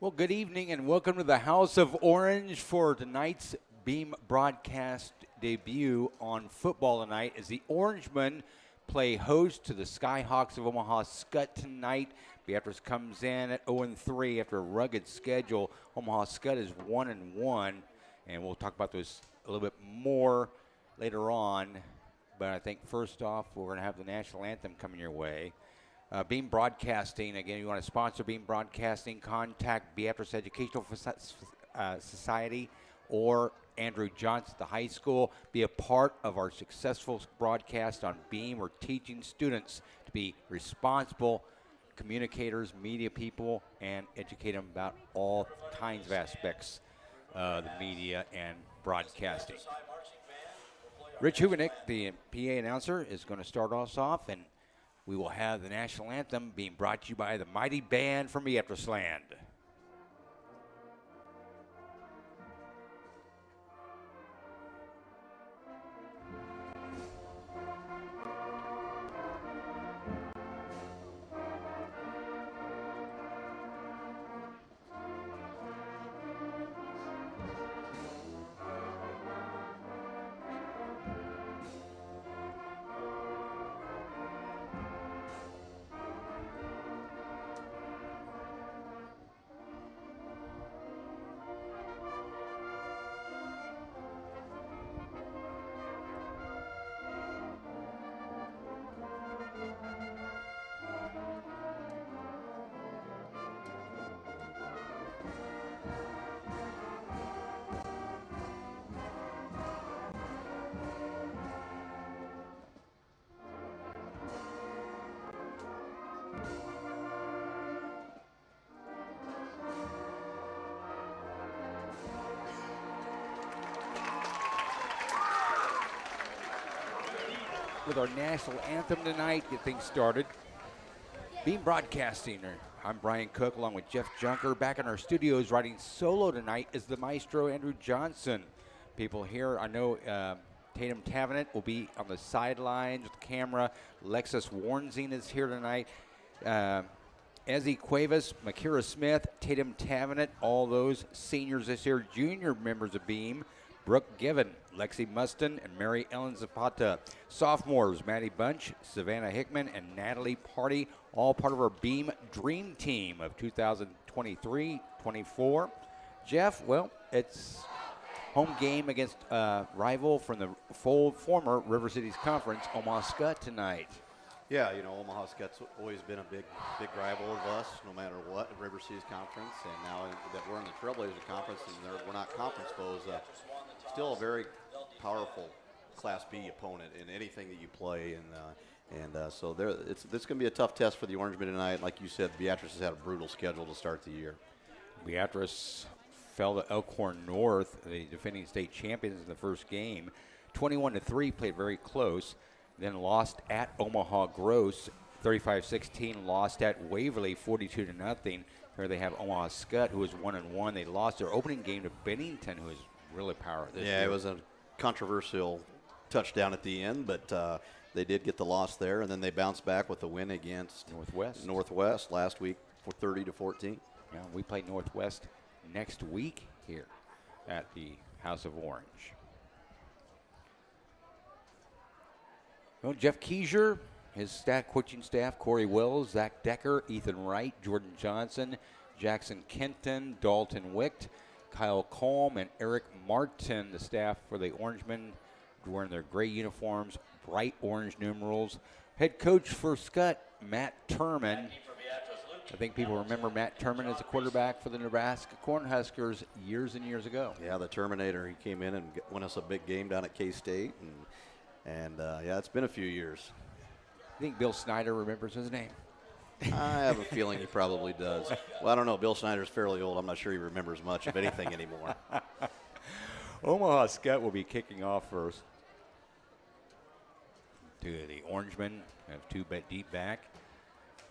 Well, good evening and welcome to the House of Orange for tonight's Beam broadcast debut on football tonight as the Orangemen play host to the Skyhawks of Omaha Skutt tonight. Beatrice comes in at 0-3 after a rugged schedule. Omaha Skutt is 1-1, and we'll talk about those a little bit more later on. But I think first off, we're going to have the national anthem coming your way. Beam Broadcasting, again, you want to sponsor Beam Broadcasting, contact Beatrice Educational Society or Andrew Johnson at the high school. Be a part of our successful broadcast on Beam. We're teaching students to be responsible communicators, media people, and educate them about all kinds of aspects of the media and broadcasting. Rich Huvenick, the PA announcer, is going to start us off, and we will have the national anthem being brought to you by the mighty band from Beatrice Land. With our national anthem tonight, get things started. Beam Broadcasting. I'm Brian Cook along with Jeff Junker. Back in our studios writing solo tonight is the maestro Andrew Johnson. People here, I know Tatum Tavenant will be on the sidelines with the camera. Lexus Warnzine is here tonight. Ezzy Cuevas, Makira Smith, Tatum Tavenant, all those seniors this year, junior members of Beam. Brooke Given, Lexi Mustin, and Mary Ellen Zapata. Sophomores, Maddie Bunch, Savannah Hickman, and Natalie Party, all part of our Beam Dream Team of 2023-24. Jeff, well, it's home game against rival from the former River Cities Conference, Omaha Skutt tonight. Yeah, you know, Omaha Skutt's always been a big rival of us, no matter what, River Cities Conference. And now that we're in the Trailblazer Conference and we're not conference foes, still a very powerful Class B opponent in anything that you play. So it's going to be a tough test for the Orangemen tonight. Like you said, Beatrice has had a brutal schedule to start the year. Beatrice fell to Elkhorn North, the defending state champions in the first game. 21-3, played very close. Then lost at Omaha Gross, 35-16. Lost at Waverly, 42-0. Here they have Omaha Skutt, who is 1-1. They lost their opening game to Bennington, who is really powerful this year. Yeah, it was a controversial touchdown at the end, but they did get the loss there, and then they bounced back with a win against Northwest last week for 30-14. Yeah, we play Northwest next week here at the House of Orange. Well, Jeff Keiser, his coaching staff, Corey Wills, Zach Decker, Ethan Wright, Jordan Johnson, Jackson Kenton, Dalton Wicht, Kyle Colm, and Eric Martin, the staff for the Orangemen, wearing their gray uniforms, bright orange numerals. Head coach for Skutt, Matt Turman. I think people remember Matt Turman as a quarterback for the Nebraska Cornhuskers years and years ago. Yeah, the Terminator. He came in and won us a big game down at K-State. And yeah, it's been a few years. I think Bill Snyder remembers his name. I have a feeling he probably does. Well, I don't know. Bill Snyder's fairly old. I'm not sure he remembers much of anything anymore. Omaha Skutt will be kicking off first. To the Orangemen have two deep back.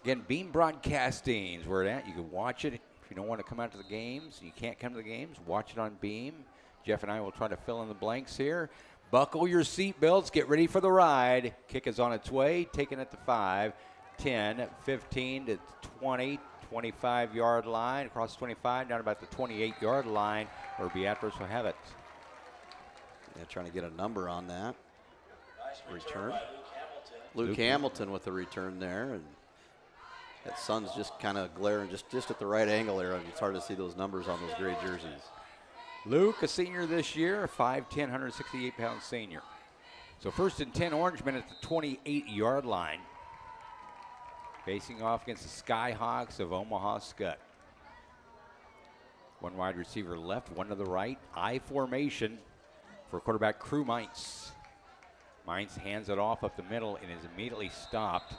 Again, Beam Broadcasting is where it's at. You can watch it. If you don't want to come out to the games, you can't come to the games, watch it on Beam. Jeff and I will try to fill in the blanks here. Buckle your seatbelts. Get ready for the ride. Kick is on its way. Taking it to 5, 10, 15 to 20, 25-yard line, across the 25, down about the 28-yard line, where Beatrice will have it. Yeah, trying to get a number on that return. Luke Hamilton with the return there, and that sun's just kind of glaring just at the right angle there. It's hard to see those numbers on those gray jerseys. Luke, a senior this year, 5'10", 168-pound senior. So 1st and 10, Orangemen at the 28-yard line, facing off against the Skyhawks of Omaha Skutt. One wide receiver left, one to the right. I formation for quarterback Crew Mintz. Mintz hands it off up the middle and is immediately stopped.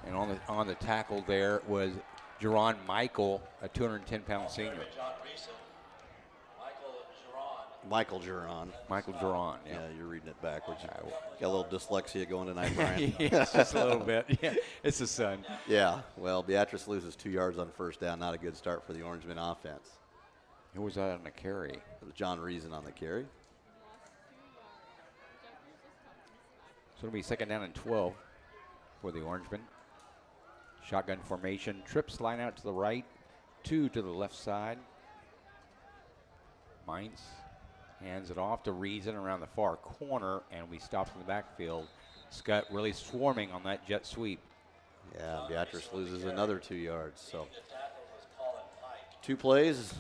And on the tackle there was Jerron Michael, a 210-pound senior. Michael Juron. Michael Juron, yeah. Yeah, you're reading it backwards. Got a little dyslexia going tonight, Brian. Yeah, just a little bit. Yeah, it's the sun. Yeah, well, Beatrice loses 2 yards on first down. Not a good start for the Orangemen offense. Who was that on the carry? It was John Reason on the carry. So it'll be 2nd down and 12 for the Orangemen. Shotgun formation. Trips line out to the right. 2 to the left side. Mintz hands it off to Reason around the far corner, and we stopped in the backfield. Skutt really swarming on that jet sweep. Yeah, Beatrice loses another 2 yards. So 2 plays,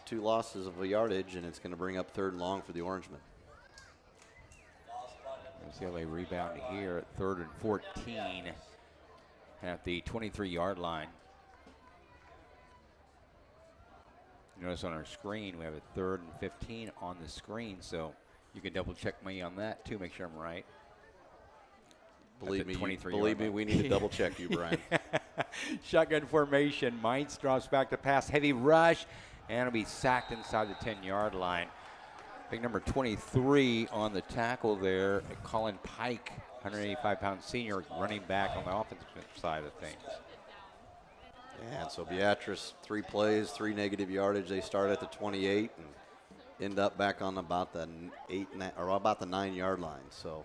2 losses of a yardage, and it's going to bring up 3rd and long for the Orangemen. Let's see how they rebound here at 3rd and 14 at the 23-yard line. Notice on our screen we have a 3rd and 15 on the screen, so you can double check me on that too, make sure I'm right. Believe me, we need to double check you, Brian. Shotgun formation. Mintz drops back to pass, heavy rush, and will be sacked inside the 10-yard line. Big number 23 on the tackle there, Colin Pike, 185-pound senior, running back on the offensive side of things. And so Beatrice, 3 plays, 3 negative yardage. They start at the 28 and end up back on about the 9-yard line. So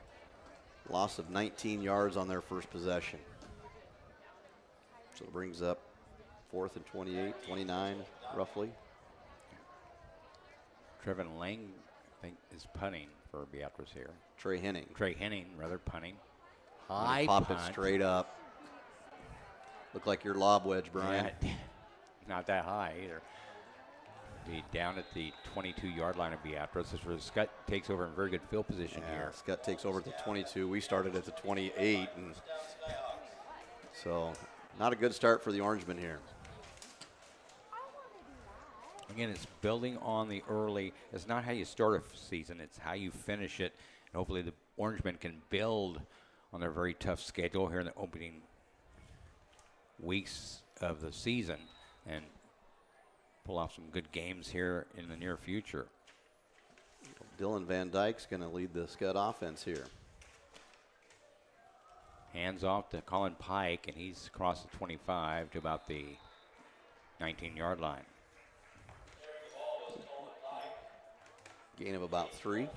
loss of 19 yards on their first possession. So it brings up 4th and 28, 29 roughly. Trevin Lang, I think, is punting for Beatrice here. Trey Henning, rather, punting. High pop it straight up. Look like your lob wedge, Brian. Yeah, not that high either. Be down at the 22-yard line of Beatrice. This is where Skutt takes over in very good field position here. Skutt takes over at the 22. We started at the 28, and so not a good start for the Orangemen here. Again, it's building on the early. It's not how you start a season, it's how you finish it. And hopefully the Orangemen can build on their very tough schedule here in the opening weeks of the season and pull off some good games here in the near future. Dylan Van Dyke's going to lead the Skutt offense here. Hands off to Colin Pike, and he's across the 25 to about the 19-yard line. Gain of about 3.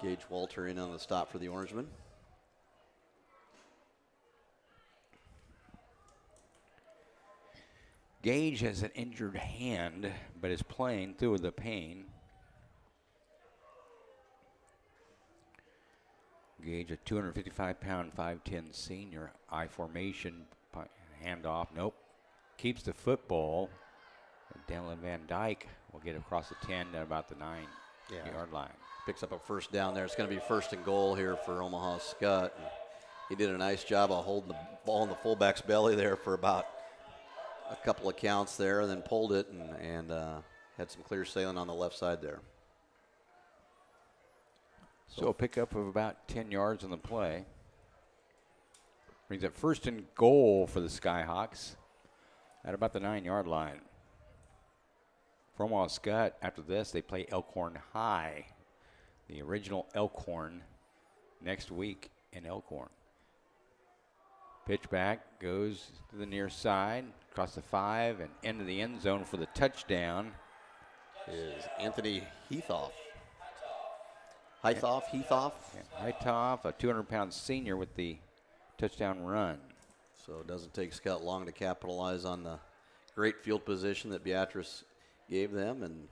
Gage Walter in on the stop for the Orangemen. Gage has an injured hand, but is playing through the pain. Gage, a 255-pound, 5'10" senior. I formation, handoff, nope. Keeps the football. Dylan Van Dyke will get across the 10 at about the 9-yard line. Picks up a first down there. It's going to be 1st and goal here for Omaha Skutt. He did a nice job of holding the ball in the fullback's belly there for about a couple of counts there, and then pulled it and had some clear sailing on the left side there. So a pickup of about 10 yards on the play. Brings up 1st and goal for the Skyhawks at about the 9-yard line. For Omaha Skutt, after this, they play Elkhorn High, the original Elkhorn, next week in Elkhorn. Pitch back, goes to the near side, across the 5, and into the end zone for the touchdown. Is Anthony Heathoff. Heithoff. Yeah, Heithoff, a 200-pound senior with the touchdown run. So it doesn't take Skutt long to capitalize on the great field position that Beatrice gave them. And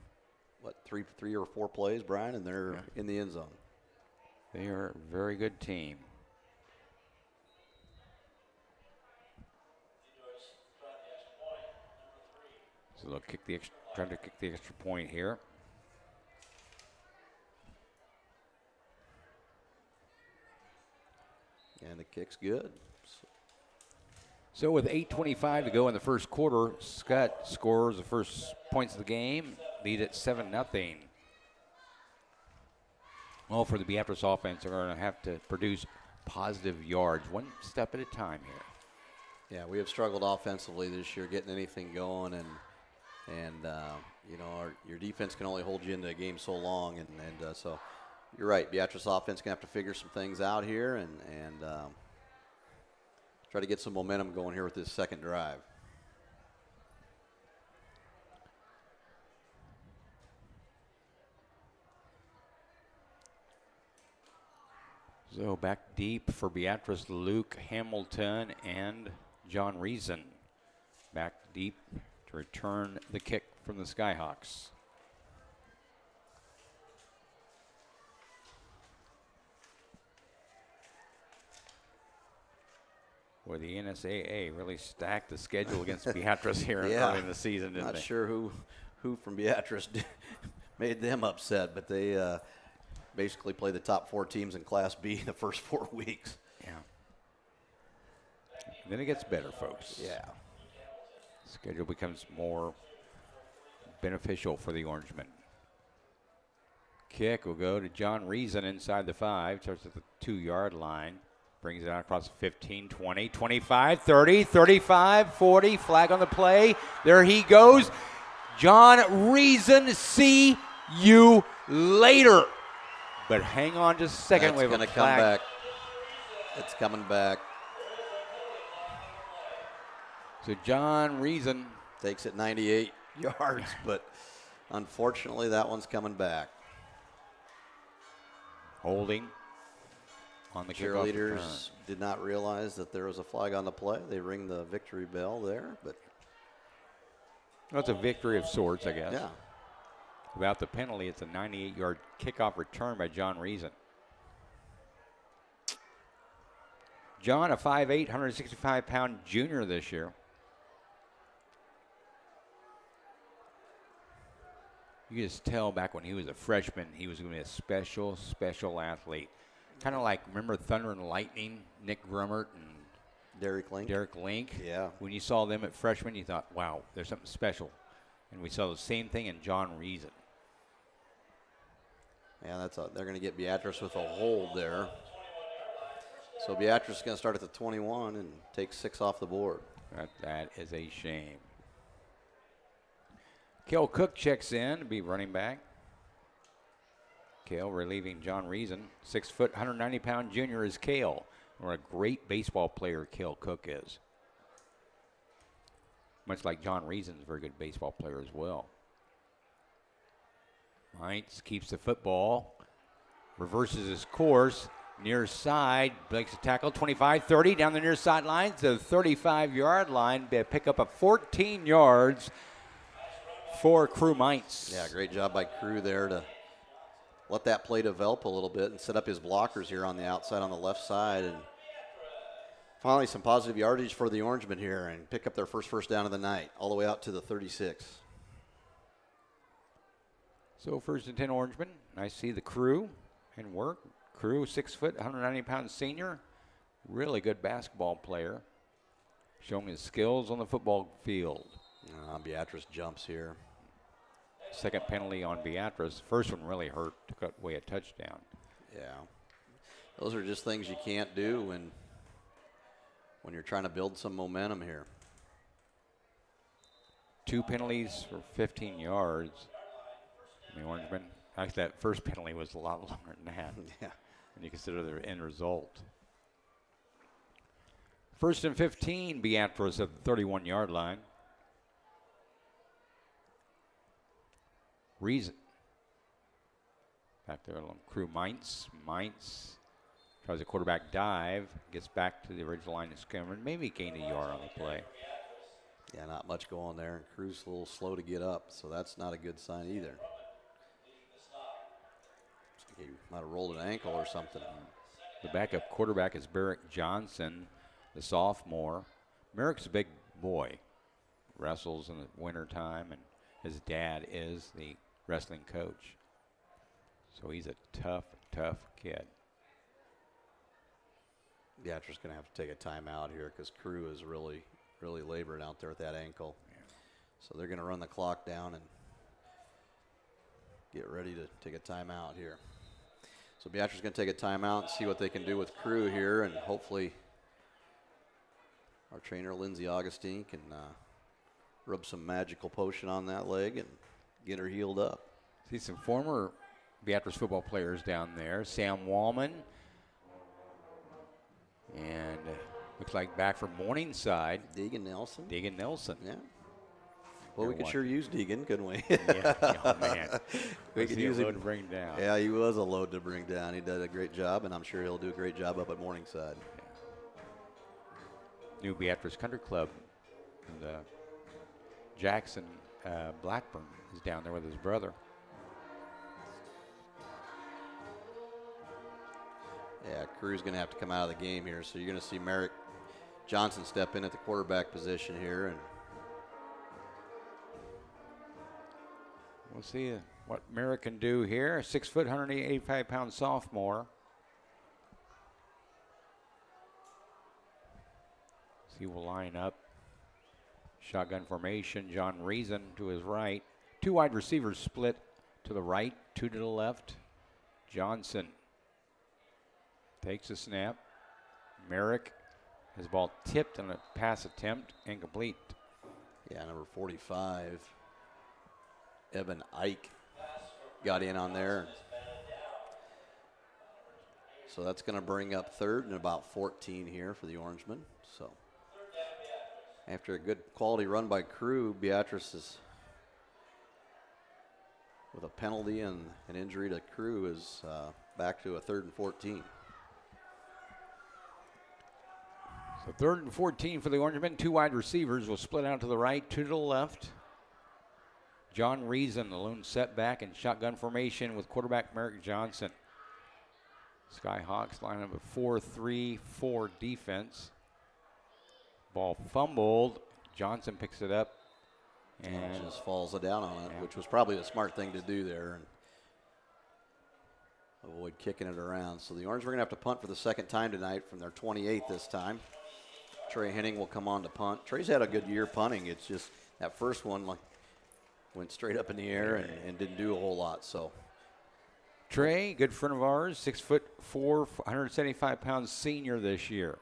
what, three or four plays, Brian, and they're in the end zone. They are a very good team. So they'll try to kick the extra point here. And the kick's good. So with 8:25 to go in the first quarter, Skutt scores the first points of the game, lead at 7-0. Well, for the Beatrice offense, they're going to have to produce positive yards, one step at a time here. Yeah, we have struggled offensively this year, getting anything going, and you know, your defense can only hold you into a game so long, and so you're right. Beatrice offense gonna have to figure some things out here, and try to get some momentum going here with this second drive. So back deep for Beatrice, Luke Hamilton and John Reason. Back deep to return the kick from the Skyhawks. Boy, the NSAA really stacked the schedule against Beatrice here early in the season, didn't they? Not sure who from Beatrice made them upset, but they basically play the top 4 teams in Class B the first 4 weeks. Yeah. Then it gets better, folks. Yeah. Schedule becomes more beneficial for the Orangemen. Kick will go to John Reason inside the 5, starts at the 2-yard line. Brings it out across 15, 20, 25, 30, 35, 40. Flag on the play. There he goes. John Reason, see you later. But hang on just a second. It's going to come back. It's coming back. So John Reason takes it 98 yards, but unfortunately that one's coming back. Holding. On the cheerleaders did not realize that there was a flag on the play. They ring the victory bell there, but well, it's a victory of sorts, I guess. Yeah. Without the penalty, it's a 98-yard kickoff return by John Reason. John, a 5'8", 165-pound junior this year. You can just tell back when he was a freshman, he was going to be a special, special athlete. Kind of like, remember Thunder and Lightning, Nick Grummert and Derek Link. Yeah. When you saw them at freshman, you thought, wow, there's something special. And we saw the same thing in John Reason. Yeah, they're going to get Beatrice with a hold there. So Beatrice is going to start at the 21 and take 6 off the board. That is a shame. Kel Cook checks in to be running back. Cale relieving John Reason. 6 foot, 190-pound junior is Cale. What a great baseball player Cale Cook is. Much like John Reason's a very good baseball player as well. Heinz keeps the football. Reverses his course. Near side. Breaks a tackle. 25-30 down the near sideline to the 35-yard line. They pick up a 14 yards for Crew Mainz. Yeah, great job by Crew there to let that play develop a little bit and set up his blockers here on the outside on the left side. And finally some positive yardage for the Orangemen here and pick up their first down of the night all the way out to the 36. So 1st and 10 Orangemen. I see the Crew and work. Crew, 6 foot, 190-pound senior. Really good basketball player. Showing his skills on the football field. Beatrice jumps here. Second penalty on Beatrice. First one really hurt. Took away a touchdown. Yeah. Those are just things you can't do when you're trying to build some momentum here. 2 penalties for 15 yards. The Orangemen. Actually, that first penalty was a lot longer than that. Yeah. When you consider their end result. 1st and 15, Beatrice at the 31-yard line. Reason. Back there along Crew Mainz. Mainz Tries a quarterback dive, gets back to the original line of scrimmage, maybe gained a yard on the play. Yeah, not much going there. Cruz a little slow to get up, so that's not a good sign either. He might have rolled an ankle or something. The backup quarterback is Barrick Johnson, the sophomore. Merrick's a big boy, wrestles in the wintertime, and his dad is the wrestling coach. So he's a tough, tough kid. Beatrice going to have to take a timeout here because Crew is really laboring out there with that ankle. Yeah. So they're going to run the clock down and get ready to take a timeout here. So Beatrice is going to take a timeout and see what they can do with Crew here, and hopefully our trainer Lindsay Augustine can rub some magical potion on that leg and get her healed up. See some former Beatrice football players down there. Sam Wallman. And looks like back from Morningside. Deegan Nelson. Yeah. Well, we could sure use Deegan, couldn't we? Yeah. Oh, man. We could use him to bring down. Yeah, he was a load to bring down. He did a great job, and I'm sure he'll do a great job up at Morningside. Yeah. New Beatrice Country Club. And Jackson Blackburn is down there with his brother. Yeah, Crew's going to have to come out of the game here. So you're going to see Merrick Johnson step in at the quarterback position here. And we'll see what Merrick can do here. 6 foot, 185-pound sophomore. He will line up. Shotgun formation. John Reason to his right. 2 wide receivers split to the right, 2 to the left. Johnson takes a snap. Merrick has ball tipped on a pass attempt, incomplete. Yeah, number 45, Evan Ike, got in on there. So that's going to bring up third and about 14 here for the Orangemen. So after a good quality run by Crew, Beatrice is, with a penalty and an injury to Crew, is back to a 3rd and 14. So 3rd and 14 for the Orangemen. 2 wide receivers will split out to the right, 2 to the left. John Reason, the lone setback in shotgun formation with quarterback Merrick Johnson. Skyhawks line up a 4-3-4 defense. Ball fumbled. Johnson picks it up and just falls down on it, which was probably the smart thing to do there and avoid kicking it around. So the Orange are going to have to punt for the second time tonight from their 28 this time. Trey Henning will come on to punt. Trey's had a good year punting. It's just that first one went straight up in the air and didn't do a whole lot. So Trey, good friend of ours, 6'4", 175 pounds senior this year.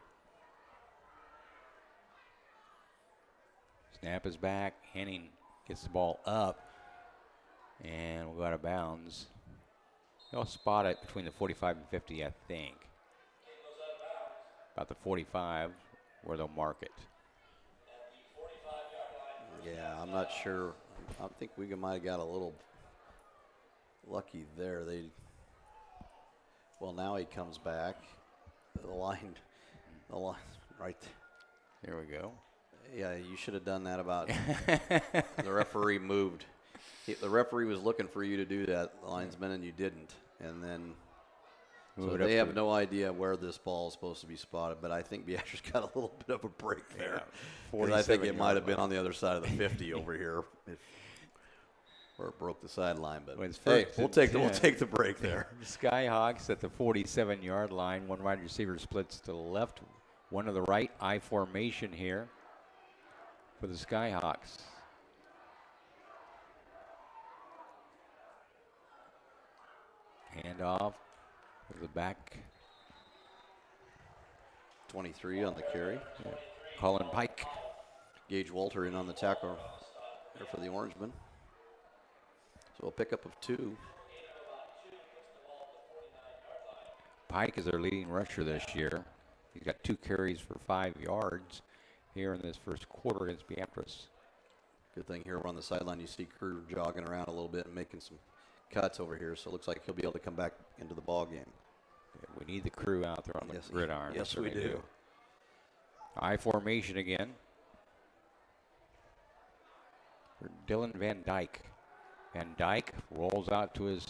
Snap is back. Henning gets the ball up and will go out of bounds. They'll spot it between the 45 and 50, I think. About the 45 where they'll mark it. Yeah, I'm not sure. I think we might have got a little lucky there. Well, now he comes back. The line right there. There we go. Yeah, you should have done that about the referee moved. The referee was looking for you to do that, linesman, and you didn't. And then so they have no idea where this ball is supposed to be spotted, but I think Beatrice got a little bit of a break there. Yeah, I think it might have been on the other side of the 50 over here, where it broke the sideline. But hey, we'll take the break there. Skyhawks at the 47-yard line. 1 wide receiver splits to the left, 1 to the right. I formation here for the Skyhawks. Handoff to the back. 23 on the carry. Yeah. Colin Pike. Gage Walter in on the tackle there for the Orangemen. So a pickup of 2. Pike is their leading rusher this year. He's got 2 carries for 5 yards here in this first quarter against Beatrice. Good thing here we're on the sideline. You see Crew jogging around a little bit and making some cuts over here. So it looks like he'll be able to come back into the ball game. We need the crew out there on the gridiron. Yes, we do. I formation again. For Dylan Van Dyke. Van Dyke rolls out to his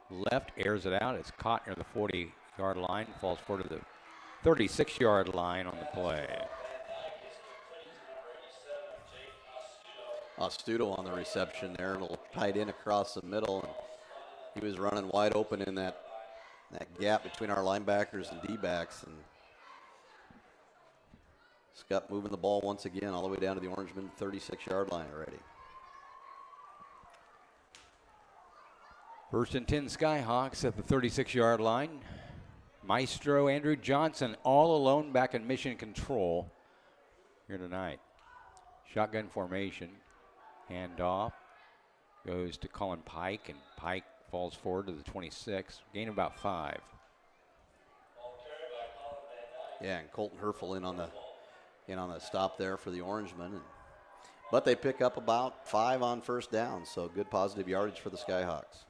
left, airs it out. It's caught near the 40-yard line, falls forward to the 36-yard line on the play. Astuto on the reception there, and it'll tight in across the middle. And he was running wide open in that gap between our linebackers and D-backs. And Skutt moving the ball once again all the way down to the Orangeman 36-yard line already. 1st and 10 Skyhawks at the 36-yard line. Maestro Andrew Johnson all alone back in mission control here tonight. Shotgun formation. Handoff goes to Colin Pike, and Pike falls forward to the 26. Gain about 5. Yeah, and Colton Herfel in on the stop there for the Orangemen. But they pick up about 5 on first down, so good positive yardage for the Skyhawks.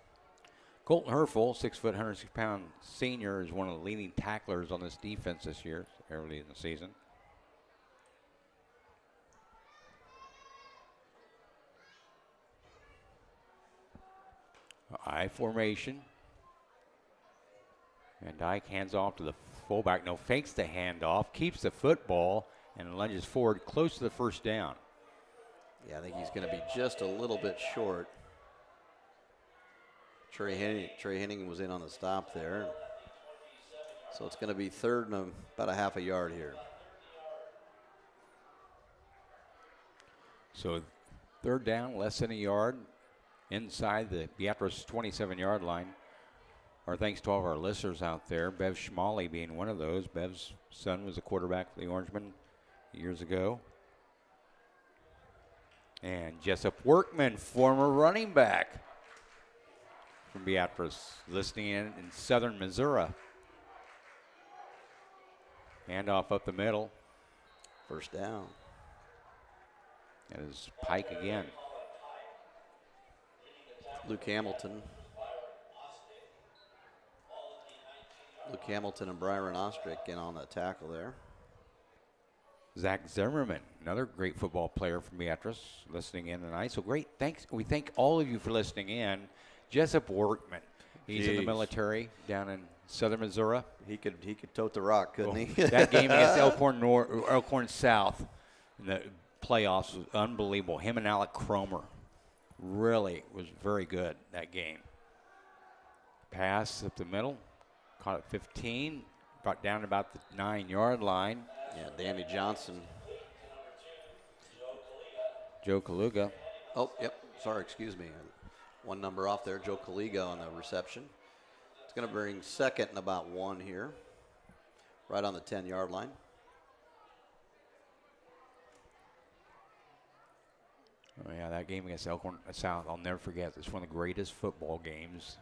Colton Herfel, 6 foot, 106-pound senior, is one of the leading tacklers on this defense this year, early in the season. I formation. And Dyke hands off to the fullback. No, fakes the handoff, keeps the football, and lunges forward close to the first down. Yeah, I think he's going to be just a little bit short. Trey Henning was in on the stop there. So it's going to be 3rd and about a half a yard here. So 3rd down, less than a yard, inside the Beatrice 27-yard line. Our thanks to all of our listeners out there, Bev Schmalley being one of those. Bev's son was a quarterback for the Orangemen years ago. And Jessup Workman, former running back from Beatrice, listening in southern Missouri. Handoff up the middle. 1st down. That is Pike again. Luke Hamilton and Byron Ostrick in on the tackle there. Zach Zimmerman, another great football player from Beatrice, listening in tonight. So great, thanks. We thank all of you for listening in. Jessup Workman, he's in the military down in southern Missouri. He could tote the rock, couldn't he? That game against Elkhorn South in the playoffs was unbelievable. Him and Alec Cromer really was very good that game. Pass up the middle, caught at 15, brought down about the 9-yard line. Yeah, Danny Johnson. Joe Kaluga. Oh, yep. Sorry, excuse me. One number off there. Joe Kaliga on the reception. It's going to bring 2nd and about 1 here. Right on the 10-yard line. Oh, yeah, that game against Elkhorn South, I'll never forget. It's one of the greatest football games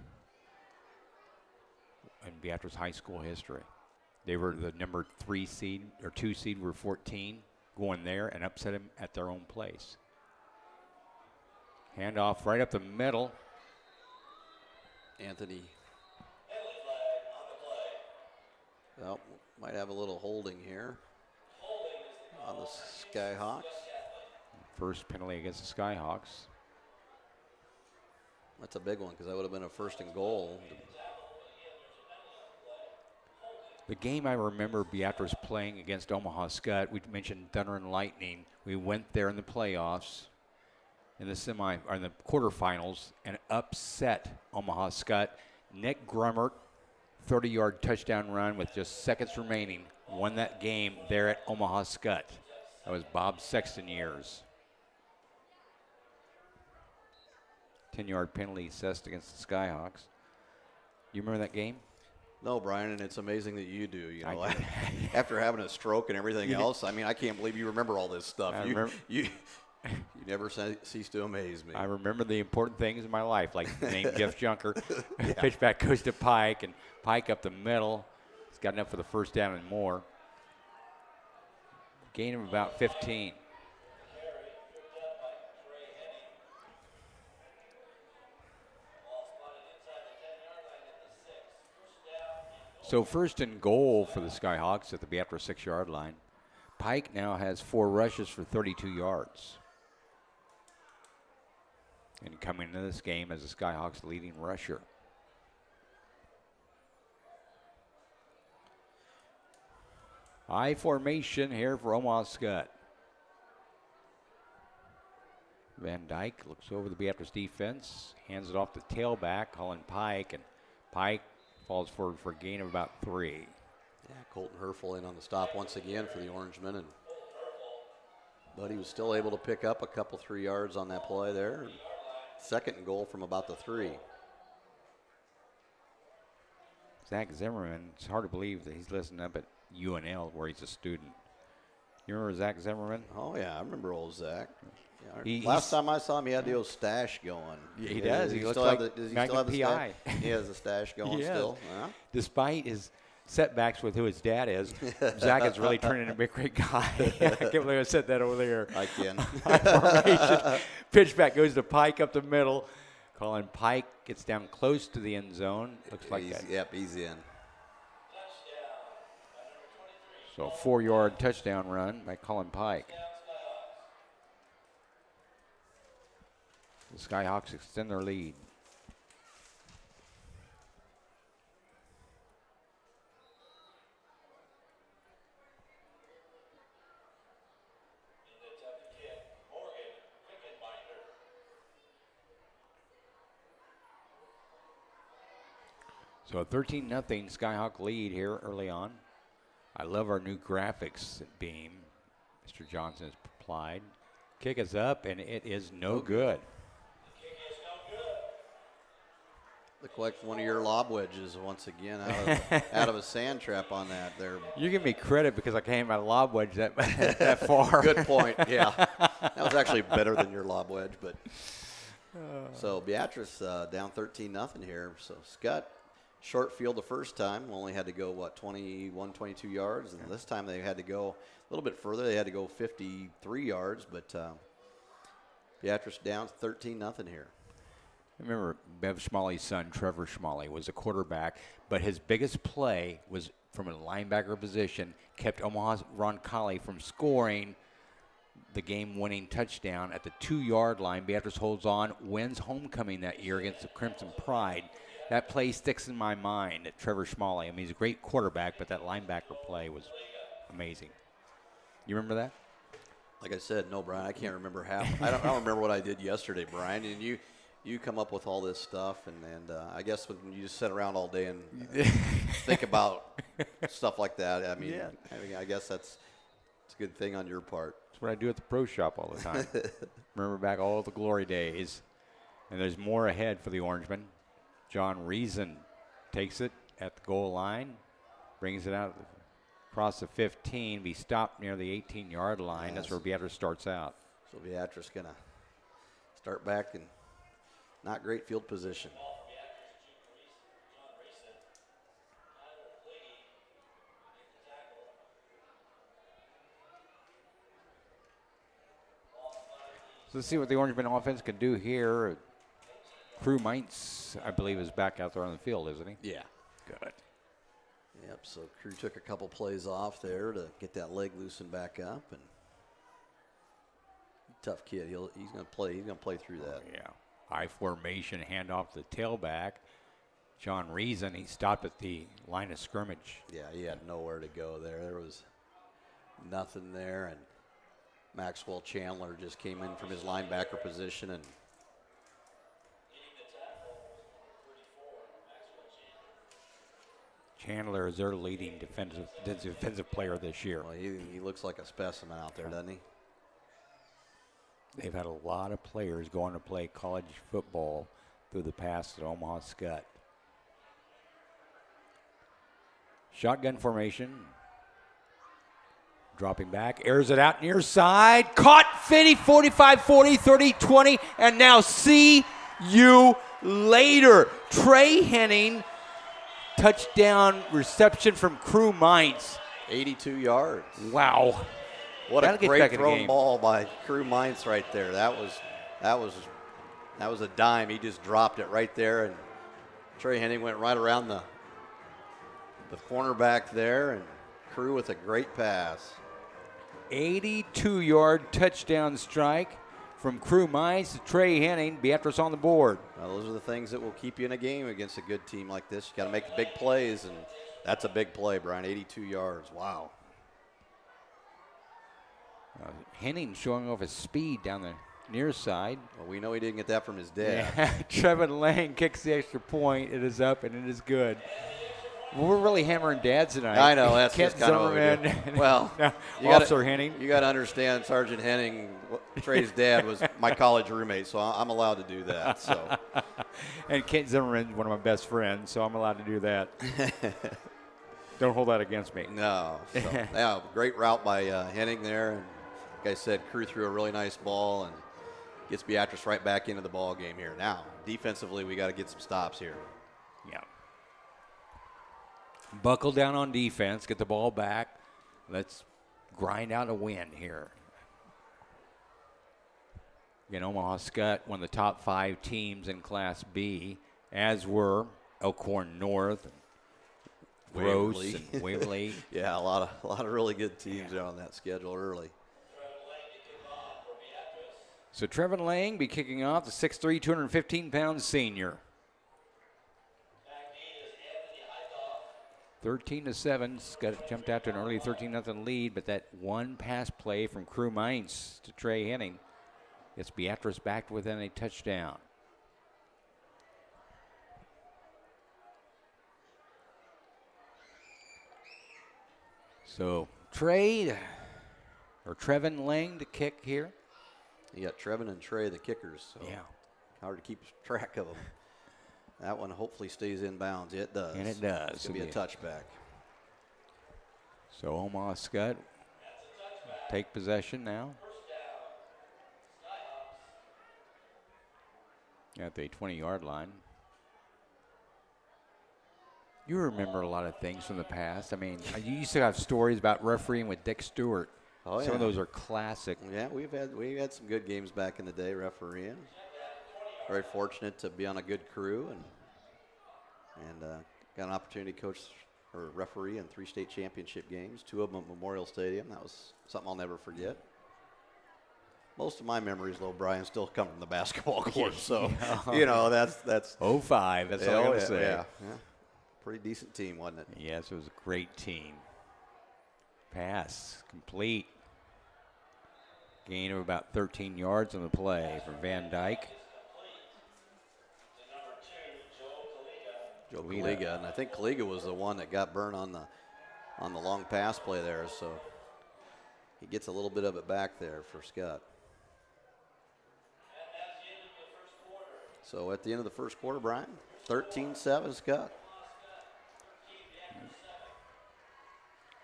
in Beatrice High School history. They were the number 3 seed, or 2 seed, were 14, going there and upset them at their own place. Handoff right up the middle. Anthony. Well, might have a little holding here on the Skyhawks. First penalty against the Skyhawks. That's a big one because that would have been a 1st and goal. The game I remember Beatrice playing against Omaha Skutt, we mentioned Thunder and Lightning. We went there in the playoffs, in the quarterfinals, and upset Omaha Skutt. Nick Grummert, 30-yard touchdown run with just seconds remaining, won that game there at Omaha Skutt. That was Bob Sexton years. 10-yard penalty assessed against the Skyhawks. You remember that game? No, Brian, and it's amazing that you do. You know, after having a stroke and everything else, I mean, I can't believe you remember all this stuff. You never cease to amaze me. I remember the important things in my life, like the name Jeff Junker. Yeah. Pitchback goes to Pike, and Pike up the middle. He's got enough for the 1st down and more. Gain of about 15. So first and goal for the Skyhawks at the Beatrice 6-yard line. Pike now has 4 rushes for 32 yards. And coming into this game as the Skyhawks' leading rusher. I formation here for Omaha Skutt. Van Dyke looks over the Beatrice defense, hands it off the tailback, Colin Pike, and Pike falls forward for a gain of about 3. Yeah, Colton Herfel in on the stop once again for the Orangemen, but he was still able to pick up a couple 3 yards on that play there. Second and goal from about the 3. Zach Zimmerman, it's hard to believe that he's listening up at UNL where he's a student. You remember Zach Zimmerman? Oh, yeah, I remember old Zach. Yeah, last time I saw him, he had the old stash going. Yeah, he does. He looks still like does he Magnum still have the PI. stash? He has the stash going still. Yeah. Despite his setbacks with who his dad is, Zach is really turning into a big, great guy. I can't believe I said that over there. I can. High formation. Pitch back goes to Pike up the middle. Colin Pike gets down close to the end zone. Looks like that. Yep, he's in. So a 4-yard touchdown run by Colin Pike. The Skyhawks extend their lead. So a 13-0 Skyhawk lead here early on. I love our new graphics at Beam. Mr. Johnson has applied. Kick is up, and it is no good. Look like one of your lob wedges once again out of a sand trap on that there. You give me credit because I came out of lob wedge that far. Good point, yeah. That was actually better than your lob wedge. But so Beatrice down 13-0 here. So Skutt, short field the first time, only had to go, 21, 22 yards. And this time they had to go a little bit further. They had to go 53 yards. But Beatrice down 13-0 here. I remember Bev Schmalley's son, Trevor Schmalley, was a quarterback, but his biggest play was from a linebacker position, kept Omaha's Ron Colley from scoring the game-winning touchdown at the 2-yard line. Beatrice holds on, wins homecoming that year against the Crimson Pride. That play sticks in my mind at Trevor Schmalley. I mean, he's a great quarterback, but that linebacker play was amazing. You remember that? Like I said, no, Brian, I can't remember half. I don't remember what I did yesterday, Brian, and you come up with all this stuff, and I guess when you just sit around all day and think about stuff like that, I mean, I guess it's a good thing on your part. That's what I do at the pro shop all the time. Remember back all the glory days. And there's more ahead for the Orangemen. John Reason takes it at the goal line, brings it out across the 15, be stopped near the 18-yard line. Yes. That's where Beatrice starts out. So Beatrice going to start back in not great field position. So let's see what the Orangemen offense can do here. Crew Mintz, I believe, is back out there on the field, isn't he? Yeah. Good. Yep, so Crew took a couple plays off there to get that leg loosened back up, and tough kid. He's going to play. He's going to play through that. Oh, yeah. High formation, handoff to the tailback. John Reason, he stopped at the line of scrimmage. Yeah, he had nowhere to go there. There was nothing there, and Maxwell Chandler just came in from his linebacker position and Chandler is their leading defensive player this year. Well, he looks like a specimen out there, doesn't he? They've had a lot of players going to play college football through the past at Omaha Skutt. Shotgun formation. Dropping back, airs it out near side. Caught 50, 45, 40, 30, 20, and now see you later. Trey Henning, touchdown reception from Crew Mintz. 82 yards. Wow. What a great thrown ball by Crew Mintz right there. That was a dime. He just dropped it right there, and Trey Henning went right around the cornerback there, and Crew with a great pass. 82-yard touchdown strike from Crew Mines to Trey Henning. Beatrice on the board. Now, those are the things that will keep you in a game against a good team like this. You got to make big plays, and that's a big play, Brian. 82 yards. Wow. Henning showing off his speed down the near side. Well, we know he didn't get that from his dad. Yeah. Trevin Lang kicks the extra point. It is up, and it is good. Well, we're really hammering dads tonight. I know, that's Kent just kind of what we do. Well, Officer Henning. You got to understand, Sergeant Henning, Trey's dad was my college roommate, so I'm allowed to do that. So, and Kent Zimmerman, one of my best friends, so I'm allowed to do that. Don't hold that against me. No. So, yeah, great route by Henning there. And like I said, Crew threw a really nice ball and gets Beatrice right back into the ball game here. Now, defensively, we got to get some stops here. Yeah. Buckle down on defense, get the ball back. Let's grind out a win here. Again, Omaha Skutt, one of the top 5 teams in Class B, as were Elkhorn North, Gross, and Waverly. Yeah, a lot of really good teams there on that schedule early. So Trevin Lang be kicking off, the 6'3", 215-pound senior. 13-7, Skutt jumped out to an early 13-0 lead, but that one pass play from Crew Mines to Trey Henning gets Beatrice back within a touchdown. So Trevin Lang to kick here. You got Trevin and Trey, the kickers. So yeah. Hard to keep track of them. That one hopefully stays in bounds. It does. And it does. It's going to be a touchback. So Omaha Skutt take possession now. At the 20-yard line. You remember a lot of things from the past. I mean, you used to have stories about refereeing with Dick Stewart. Oh, yeah. Some of those are classic. Yeah, we've had some good games back in the day refereeing. Very fortunate to be on a good crew and got an opportunity to coach or referee in 3 state championship games, 2 of them at Memorial Stadium. That was something I'll never forget. Most of my memories, though, Brian, still come from the basketball court. So, you know, that's 05. That's all I'm going to say. Yeah. Pretty decent team, wasn't it? Yes, it was a great team. Pass complete. Gain of about 13 yards on the play for Van Dyke. Joe Kaliga, and I think Kaliga was the one that got burned on the long pass play there, so he gets a little bit of it back there for Skutt. So at the end of the first quarter, Brian, 13-7 Skutt.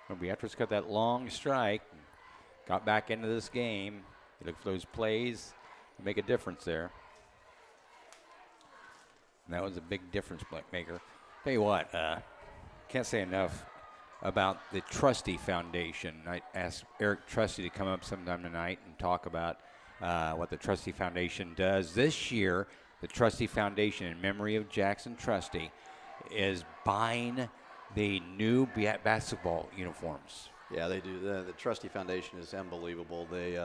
Well, Beatrice got that long strike, got back into this game. You look for those plays to make a difference there. And that was a big difference maker. Tell you what, can't say enough about the Trusty Foundation. I asked Eric Trusty to come up sometime tonight and talk about what the Trusty Foundation does. This year, the Trusty Foundation, in memory of Jackson Trusty, is buying the new basketball uniforms. Yeah, they do. The Trusty Foundation is unbelievable. They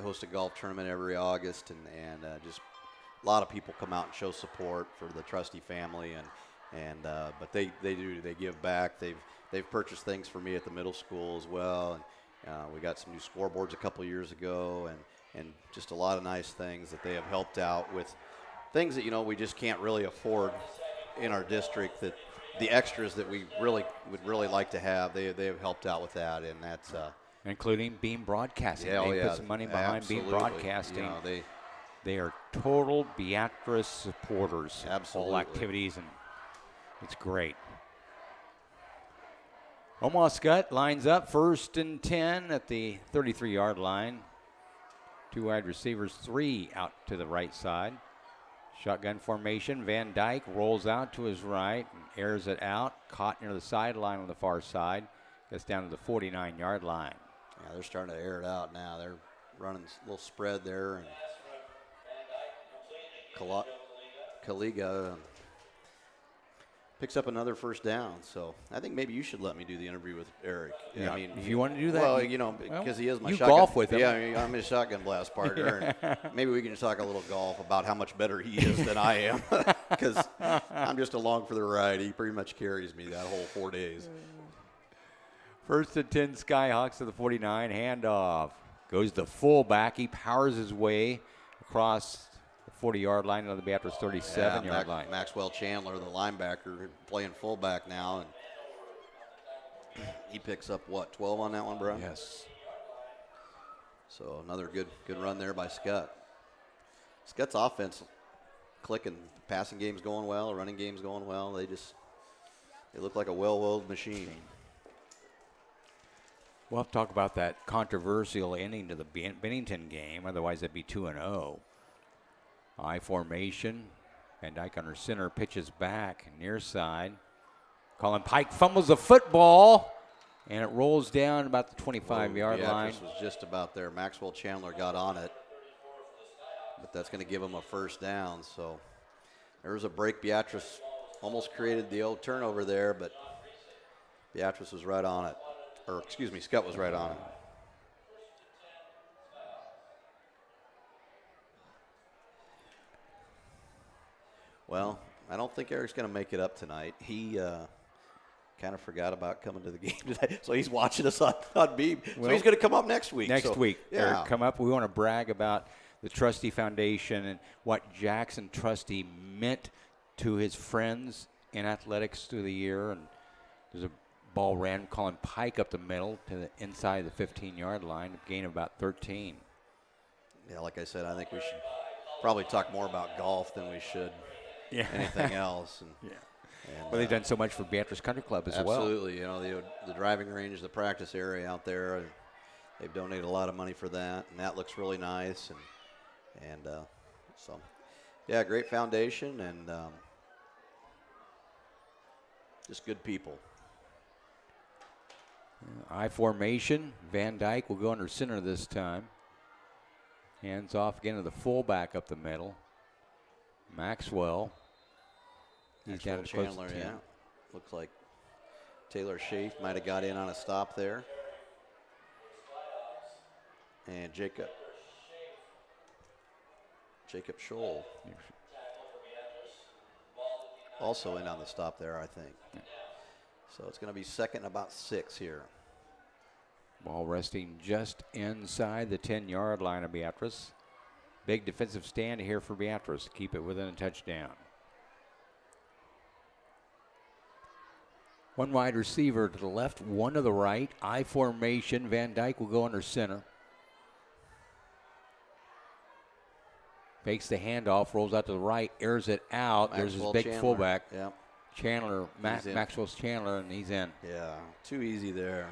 host a golf tournament every August, and just a lot of people come out and show support for the Trusty family, but they give back. They've purchased things for me at the middle school as well, and we got some new scoreboards a couple years ago, and just a lot of nice things that they have helped out with, things that we just can't really afford in our district, that the extras that we would really like to have. They have helped out with that, and that's including Beam Broadcasting. They put some money behind Beam Broadcasting. They are total Beatrice supporters. Absolutely. All activities, and it's great. Omaha Skutt lines up 1st and 10 at the 33-yard line. 2 wide receivers, 3 out to the right side. Shotgun formation. Van Dyke rolls out to his right and airs it out. Caught near the sideline on the far side. Gets down to the 49-yard line. Yeah, they're starting to air it out now. They're running a little spread there, and Kaliga picks up another first down. So I think maybe you should let me do the interview with Eric. Yeah, I mean, if you want to do that. Well, because he is my you shotgun. golf with him. Yeah, I'm his shotgun blast partner. And maybe we can just talk a little golf about how much better he is than I am. Because I'm just along for the ride. He pretty much carries me that whole 4 days. First and 10, Skyhawks to the 49. Handoff. Goes the fullback. He powers his way across the 40-yard line on the Beatrice 37-yard line. Maxwell Chandler, the linebacker, playing fullback now. And he picks up, 12 on that one, Brian? Yes. So another good run there by Skutt. Skutt's offense clicking. Passing game's going well. Running game's going well. They look like a well-oiled machine. We'll have to talk about that controversial ending to the Bennington game. Otherwise, it'd be 2-0. I formation. Van Dyke under center, pitches back, near side. Colin Pike fumbles the football, and it rolls down about the 25-yard line. Beatrice was just about there. Maxwell Chandler got on it, but that's going to give him a first down. So there's a break. Beatrice almost created the old turnover there, but Beatrice was right on it. Or, excuse me, Skutt was right on it. Well, I don't think Eric's going to make it up tonight. He kind of forgot about coming to the game today, so he's watching us on Beam. So he's going to come up next week. Next week, yeah. Eric, come up. We want to brag about the Trustee Foundation and what Jackson Trustee meant to his friends in athletics through the year. And there's a ball ran Colin Pike up the middle to the inside the 15-yard line, a gain of about 13. Yeah, like I said, I think we should probably talk more about golf than we should anything else. And, well, they've done so much for Beatrice Country Club as well. Absolutely. The driving range, the practice area out there, they've donated a lot of money for that, and that looks really nice. And so, yeah, great foundation and just good people. I formation. Van Dyke will go under center this time. Hands off again to the fullback up the middle. Maxwell. He's down at Chandler, yeah. Looks like Taylor Schaaf might have got in on a stop there. And Jacob Scholl. Also in on the stop there, I think. Yeah. So it's going to be second and about 6 here. Ball resting just inside the 10-yard line of Beatrice. Big defensive stand here for Beatrice to keep it within a touchdown. One wide receiver to the left, one to the right. I formation. Van Dyke will go under center. Fakes the handoff, rolls out to the right, airs it out. There's his big Chandler. fullback. Yeah. Chandler, Maxwell's Chandler, and he's in. Yeah, too easy there.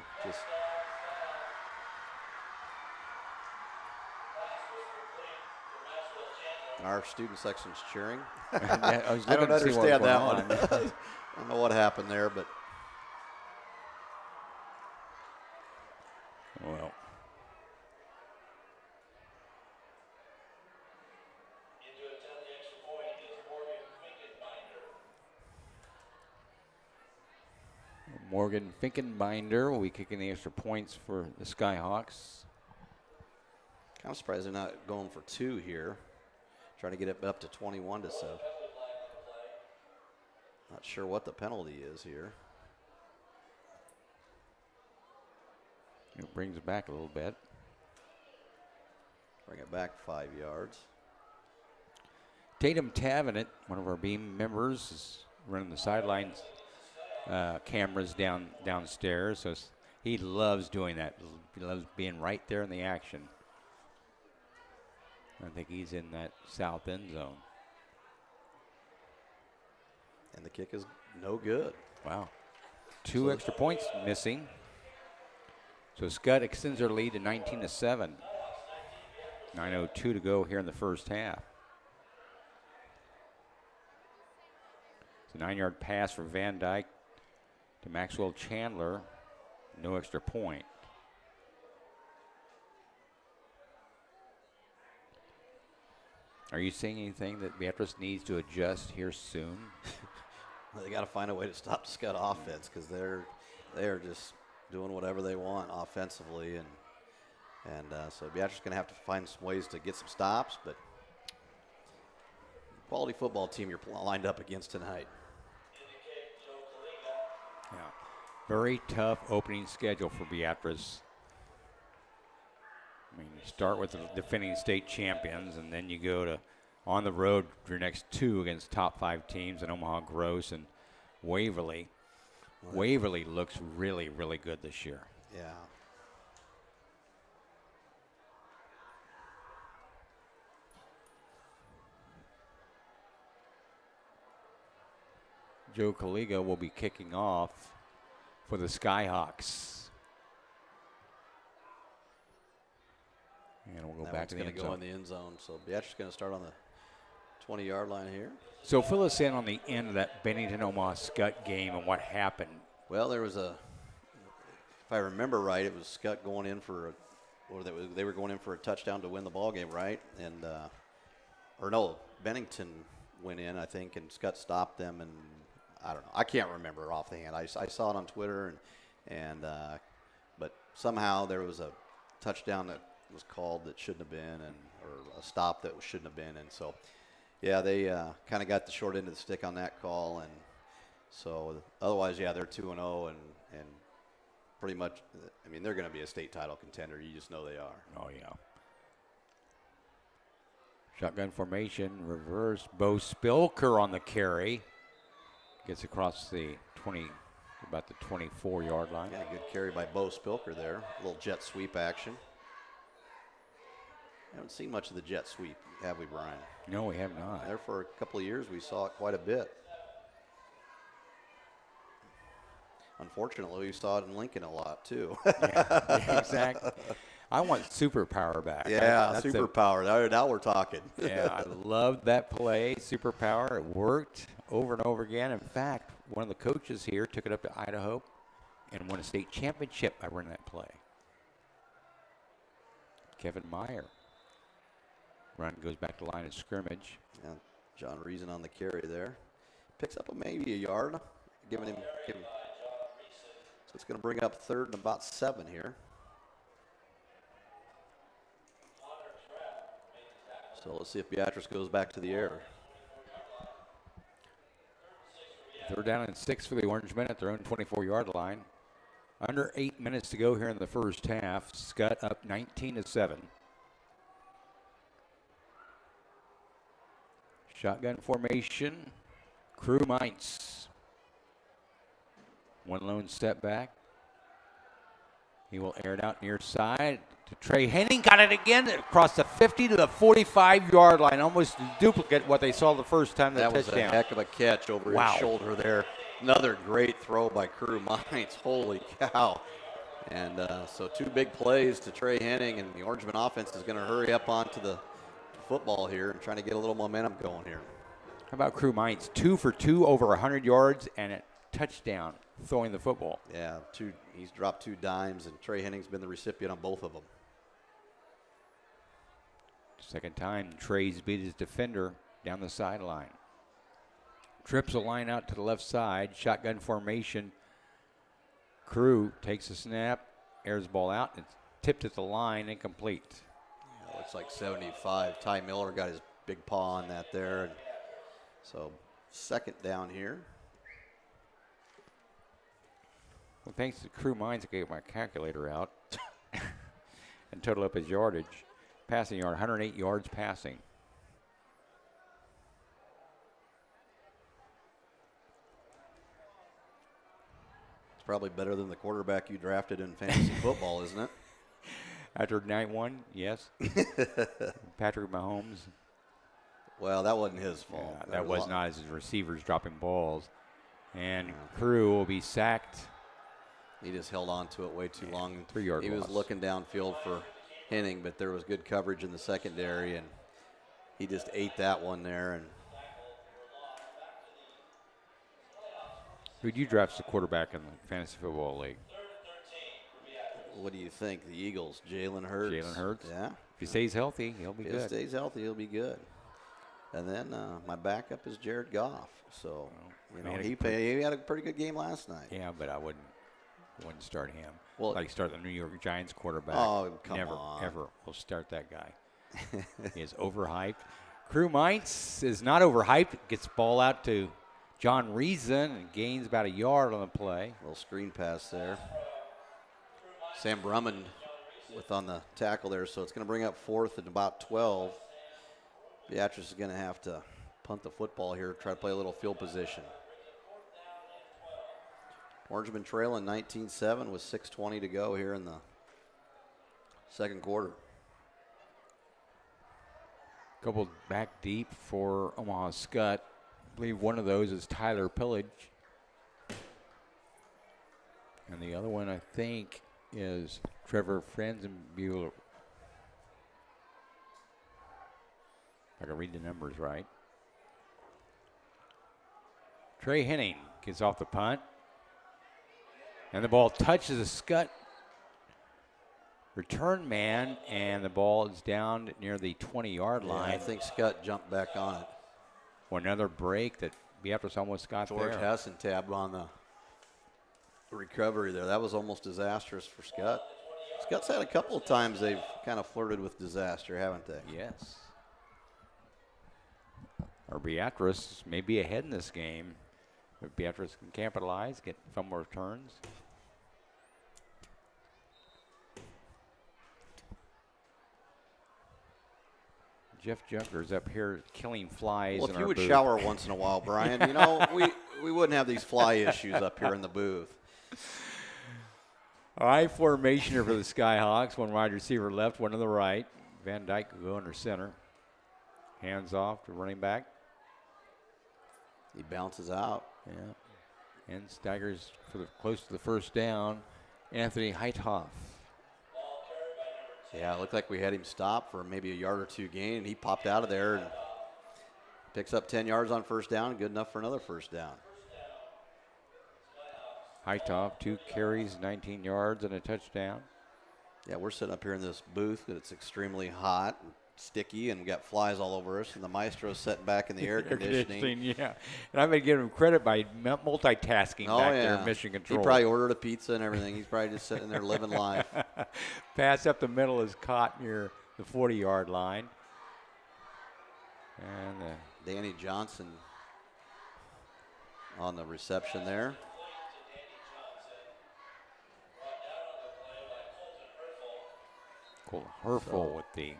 And our student section's cheering. I don't understand that one. I don't know what happened there, but. Well. Morgan Finkenbinder will be kicking the extra points for the Skyhawks. Kind of surprised they're not going for 2 here. Trying to get it up to 21 to 7. Not sure what the penalty is here. It brings it back a little bit. Bring it back 5 yards. Tatum Tavenant, one of our Beam members, is running the sidelines cameras downstairs. So he loves doing that. He loves being right there in the action. I think he's in that south end zone. And the kick is no good. Wow. 2 extra points missing. So Skutt extends their lead to 19-7. 9:02 to go here in the first half. It's a 9-yard pass for Van Dyke to Maxwell Chandler. No extra point. Are you seeing anything that Beatrice needs to adjust here soon? They got to find a way to stop the Skutt offense because they are just doing whatever they want offensively, and so Beatrice is going to have to find some ways to get some stops. But quality football team you're lined up against tonight. Yeah, very tough opening schedule for Beatrice. I mean, you start with the defending state champions, and then you go to on the road for your next 2 against top 5 teams in Omaha Gross and Waverly. Waverly looks really, really good this year. Yeah. Joe Kaliga will be kicking off for the Skyhawks. And we'll go back to the end zone. Going to go in the end zone. So Beatrice is going to start on the 20-yard line here. So fill us in on the end of that Bennington-Omaha Skutt game and what happened. Well, there was if I remember right, it was Skutt going in for, they were going in for a touchdown to win the ball game, right? And, or no, Bennington went in, I think, and Skutt stopped them, and I don't know. I can't remember offhand. I saw it on Twitter, but somehow there was a touchdown that was called that shouldn't have been, or a stop that shouldn't have been, and so, yeah, they kind of got the short end of the stick on that call, and so otherwise, yeah, they're 2-0, and pretty much, I mean, they're going to be a state title contender. You just know they are. Oh, yeah. Shotgun formation, reverse. Bo Spilker on the carry. Gets across the 20, about the 24-yard line. Yeah, good carry by Bo Spilker there. A little jet sweep action. Haven't seen much of the jet sweep, have we, Brian? No, we have not. There for a couple of years, we saw it quite a bit. Unfortunately, we saw it in Lincoln a lot, too. Yeah, exactly. I want superpower back. Yeah, superpower. Now we're talking. Yeah, I loved that play, superpower. It worked over and over again. In fact, one of the coaches here took it up to Idaho and won a state championship by running that play. Kevin Meyer. Run goes back to line of scrimmage. Yeah, John Reason on the carry there. Picks up maybe a yard, giving him. So it's going to bring up 3rd and about 7 here. So let's see if Beatrice goes back to the air. 3rd down and 6 for the Orangemen at their own 24-yard line. Under 8 minutes to go here in the first half. Skutt up 19-7. Shotgun formation. Crew Mines. One lone step back. He will air it out near side to Trey Henning. Got it again across the 50 to the 45-yard line. Almost duplicate what they saw the first time. That was touchdown. A heck of a catch over his shoulder there. Another great throw by Crew Mines. Holy cow. And so 2 big plays to Trey Henning, and the Orangeman offense is going to hurry up onto the football here and trying to get a little momentum going here. How about Crew Mines? 2 for 2 over 100 yards and a touchdown throwing the football. Yeah, he's dropped 2 dimes, and Trey Henning's been the recipient on both of them. Second time, Trey's beat his defender down the sideline. Trips a line out to the left side. Shotgun formation. Crew takes a snap, airs the ball out, and tipped at the line, incomplete. Yeah, looks like 75. Ty Miller got his big paw on that there. And so 2nd down here. Well, thanks to Crew Mines, I got my calculator out and total up his yardage. Passing yard, 108 yards passing. It's probably better than the quarterback you drafted in fantasy football, isn't it? After night 1, yes. Patrick Mahomes. Well, that wasn't his fault. Yeah, that was not his receivers dropping balls. And Crew will be sacked. He just held on to it way too long. 3-yard He loss. was looking downfield for Henning, but there was good coverage in the secondary, and he just ate that one there. And who'd you draft as a quarterback in the fantasy football league? what do you think? The Eagles, Jalen Hurts. Jalen Hurts. Yeah. If he stays healthy, he'll be If he good. stays healthy, he'll be good. And then my backup is Jared Goff. So, You know, he had a pretty good game last night. Yeah, but I wouldn't start him. Well, like start the New York Giants quarterback. Oh, come Never, on. ever will start that guy. He is overhyped. Crew Mines is not overhyped. Gets ball out to John Reason and gains about a yard on the play. Little screen pass there. Sam Drummond on the tackle there, so it's going to bring up 4th and about 12. Beatrice is going to have to punt the football here, try to play a little field position. Orangemen trailing 19-7 with 6:20 to go here in the second quarter. Couple back deep for Omaha Skutt. I believe one of those is Tyler Pillage. And the other one, I think, is Trevor Franzenbuehler. If I can read the numbers right. Trey Henning gets off the punt. And the ball touches a Skutt return man, and the ball is down near the 20-yard line. I think Skutt jumped back on it. For another break that Beatrice almost got George there. Hessen tabbed on the recovery there. That was almost disastrous for Skutt. Skutt's had a couple of times they've kind of flirted with disaster, haven't they? Yes. Or Beatrice may be ahead in this game. If Beatrice can capitalize, get fumble returns. Jeff Junker's up here killing flies. Well, in if you our would booth. shower once in a while, Brian, you know, we wouldn't have these fly issues up here in the booth. I formation here for the Skyhawks. One wide receiver left, one to the right. Van Dyke will go under center. Hands off to running back. He bounces out. Yeah. And staggers for the close to the first down. Anthony Heithoff. Yeah, it looked like we had him stop for maybe a yard or two gain, and he popped out of there and picks up 10 yards on first down, good enough for another first down. Heithoff, 2 carries, 19 yards, and a touchdown. Yeah, we're sitting up here in this booth, but it's extremely hot and sticky, and we got flies all over us, and the maestro's sitting back in the air conditioning. Yeah, and I'm going to give him credit by multitasking back there in mission control. He probably ordered a pizza and everything. He's probably just sitting there living life. Pass up the middle is caught near the 40-yard line. And Danny Johnson on the reception there. Cole Herfel with the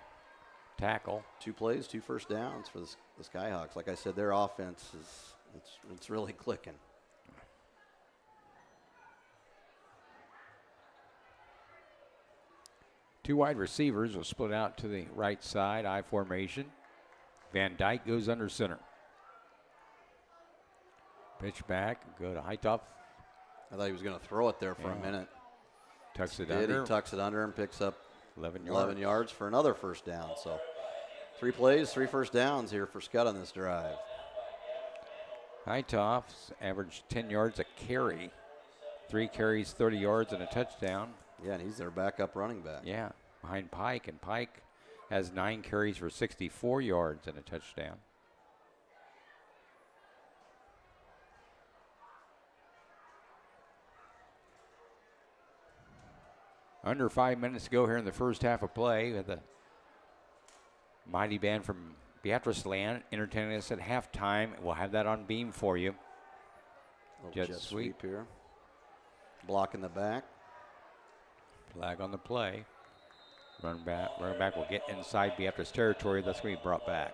tackle. 2 plays, 2 first downs for the Skyhawks. Like I said, their offense it's really clicking. Two wide receivers will split out to the right side, I formation. Van Dyke goes under center. Pitch back, go to Heithoff. I thought he was going to throw it there for a minute. Tucks it under. He tucks it under and picks up 11 yards for another first down. So 3 plays, 3 first downs here for Skutt on this drive. Heithoff's averaged 10 yards a carry. 3 carries, 30 yards, and a touchdown. Yeah, and he's their backup running back. Yeah, behind Pike, and Pike has 9 carries for 64 yards and a touchdown. Under 5 minutes to go here in the first half of play with the mighty band from Beatrice Land entertaining us at halftime. We'll have that on beam for you. Jet sweep here. Block in the back. Flag on the play. Running back will get inside Beatrice territory. That's going to be brought back.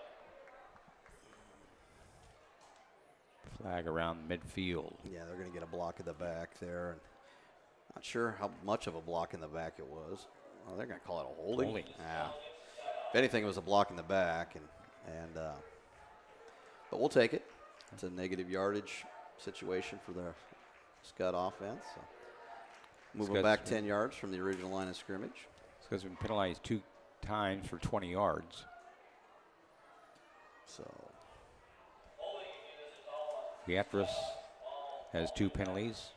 Flag around midfield. Yeah, they're going to get a block in the back there. And not sure how much of a block in the back it was. Oh, they're going to call it a holding. Yeah. If anything, it was a block in the back, but we'll take it. It's a negative yardage situation for the Skutt offense. So moving back 10 yards from the original line of scrimmage. Skutt's been penalized 2 times for 20 yards. So Beatrice has 2 penalties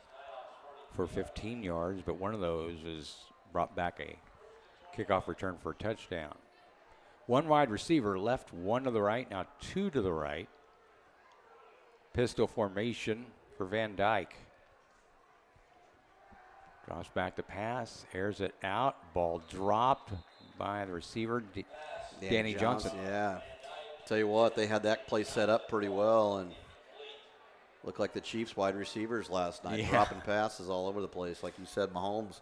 for 15 yards, but one of those is brought back a kickoff return for a touchdown. 1 wide receiver left, 1 to the right, now 2 to the right. Pistol formation for Van Dyke. Drops back to pass, airs it out. Ball dropped by the receiver, Danny Johnson. Yeah. Tell you what, they had that play set up pretty well and looked like the Chiefs wide receivers last night, dropping passes all over the place. Like you said, Mahomes,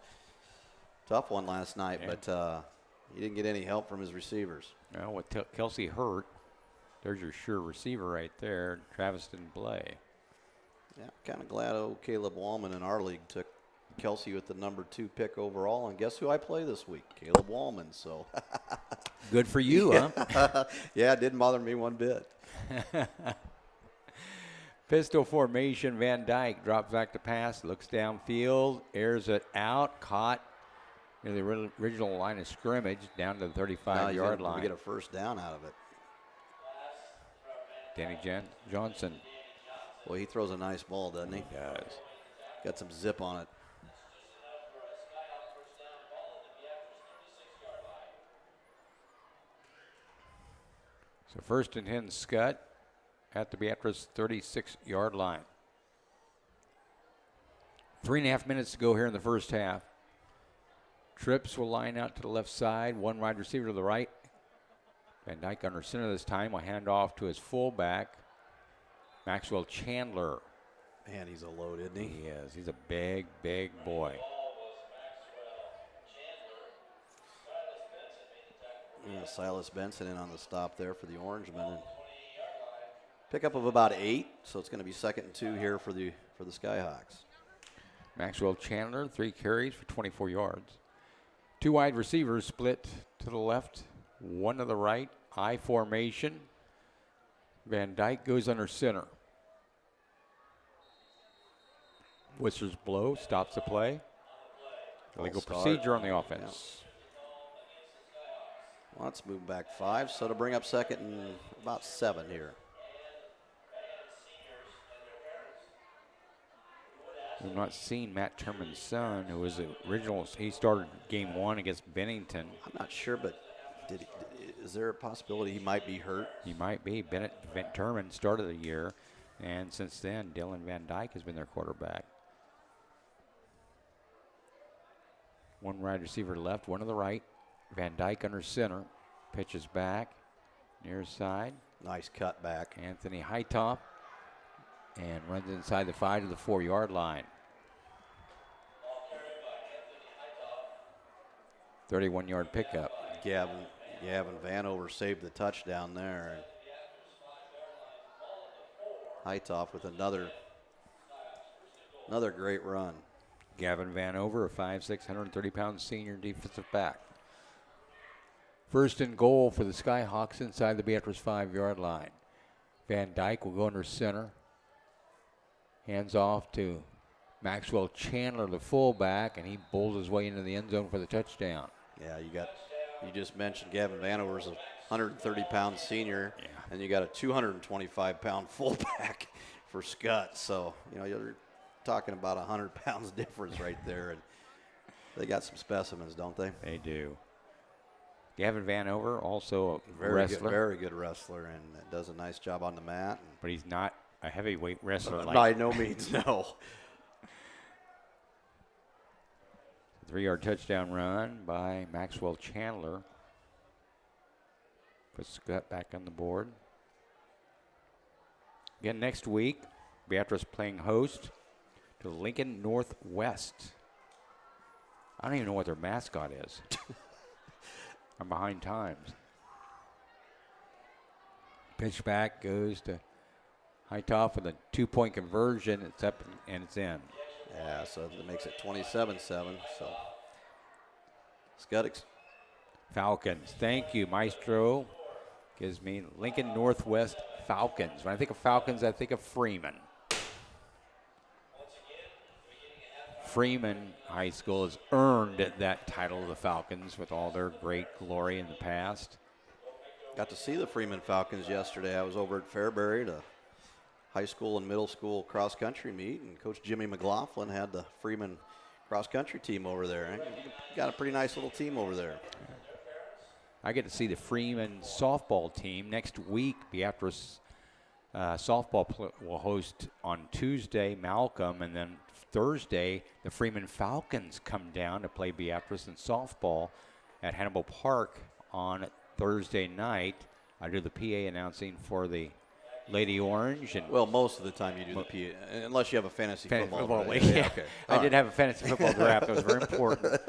tough one last night, but he didn't get any help from his receivers. Well, with Kelsey hurt, there's your sure receiver right there. Travis didn't play. Yeah, kind of glad Caleb Wallman in our league took Kelsey with the number 2 pick overall, and guess who I play this week? Caleb Wallman. So good for you, huh? Yeah, it didn't bother me one bit. Pistol formation. Van Dyke drops back to pass, looks downfield, airs it out, caught near the original line of scrimmage down to the 35-yard line. We get a first down out of it. Danny Johnson. Well, he throws a nice ball, doesn't he? He does. Got some zip on it. So first and 10, Skutt at the Beatrice 36-yard line. 3.5 minutes to go here in the first half. Trips will line out to the left side. One wide receiver to the right. Van Dyke under center this time. Will hand off to his fullback, Maxwell Chandler. Man, he's a load, isn't he? He is. He's a big, big boy. Yeah, Silas Benson in on the stop there for the Orangemen. And pickup of about 8, so it's going to be 2nd and 2 here for the Skyhawks. Maxwell Chandler, 3 carries for 24 yards. 2 wide receivers split to the left, 1 to the right. I formation. Van Dyke goes under center. Whistles blow, stops the play. Illegal procedure on the offense. Yeah. Well, let's move back 5, so to bring up 2nd and about 7 here. We've not seen Matt Turman's son, who was the original. He started game 1 against Bennington. I'm not sure, but is there a possibility he might be hurt? He might be. Turman started the year, and since then, Dylan Van Dyke has been their quarterback. 1 wide receiver left, 1 to the right. Van Dyke under center. Pitches back, near side. Nice cut back. Anthony Hightoff, and runs inside the 5 to the 4-yard line. 31-yard pickup. Gavin Vanover saved the touchdown there. Hightoff with another great run. Gavin Vanover, a 5'6", 130-pound senior defensive back. First and goal for the Skyhawks inside the Beatrice 5-yard line. Van Dyke will go under center. Hands off to Maxwell Chandler, the fullback, and he bowls his way into the end zone for the touchdown. Yeah, you just mentioned Gavin Vanover's a 130-pound senior, and you got a 225-pound fullback for Skutt. So, you're talking about 100 pounds difference right there, and they got some specimens, don't they? They do. Gavin Vanover, also a wrestler. Very good wrestler, and does a nice job on the mat. But he's not a heavyweight wrestler. By no means, no. 3-yard touchdown run by Maxwell Chandler. Puts Skutt back on the board. Again, next week, Beatrice playing host to Lincoln Northwest. I don't even know what their mascot is. I'm behind times. Pitch back goes to Hightoff with a 2-point conversion. It's up and it's in. Yeah, so that makes it 27-7. So Skutt. Falcons. Thank you, Maestro. Gives me Lincoln Northwest Falcons. When I think of Falcons, I think of Freeman. Freeman High School has earned that title of the Falcons with all their great glory in the past. Got to see the Freeman Falcons yesterday. I was over at Fairbury to high school and middle school cross-country meet, and Coach Jimmy McLaughlin had the Freeman cross-country team over there. Got a pretty nice little team over there. I get to see the Freeman softball team next week. Beatrice Softball will host on Tuesday Malcolm, and then Thursday the Freeman Falcons come down to play Beatrice in softball at Hannibal Park on Thursday night. I do the PA announcing for the Lady Orange. And well, most of the time you do the PA, unless you have a fantasy football league. Yeah, okay. I did have a fantasy football draft. That was very important.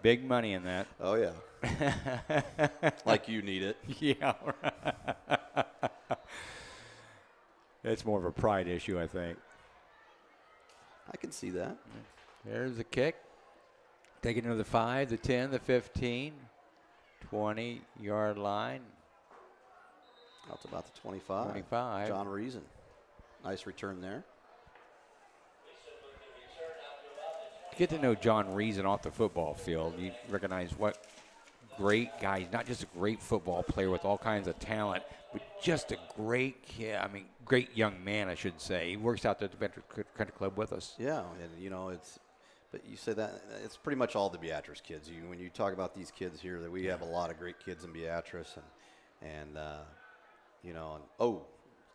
Big money in that. Oh, yeah. Like you need it. Yeah. It's more of a pride issue, I think. I can see that. There's the kick. Taking it to the 5, the 10, the 15, 20-yard line. That's about the 25. 25. John Reason. Nice return there. To get to know John Reason off the football field, you recognize what great guy. He's not just a great football player with all kinds of talent, but just a great kid. I mean, great young man, I should say. He works out at the Beatrice Country Club with us. Yeah, and but you say that it's pretty much all the Beatrice kids. When you talk about these kids here, that we have a lot of great kids in Beatrice, and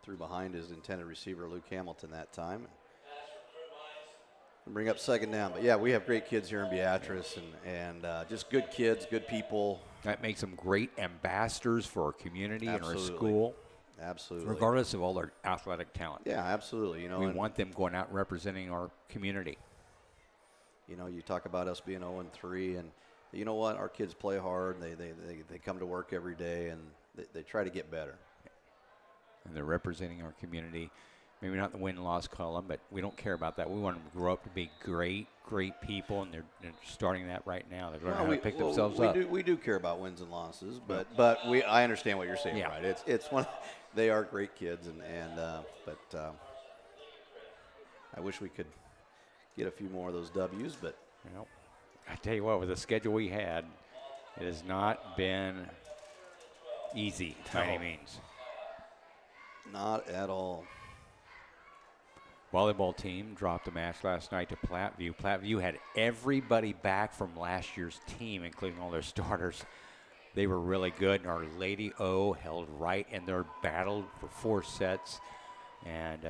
threw behind his intended receiver Luke Hamilton that time. And bring up second down, but yeah, we have great kids here in Beatrice, and just good kids, good people. That makes them great ambassadors for our community Absolutely. and our school. Absolutely. Regardless of all their athletic talent. Yeah, absolutely. We want them going out representing our community. You talk about us being 0-3, and you know what? Our kids play hard. They come to work every day, and they try to get better. And they're representing our community. Maybe not the win-loss column, but we don't care about that. We want them to grow up to be great, great people, and they're starting that right now. They're learning how to pick themselves up. We do care about wins and losses, but I understand what you're saying, yeah. right? It's one. They are great kids, but I wish we could get a few more of those W's, but I tell you what, with the schedule we had, it has not been easy by any means. Not at all. Volleyball team dropped a match last night to Platteview. Platteview had everybody back from last year's team, including all their starters. They were really good, and our Lady O held right in their battle for 4 sets, and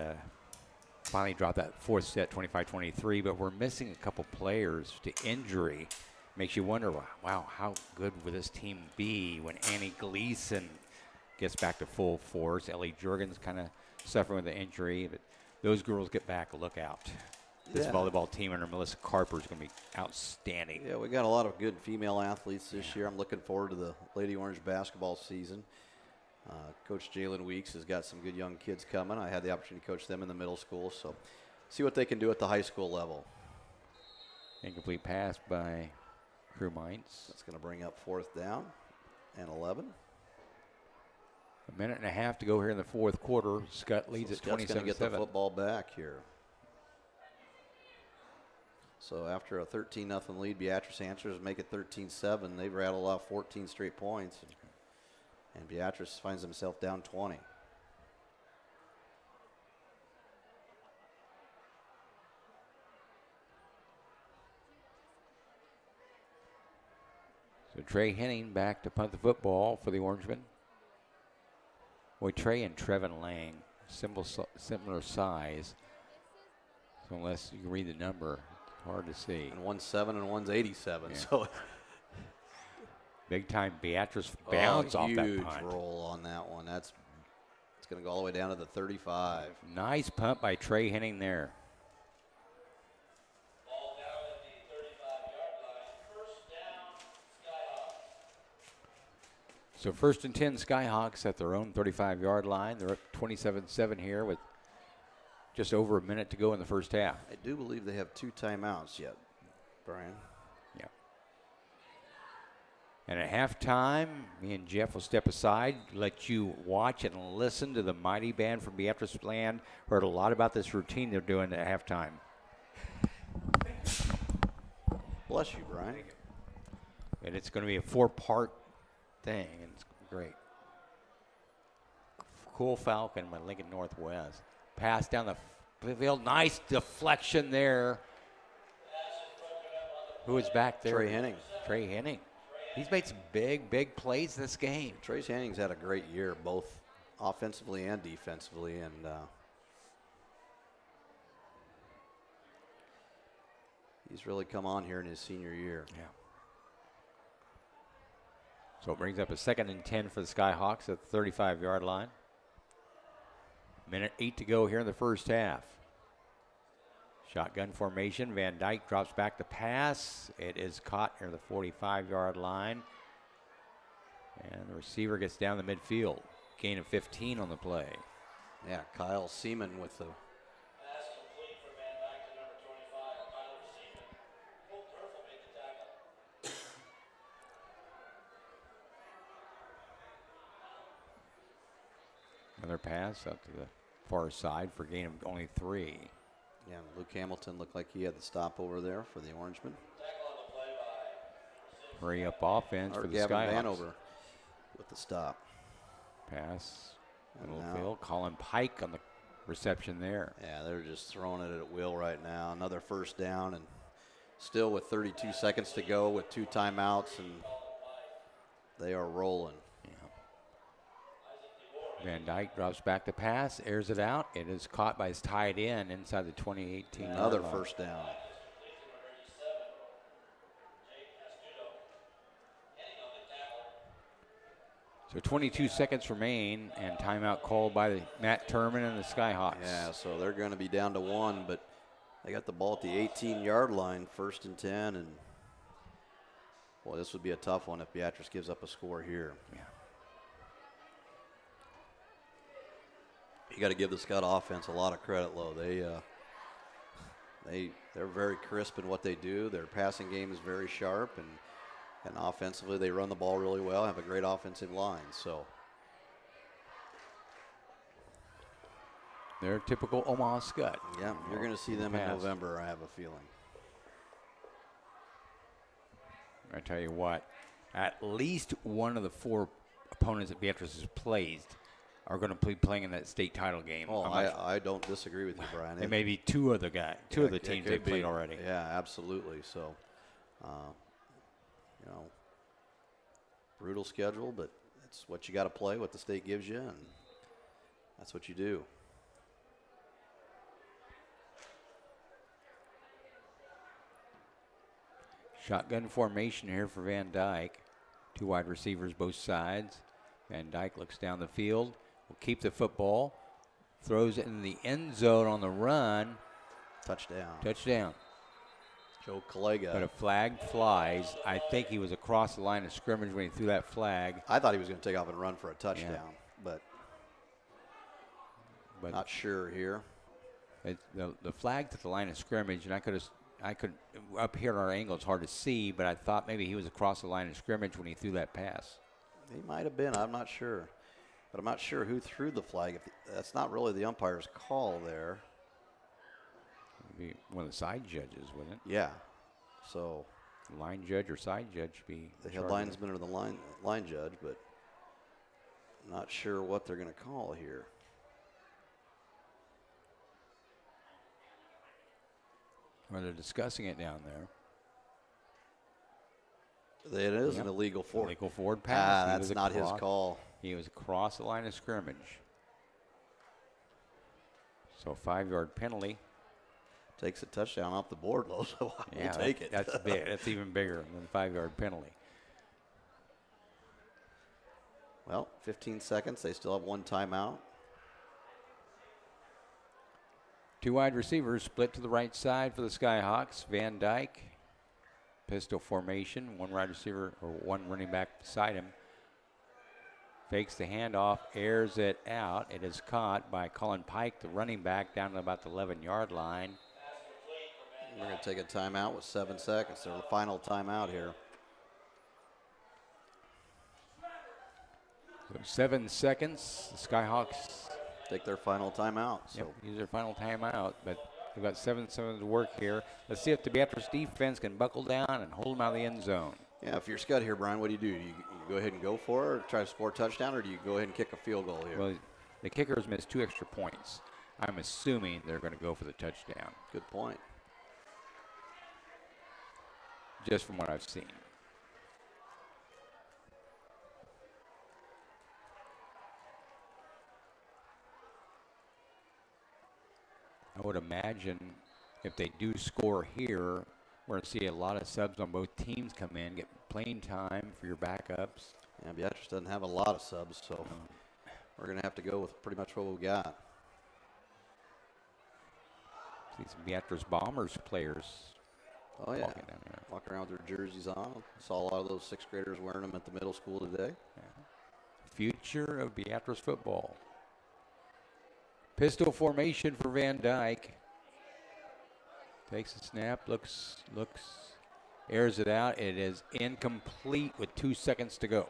finally dropped that 4th set, 25-23, but we're missing a couple players to injury. Makes you wonder, wow, how good would this team be when Annie Gleason gets back to full force? Ellie Jurgens kind of suffering with an injury, but those girls get back, look out. This volleyball team under Melissa Carper is going to be outstanding. Yeah, we got a lot of good female athletes this year. I'm looking forward to the Lady Orange basketball season. Coach Jalen Weeks has got some good young kids coming. I had the opportunity to coach them in the middle school, so see what they can do at the high school level. Incomplete pass by Crew Mines. That's going to bring up 4th down and 11. A minute and a half to go here in the 4th quarter. Skutt leads at 27-7. Scott's going to get the football back here. So after a 13-0 lead, Beatrice answers make it 13-7. They've rattled off 14 straight points. And Beatrice finds himself down 20. So Trey Henning back to punt the football for the Orangemen. Boy, Trey and Trevin Lang, similar size. So unless you can read the number, it's hard to see. And one's 7 and one's 87. Yeah. So big time Beatrice bounce off that huge punt. roll on that one. It's going to go all the way down to the 35. Nice punt by Trey Henning there. Ball down at the 35-yard line. First down, Skyhawks. So 1st and 10 Skyhawks at their own 35-yard line. They're up 27-7 here with just over a minute to go in the first half. I do believe they have 2 timeouts yet, Brian. Yeah. And at halftime, me and Jeff will step aside, let you watch and listen to the mighty band from Beatrice Land. Heard a lot about this routine they're doing at halftime. Bless you, Brian. And it's going to be a 4-part thing, and it's great. Cool Falcon by Lincoln Northwest. Pass down the field. Nice deflection there. Who is back there? Trey Henning. Trey Henning. He's made some big plays this game. Trace Henning's had a great year, both offensively and defensively, and he's really come on here in his senior year. Yeah. So it brings up a 2nd and 10 for the Skyhawks at the 35-yard line. Minute 8 to go here in the first half. Shotgun formation. Van Dyke drops back to pass. It is caught near the 45-yard line. And the receiver gets down the midfield. Gain of 15 on the play. Yeah, Kyle Seaman with the Pass complete for Van Dyke to number 25, Tyler Seaman. Will Durfel made the tackle. Another pass out to the far side for gain of only 3. Yeah, Luke Hamilton looked like he had the stop over there for the Orangemen. Tackle on the play by Hurry up offense Or for the Gavin Skyhawks. Vanover with the stop. Pass. And Little now- field. Colin Pike on the reception there. Yeah, they're just throwing it at will right now. Another first down, and still with 32 seconds to go with 2 timeouts, and they are rolling. Van Dyke drops back to pass, airs it out. It is caught by his tight end inside the 2018. Another yard line. first down. So 22 seconds remain, and timeout called by Matt Turman and the Skyhawks. Yeah, so they're going to be down to 1, but they got the ball at the 18-yard line, 1st and 10, and boy, this would be a tough one if Beatrice gives up a score here. Yeah. You got to give the Skutt offense a lot of credit, though. They're very crisp in what they do. Their passing game is very sharp, and offensively they run the ball really well. Have a great offensive line. So They're typical Omaha Skutt. yeah, you're going to see them in Pass. November, I have a feeling. I tell you what, at least one of the 4 opponents that Beatrice has played are going to be playing in that state title game. Oh, I don't disagree with you, Brian. It may be 2 of the teams they've played already. Yeah, absolutely. So, brutal schedule, but it's what you got to play, what the state gives you, and that's what you do. Shotgun formation here for Van Dyke. 2 wide receivers both sides. Van Dyke looks down the field. Will keep the football. Throws it in the end zone on the run. Touchdown. Touchdown. Joe Collega. But a flag flies. I think he was across the line of scrimmage when he threw that flag. I thought he was going to take off and run for a touchdown, but not sure here. The flag's at the line of scrimmage, and I could up here at our angle, it's hard to see, but I thought maybe he was across the line of scrimmage when he threw that pass. He might have been. I'm not sure. But I'm not sure who threw the flag. That's not really the umpire's call there. Be one of the side judges, wouldn't it? Yeah. So Line judge or side judge be the head linesman or the line judge, but not sure what they're going to call here. Well, they're discussing it down there. It is an illegal forward. Illegal forward pass. That's not his call. He was across the line of scrimmage. So 5-yard penalty. Takes a touchdown off the board, though, so we'll take it. That's big. That's even bigger than the 5-yard penalty. Well, 15 seconds. They still have 1 timeout. 2 wide receivers split to the right side for the Skyhawks. Van Dyke, pistol formation. 1 wide receiver or 1 running back beside him. Fakes the handoff, airs it out. It is caught by Colin Pike, the running back, down to about the 11-yard line. We're going to take a timeout with 7 seconds. Their final timeout here. So 7 seconds. The Skyhawks Take their final timeout. So use their final timeout, but they've got 7 seconds to work here. Let's see if the Beatrice defense can buckle down and hold them out of the end zone. yeah, if you're Skutt here, Brian, what do? You go ahead and go for it, or try to score a touchdown, or do you go ahead and kick a field goal here? Well, the kickers missed 2 extra points. I'm assuming they're going to go for the touchdown, Good point. just from what I've seen. would imagine if they do score here, we're going to see a lot of subs on both teams come in, get playing time for your backups. Yeah, Beatrice doesn't have a lot of subs, so we're going to have to go with pretty much what we got. See some Beatrice Bombers players. Oh, yeah. Down there. Walking around with their jerseys on. Saw a lot of those sixth graders wearing them at the middle school today. Yeah. Future of Beatrice football. Pistol formation for Van Dyke. Takes a snap, looks, airs it out. It is incomplete with 2 seconds to go.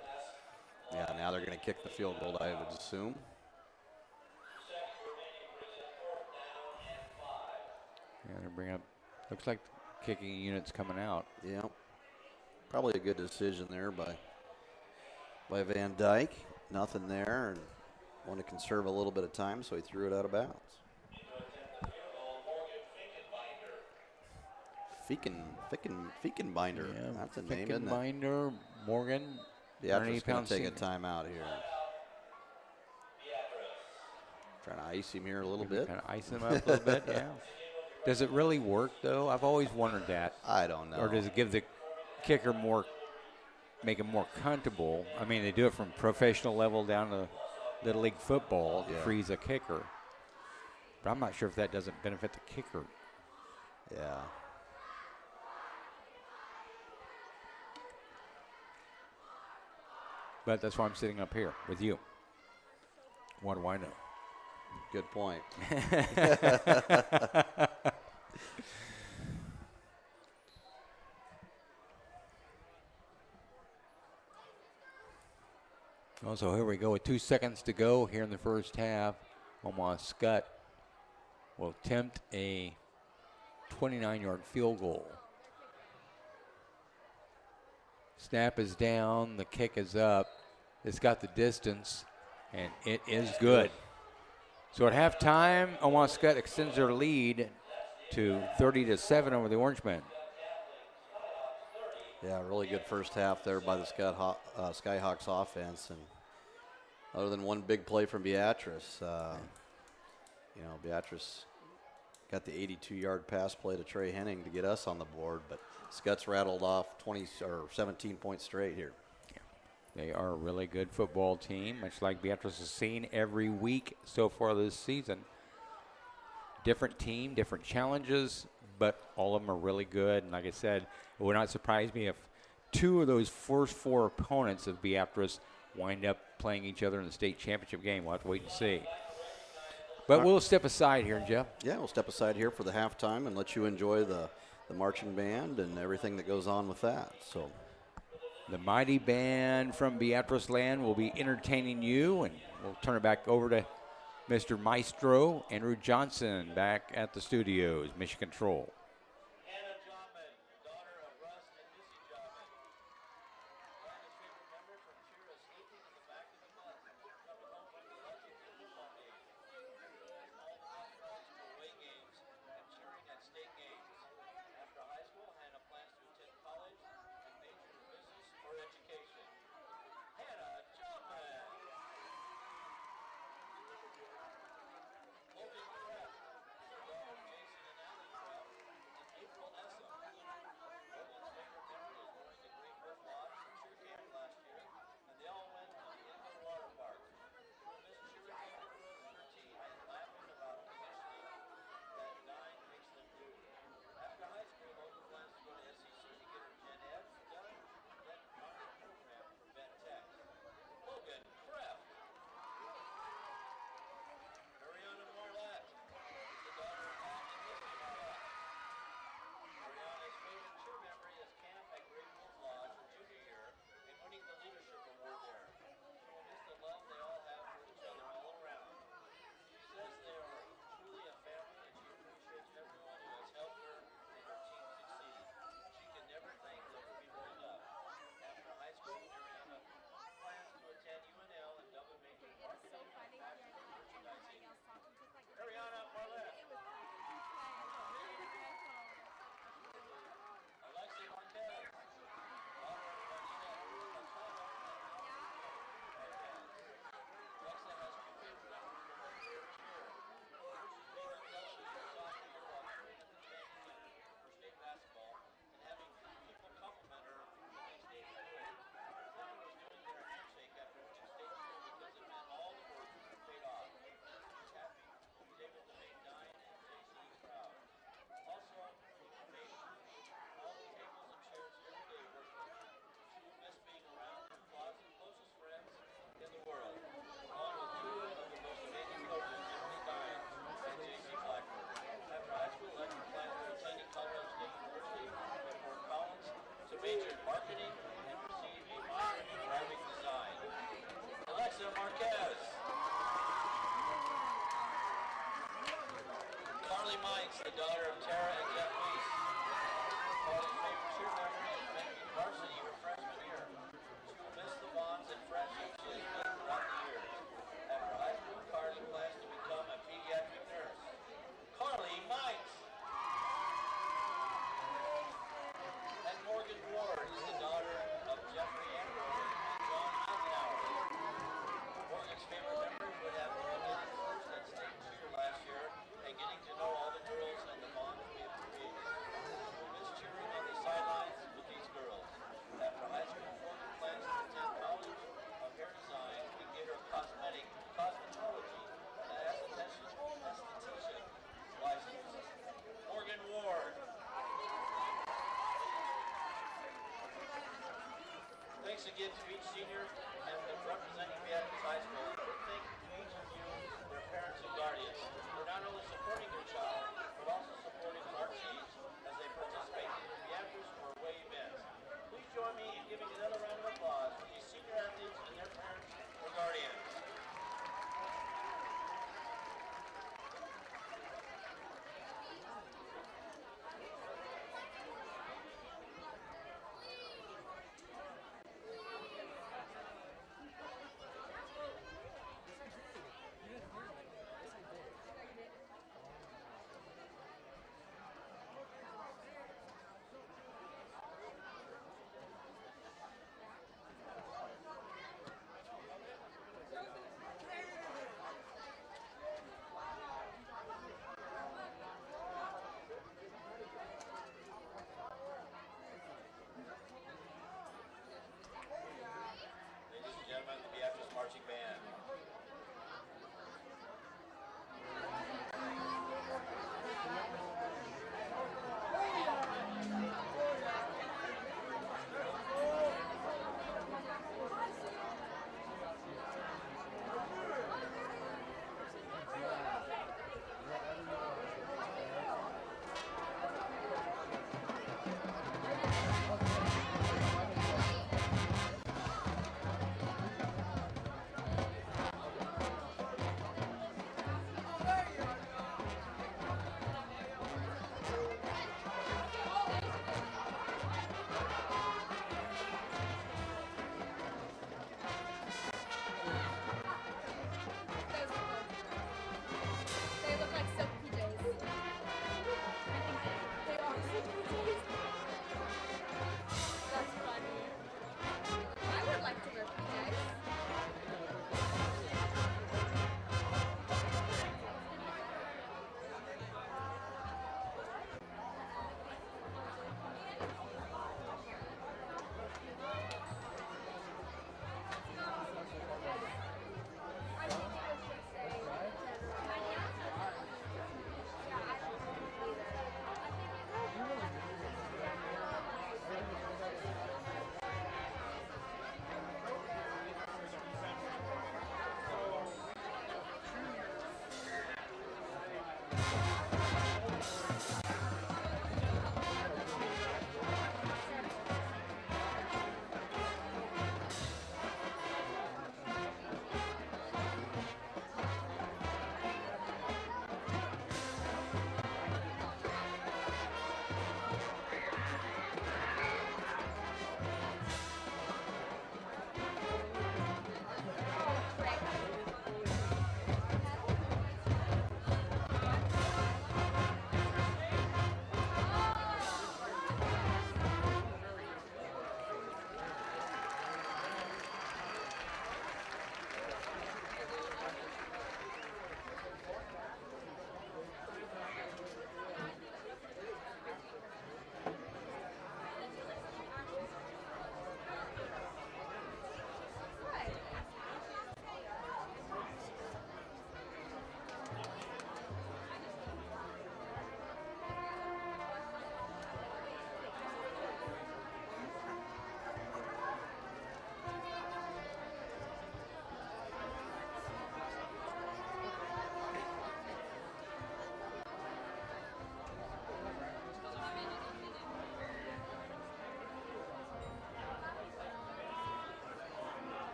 Yeah, now they're going to kick the field goal, I would assume. Yeah, they're bringing up, looks like kicking units coming out. Yeah, probably a good decision there by Van Dyke. Nothing there, and want to conserve a little bit of time, so he threw it out of bounds. Feikenbinder. Yeah, That's a name, isn't it? Feikenbinder, Morgan. Beatrice going to take a senior. timeout here. Trying to ice him here a little bit. Kind of ice him up a little bit, yeah. Does it really work, though? I've always wondered that. I don't know. Or does it give the kicker make him more comfortable? I mean, they do it from professional level down to Little League football to freeze a kicker. But I'm not sure if that doesn't benefit the kicker. Yeah. But that's why I'm sitting up here with you. What do I know? Good point. So here we go with 2 seconds to go here in the first half. Omaha Skutt will attempt a 29-yard field goal. Snap is down, the kick is up. It's got the distance, and it is good. So at halftime, Omaha Skutt extends their lead to 30-7 over the Orangemen. Yeah, really good first half there by the Skyhawks offense. And other than one big play from Beatrice, Beatrice got the 82-yard pass play to Trey Henning to get us on the board, but Skutt's rattled off 17 points straight here. They are a really good football team, much like Beatrice has seen every week so far this season. Different team, different challenges, but all of them are really good. And like I said, it would not surprise me if two of those first four opponents of Beatrice wind up playing each other in the state championship game. We'll have to wait and see. But we'll step aside here, Jeff. Yeah, we'll step aside here for the halftime and let you enjoy the marching band and everything that goes on with that. So the mighty band from Beatrice land will be entertaining you, and we'll turn it back over to Mr. Maestro, Andrew Johnson, back at the studios, Mission Control. Hannah Jobman, daughter of Russ and Missy Jobman. Hannah's favorite memory from cheer escaping in the back of the bus, coming home from the Lexington football game. All the hot dogs for away games and cheering at state games. After high school, Hannah plans to attend college and major in business or education. Hannah Jobman. Holding her breath, her daughters Jason and Allie Breath Mines, the daughter of Tara and Jeff Weiss. Carly's favorite cheer memory is making varsity her freshman year. She will miss the bonds and friendships she has made throughout the years. After high school, Carly plans to become a pediatric nurse. Carly Mines. And Morgan Ward is the daughter of Jeffrey Ambrose and John Eisenhower. Morgan's favorite memory would have been getting first at state cheer last year and getting to know all the girls and the bonds we have created. She will miss cheering on the sidelines with these girls. After high school, Morgan plans to attend College of Hair Design and get her cosmetology and esthetician license. Morgan Ward. Thanks again to each senior and the representing Beatrice High School. A big thank you to each of you, their parents and guardians, for not only supporting their child, but also supporting our teams as they participate in the Beatrice or away events. Please join me in giving another round of applause for these senior athletes and their parents or guardians.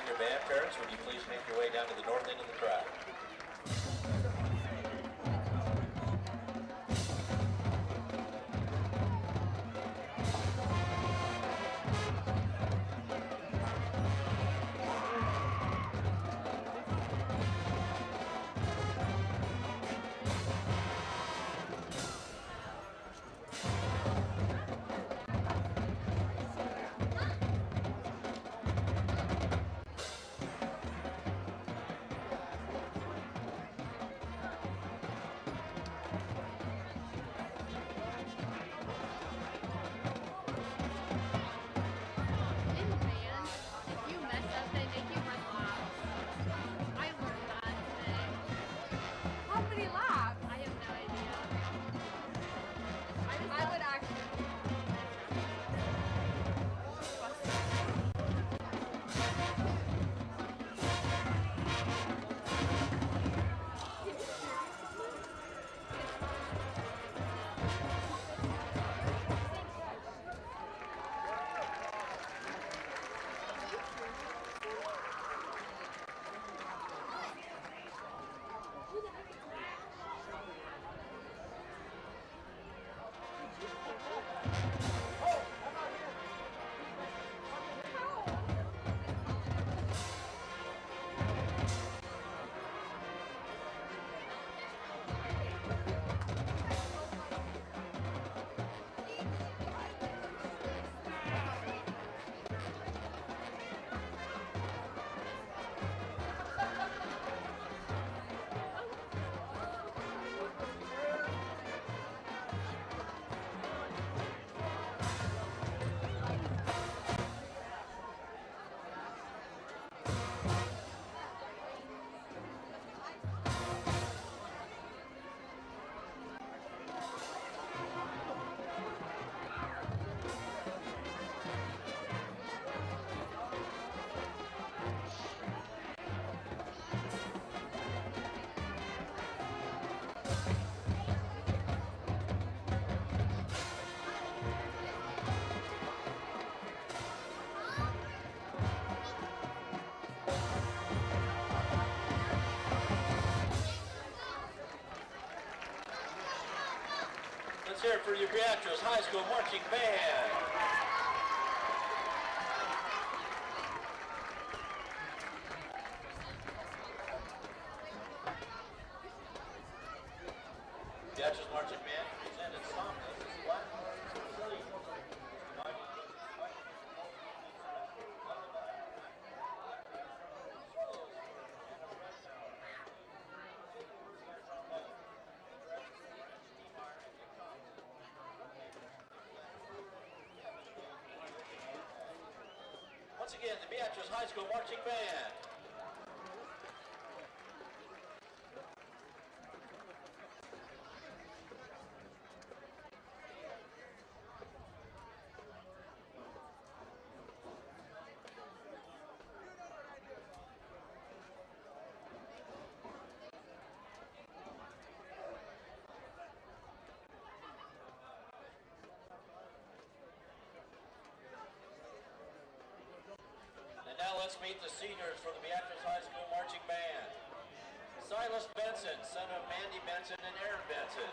senior band. Parents, would you please make your way down to the north end of the track? In band, if you mess up, they make you run laps. I learned that today. How many laps? I have no idea. I would actually. Let's hear it for your Beatrice High School Marching Band. Beatrice Marching Band presented Somnus, Blackmore, Silly. Once again, the Beatrice High School Marching Band. And now let's meet the seniors for the Beatrice High School Marching Band. Silas Benson, son of Mandy Benson and Aaron Benson.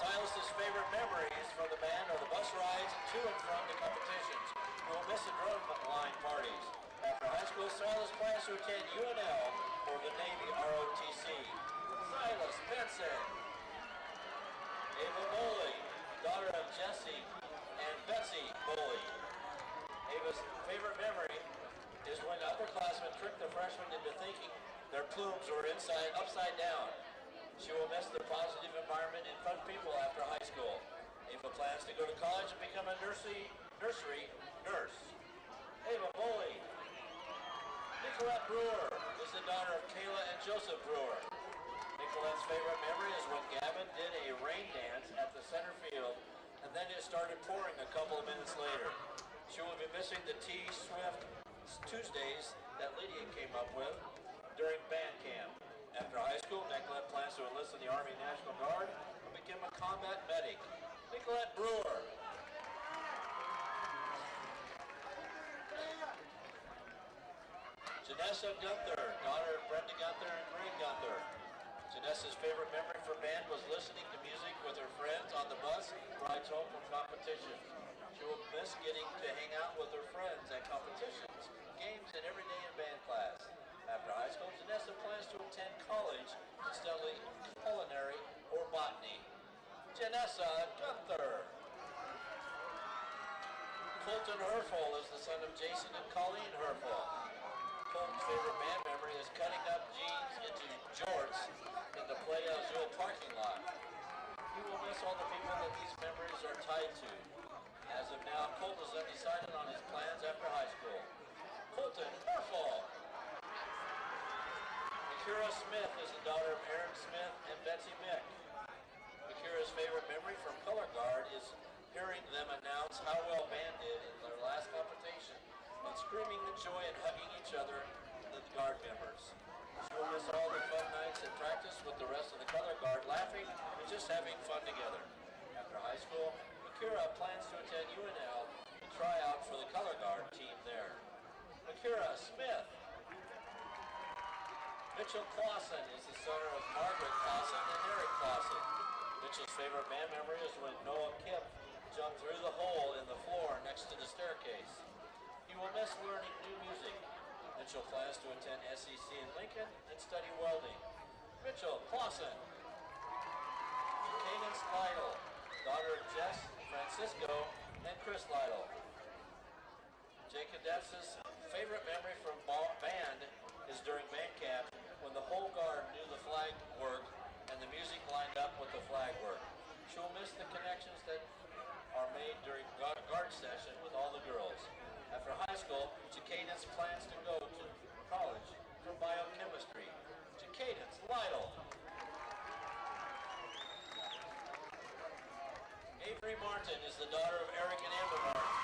Silas's favorite memories from the band are the bus rides to and from the competitions. He will miss the drum line parties. After high school, Silas plans to attend UNL or the Navy ROTC. Silas Benson. Ava Boley, daughter of Jesse and Betsy Boley. Ava's favorite memory is when upperclassmen tricked the freshmen into thinking their plumes were upside down. She will miss the positive environment and fun people after high school. Ava plans to go to college and become a nursery nurse. Ava Boley. Nicolette Brewer is the daughter of Kayla and Joseph Brewer. Nicolette's favorite memory is when Gavin did a rain dance at the center field and then it started pouring a couple of minutes later. She will be missing the T-Swift Tuesdays that Lydia came up with during band camp. After high school, Nicolette plans to enlist in the Army National Guard and become a combat medic. Nicolette Brewer. Janessa Gunther, daughter of Brenda Gunther and Ray Gunther. Janessa's favorite memory from band was listening to music with her friends on the bus rides home from competitions. She will miss getting to hang out with her friends at competitions, games, and every day in band class. After high school, Janessa plans to attend college and study culinary or botany. Janessa Gunther. Colton Herfel is the son of Jason and Colleen Herfel. Colton's favorite band memory is cutting up jeans into jorts in the Play Azul parking lot. He will miss all the people that these memories are tied to. As of now, Colton is undecided on his plans after high school. Colton Herfel. Akira Smith is the daughter of Aaron Smith and Betsy Mick. Akira's favorite memory from Color Guard is hearing them announce how well band did in their last competition and screaming the joy and hugging each other, the Guard members. She will miss all the fun nights at practice with the rest of the Color Guard, laughing and just having fun together. After high school, Akira plans to attend UNL and try out for the Color Guard team there. Akira Smith. Mitchell Clausen is the son of Margaret Clausen and Eric Clausen. Mitchell's favorite band memory is when Noah Kip jumped through the hole in the floor next to the staircase. He will miss learning new music. Mitchell plans to attend SEC in Lincoln and study welding. Mitchell Clausen. Cadence Lytle, daughter of Jess, Francisco, and Chris Lytle. Jake Cadenz's favorite memory from band is during band camp when the whole guard knew the flag work and the music lined up with the flag work. She will miss the connections that are made during guard session with all the girls. After high school, Cadence plans to go to college for biochemistry. Cadence Lytle. Avery Martin is the daughter of Eric and Amber Martin.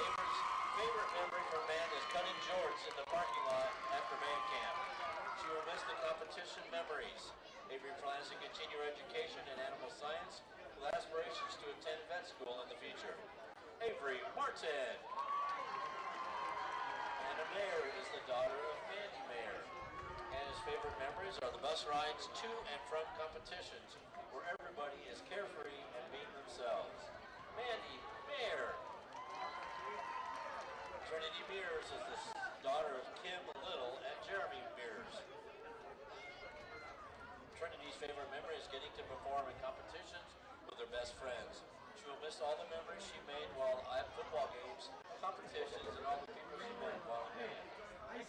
Avery's favorite memory from band is cutting jorts in the parking lot after band camp. She will miss the competition memories. Avery plans to continue her education in animal science with aspirations to attend vet school in the future. Avery Martin. Anna Mayer is the daughter of Mandy Mayer. Anna's favorite memories are the bus rides to and from competitions where everybody is carefree and being themselves. Mandy Mayer. Trinity Mears is the daughter of Kim Little and Jeremy Mears. Trinity's favorite memory is getting to perform in competitions with her best friends. She will miss all the memories she made while at football games, competitions, and all the people she met while in band.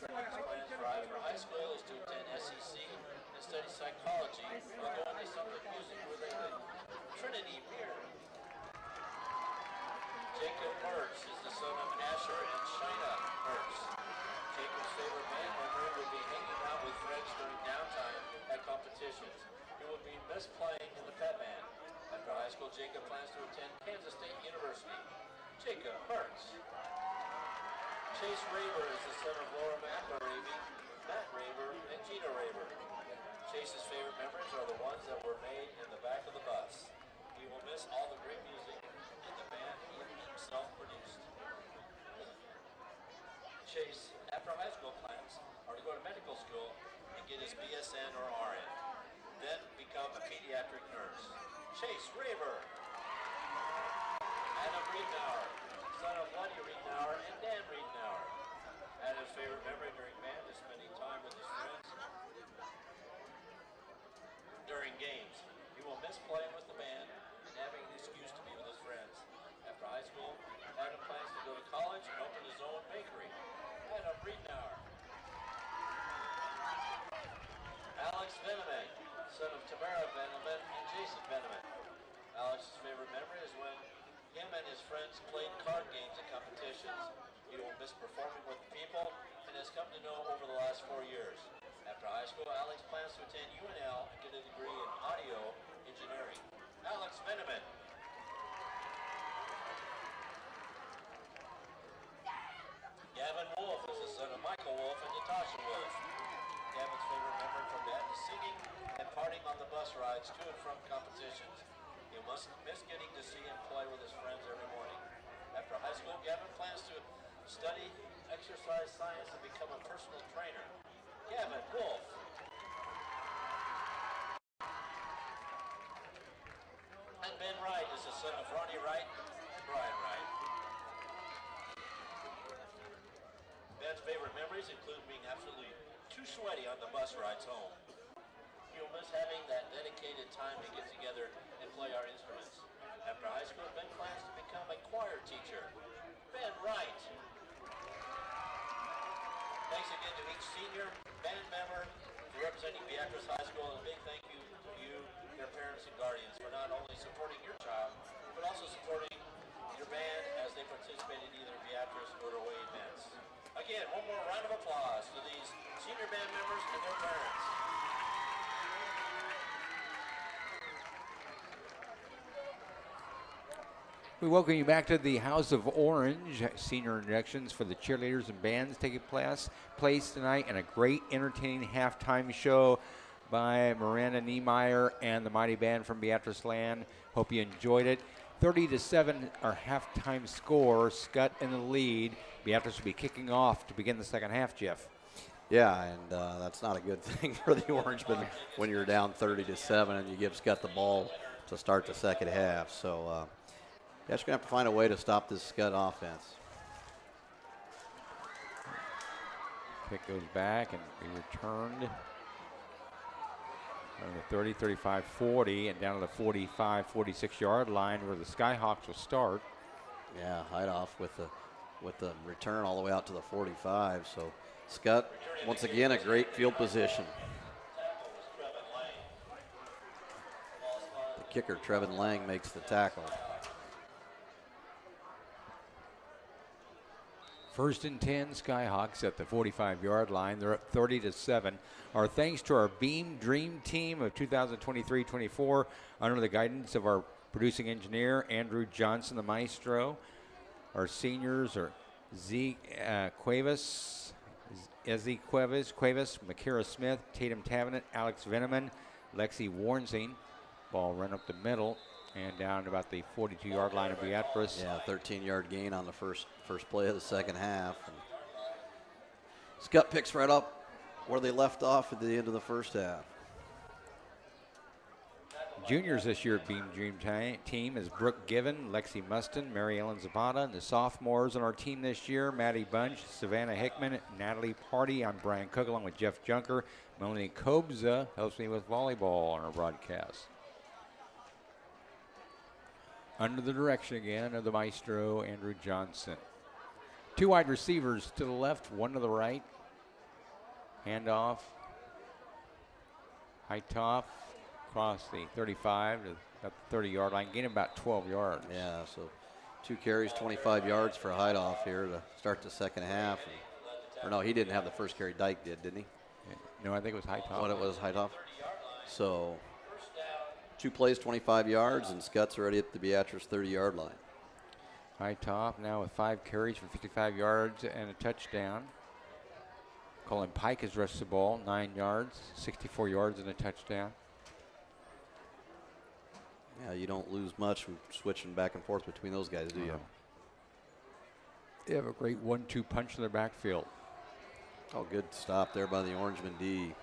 Trinity's plans for after high school is to attend SEC and study psychology while going to something music related. Trinity Mears. Jacob Mertz is the son of Asher and Shina Mertz. Jacob's favorite band memory would be hanging out with friends during downtime at competitions. He would be missed playing in the pep band. After high school, Jacob plans to attend Kansas State University. Jacob Mertz. Chase Raver is the son of Laura McElravy, Matt Raver, and Gina Raver. Chase's favorite memories are the ones that were made in the back of the bus. He will miss all the great music in the band he himself produced. Chase, after high school plans, are to go to medical school and get his BSN or RN, then become a pediatric nurse. Chase Raver. Adam Riednauer, son of Lundy Riednauer and Dan Riednauer. Adam's favorite memory during band is spending time with his friends during games. He will miss playing with the band and having an excuse to be with his friends. After high school, Adam plans to go to college and open his own bakery. Adam Riednauer. Alex Veneman, son of Tamara Veneman and Jason Veneman. Alex's favorite memory is when him and his friends played card games at competitions. He will miss performing with the people and has come to know over the last 4 years. After high school, Alex plans to attend UNL and get a degree in audio engineering. Alex Veneman. Gavin Wolf is the son of Michael Wolf and Natasha Wolf. Gavin's favorite memory from band is singing and partying on the bus rides to and from competitions. He must miss getting to see and play with his friends every morning. After high school, Gavin plans to study exercise science and become a personal trainer. Gavin Wolf. And Ben Wright is the son of Ronnie Wright and Brian Wright. Ben's favorite memories include being absolutely too sweaty on the bus rides home. He'll miss having that dedicated time to get together and play our instruments. After high school, Ben plans to become a choir teacher. Ben Wright. Thanks again to each senior band member for representing Beatrice High School, and a big thank you to you, their parents and guardians, for not only supporting your child, but also supporting your band as they participate in either Beatrice or away events. Again, one more round of applause to these senior band members and their parents. We welcome you back to the House of Orange. Senior introductions for the cheerleaders and bands taking place tonight, and a great entertaining halftime show by Miranda Niemeyer and the mighty band from Beatrice Land. Hope you enjoyed it. 30-7, our halftime score. Skutt in the lead. Beatrice will be kicking off to begin the second half, Jeff. Yeah, and that's not a good thing for the Orangemen when you're down 30-7 and you give Skutt the ball to start the second half. So, yeah, she's going to have to find a way to stop this Skutt offense. Kick goes back and be returned on the 30, 35, 40, and down to the 45, 46-yard line where the Skyhawks will start. Yeah, Heidoff with the return all the way out to the 45. So Skutt, once again, a great field position. The kicker, Trevin Lang, makes the tackle. First and 10, Skyhawks at the 45-yard line. They're up 30-7. Our thanks to our Beam Dream Team of 2023-24 under the guidance of our producing engineer, Andrew Johnson, the maestro. Our seniors are Cuevas, Makira Smith, Tatum Tavenant, Alex Veneman, Lexi Warnsing. Ball run up the middle and down to about the 42-yard line of Beatrice. Yeah, 13-yard gain on the first play of the second half. And Skutt picks right up where they left off at the end of the first half. Juniors this year at Beam Dream Team is Brooke Given, Lexi Mustin, Mary Ellen Zapata, and the sophomores on our team this year, Maddie Bunch, Savannah Hickman, Natalie Party. I'm Brian Cook along with Jeff Junker. Melanie Kobza helps me with volleyball on our broadcast. Under the direction again of the maestro, Andrew Johnson. Two wide receivers to the left, one to the right. Handoff. Hightoff across the 35 to about the 30-yard line, gaining about 12 yards. Yeah, so 2 carries, 25 yards for Hightoff here to start the second half. Or no, he didn't have the first carry. Dyke did, didn't he? No, I think it was Hightoff. What it was, Hightoff? So 2 plays, 25 yards, and Skutt's already at the Beatrice 30-yard line. Hightoff now with 5 carries for 55 yards and a touchdown. Colin Pike has rushed the ball 9 yards, 64 yards and a touchdown. Yeah, you don't lose much from switching back and forth between those guys, do you? They have a great 1-2 punch in their backfield. Oh, good stop there by the Orangeman D.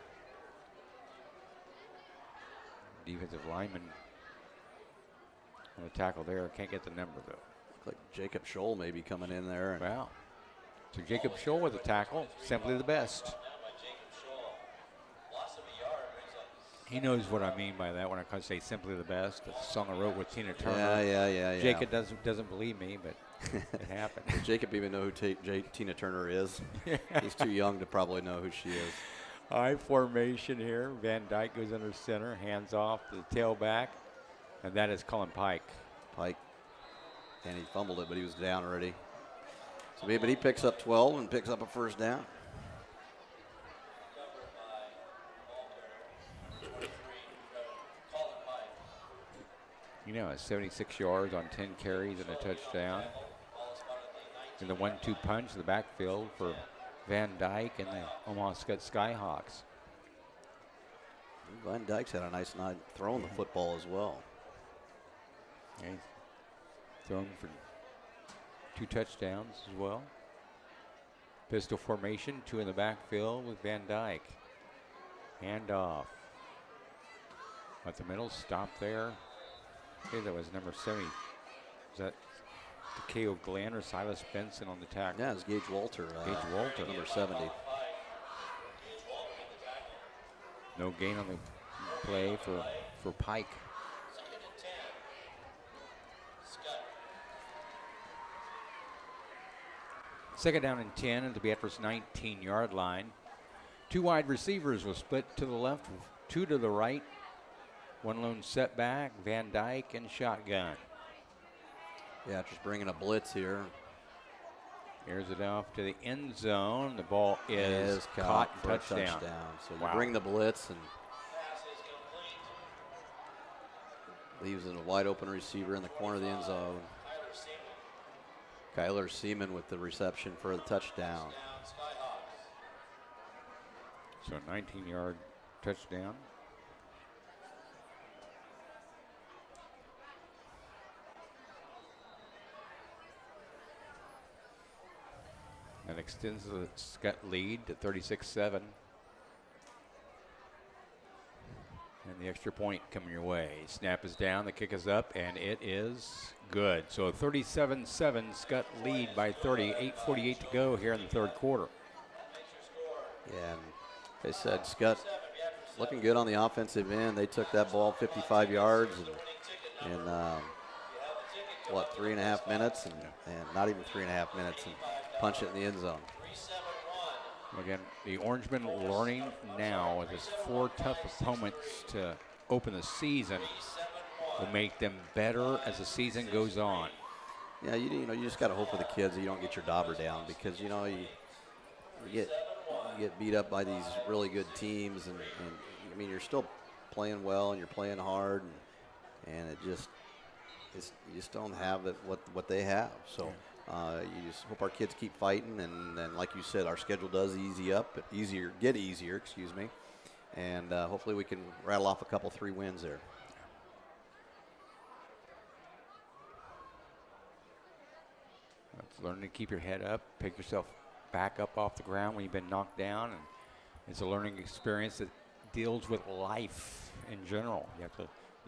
Defensive lineman on the tackle there. Can't get the number, though. Looks like Jacob Scholl may be coming in there. Wow. So Jacob Scholl with the tackle. Simply the best. He knows what I mean by that when I say simply the best. It's a song I wrote with Tina Turner. Yeah. Jacob doesn't believe me, but it happened. Does Jacob even know who Tina Turner is? He's too young to probably know who she is. High formation here. Van Dyke goes under center, hands off to the tailback, and that is Colin Pike. Pike, and he fumbled it, but he was down already. So, but he picks up 12 and picks up a first down. You know, 76 yards on 10 carries and a touchdown. And the 1-2 punch in the backfield for Van Dyke and the Omaha Skutt Skyhawks. Van Dyke's had a nice night throwing the football as well. Yeah, he's thrown for 2 touchdowns as well. Pistol formation, 2 in the backfield with Van Dyke. Hand off. At the middle, stop there. Okay, that was number 70. Is that Takeo Glenn or Silas Benson on the tackle? Yeah, it's Gage Walter. Gage Walter. Number 70. No gain on the play for Pike. Second and 10. Skutt. Second down and 10 at the Beatrice 19-yard line. 2 wide receivers will split to the left, 2 to the right. 1 lone setback, Van Dyke and shotgun. Yeah, just bringing a blitz here. Here's it off to the end zone. The ball is caught for a touchdown. So you Wow. bring the blitz and Pass is complete. leaves a wide open receiver in the corner of the end zone. Tyler Seaman. Kyler Seaman with the reception for the touchdown. Down Skyhawks. So 19-yard touchdown. That extends the Skutt lead to 36-7. And the extra point coming your way. Snap is down, the kick is up, and it is good. So 37-7, Skutt lead by 30. 8:48 to go here in the third quarter. Yeah, and they said Skutt looking good on the offensive end. They took that ball 55 yards in 3.5 minutes, and not even 3.5 minutes, and punch it in the end zone. 371. Again, the Orangemen learning now with his 4 tough opponents to open the season will make them better as the season goes on. Yeah, you just got to hope for the kids that you don't get your dauber down, because you get beat up by these really good teams, and I mean, you're still playing well and you're playing hard, and you just don't have what they have. So you just hope our kids keep fighting, and like you said, our schedule does get easier, excuse me, and hopefully we can rattle off a couple 3 wins there. It's learning to keep your head up, pick yourself back up off the ground when you've been knocked down, and it's a learning experience that deals with life in general. You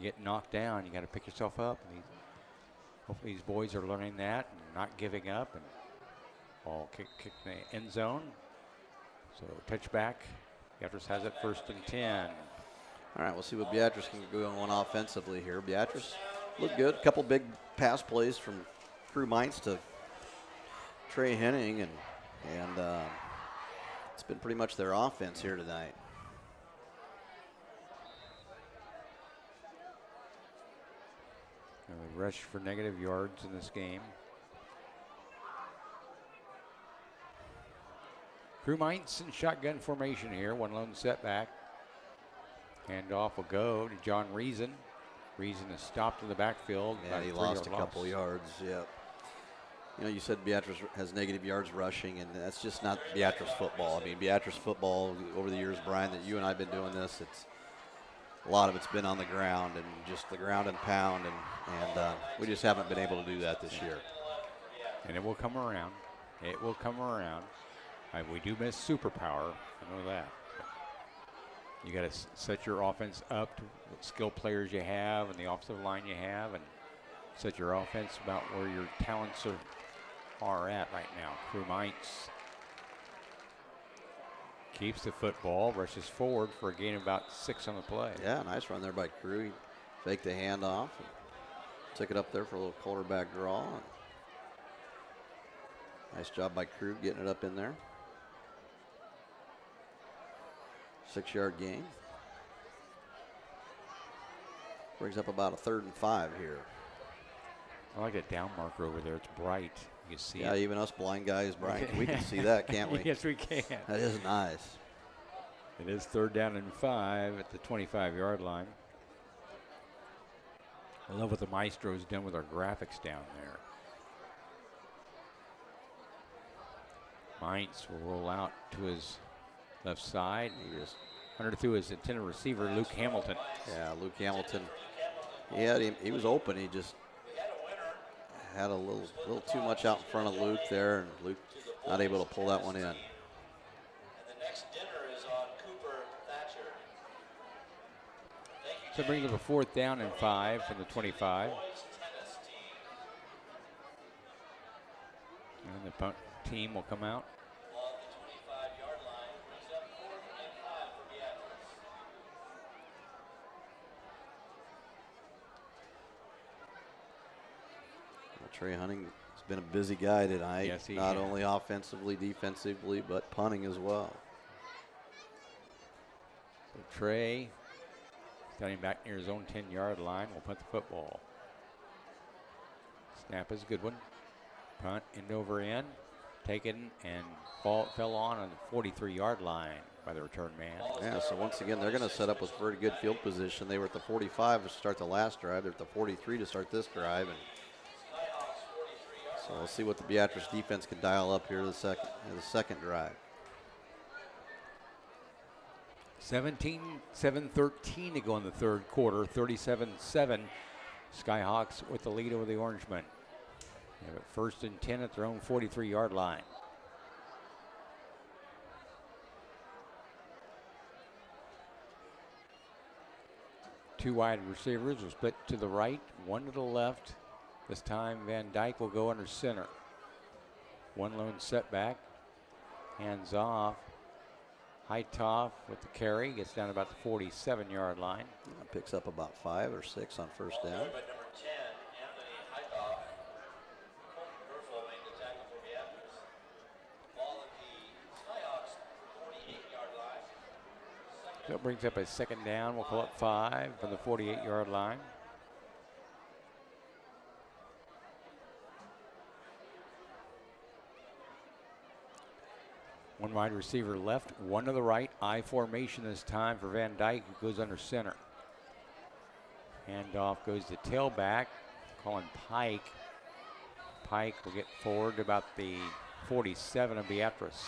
get knocked down, you got to pick yourself up, and hopefully these boys are learning that and not giving up, and ball kick in the end zone. So touchback. Beatrice has it 1st and 10. All right, we'll see what Beatrice can go on offensively here. Beatrice looked good. A couple big pass plays from Crew Mainz to Trey Henning, and it's been pretty much their offense here tonight. They rush for negative yards in this game. Crew Mainz in shotgun formation here. 1 lone setback. Handoff will go to John Reason. Reason is stopped in the backfield. Yeah, he lost a couple yards. Yeah. You said Beatrice has negative yards rushing, and that's just not Beatrice football. I mean, Beatrice football over the years, Brian, that you and I have been doing this, a lot of it's been on the ground and just the ground and pound, and we just haven't been able to do that this year. And it will come around. It will come around. We do miss superpower. I know that. You got to set your offense up to what skill players you have and the offensive line you have, and set your offense about where your talents are at right now. Crew Mainz keeps the football, rushes forward for a gain of about 6 on the play. Yeah, nice run there by Crew. He faked the handoff and took it up there for a little quarterback draw. Nice job by Crew getting it up in there. 6-yard gain. Brings up about a 3rd and 5 here. I like that down marker over there. It's bright. You can see Yeah, it. even us blind guys, Brian, we can see that, can't we? Yes, we can. That is nice. It is 3rd down and 5 at the 25-yard line. I love what the Maestro's done with our graphics down there. Mainz will roll out to his left side. He just hunted through his intended receiver, Luke Hamilton. Yeah, Luke Hamilton. He was open. He just had a little too much out in front of Luke there, and Luke not able to pull that one in. And the next dinner is on Cooper Thatcher. Thank you, So it brings up a 4th down and 5 from the 25. boys tennis team. And the punt team will come out. Ball at the 25-yard line brings up 4th and 5 for Beatrice. Well, Trey Hunting has been a busy guy tonight. Yes, he not has. only offensively, defensively, but punting as well. So Trey, standing back near his own 10-yard line, will punt the football. Snap is a good one. Punt end over end, taken and fell on the 43-yard line by the return man. Yeah, so once again, they're going to set up with very good field position. They were at the 45 to start the last drive. They're at the 43 to start this drive. And so we'll see what the Beatrice defense can dial up here in the second drive. 7-13 to go in the third quarter. 37-7. Skyhawks with the lead over the Orangemen. They have it 1st and 10 at their own 43-yard line. Two wide receivers will split to the right, one to the left. This time Van Dyke will go under center. One lone setback. Hands off. Hightoff with the carry. Gets down about the 47-yard line. Picks up about 5 or 6 on first down. By number 10, Anthony Hightoff. Colton Burfel made the tackle for Beatrice. Ball at the Skyhawks 48-yard line. So it brings up a 2nd down. We'll call it 5 from the 48-yard line. One wide receiver left, one to the right. I formation this time for Van Dyke, who goes under center. Handoff goes to tailback, Colin Pike. Pike will get forward to about the 47 of Beatrice.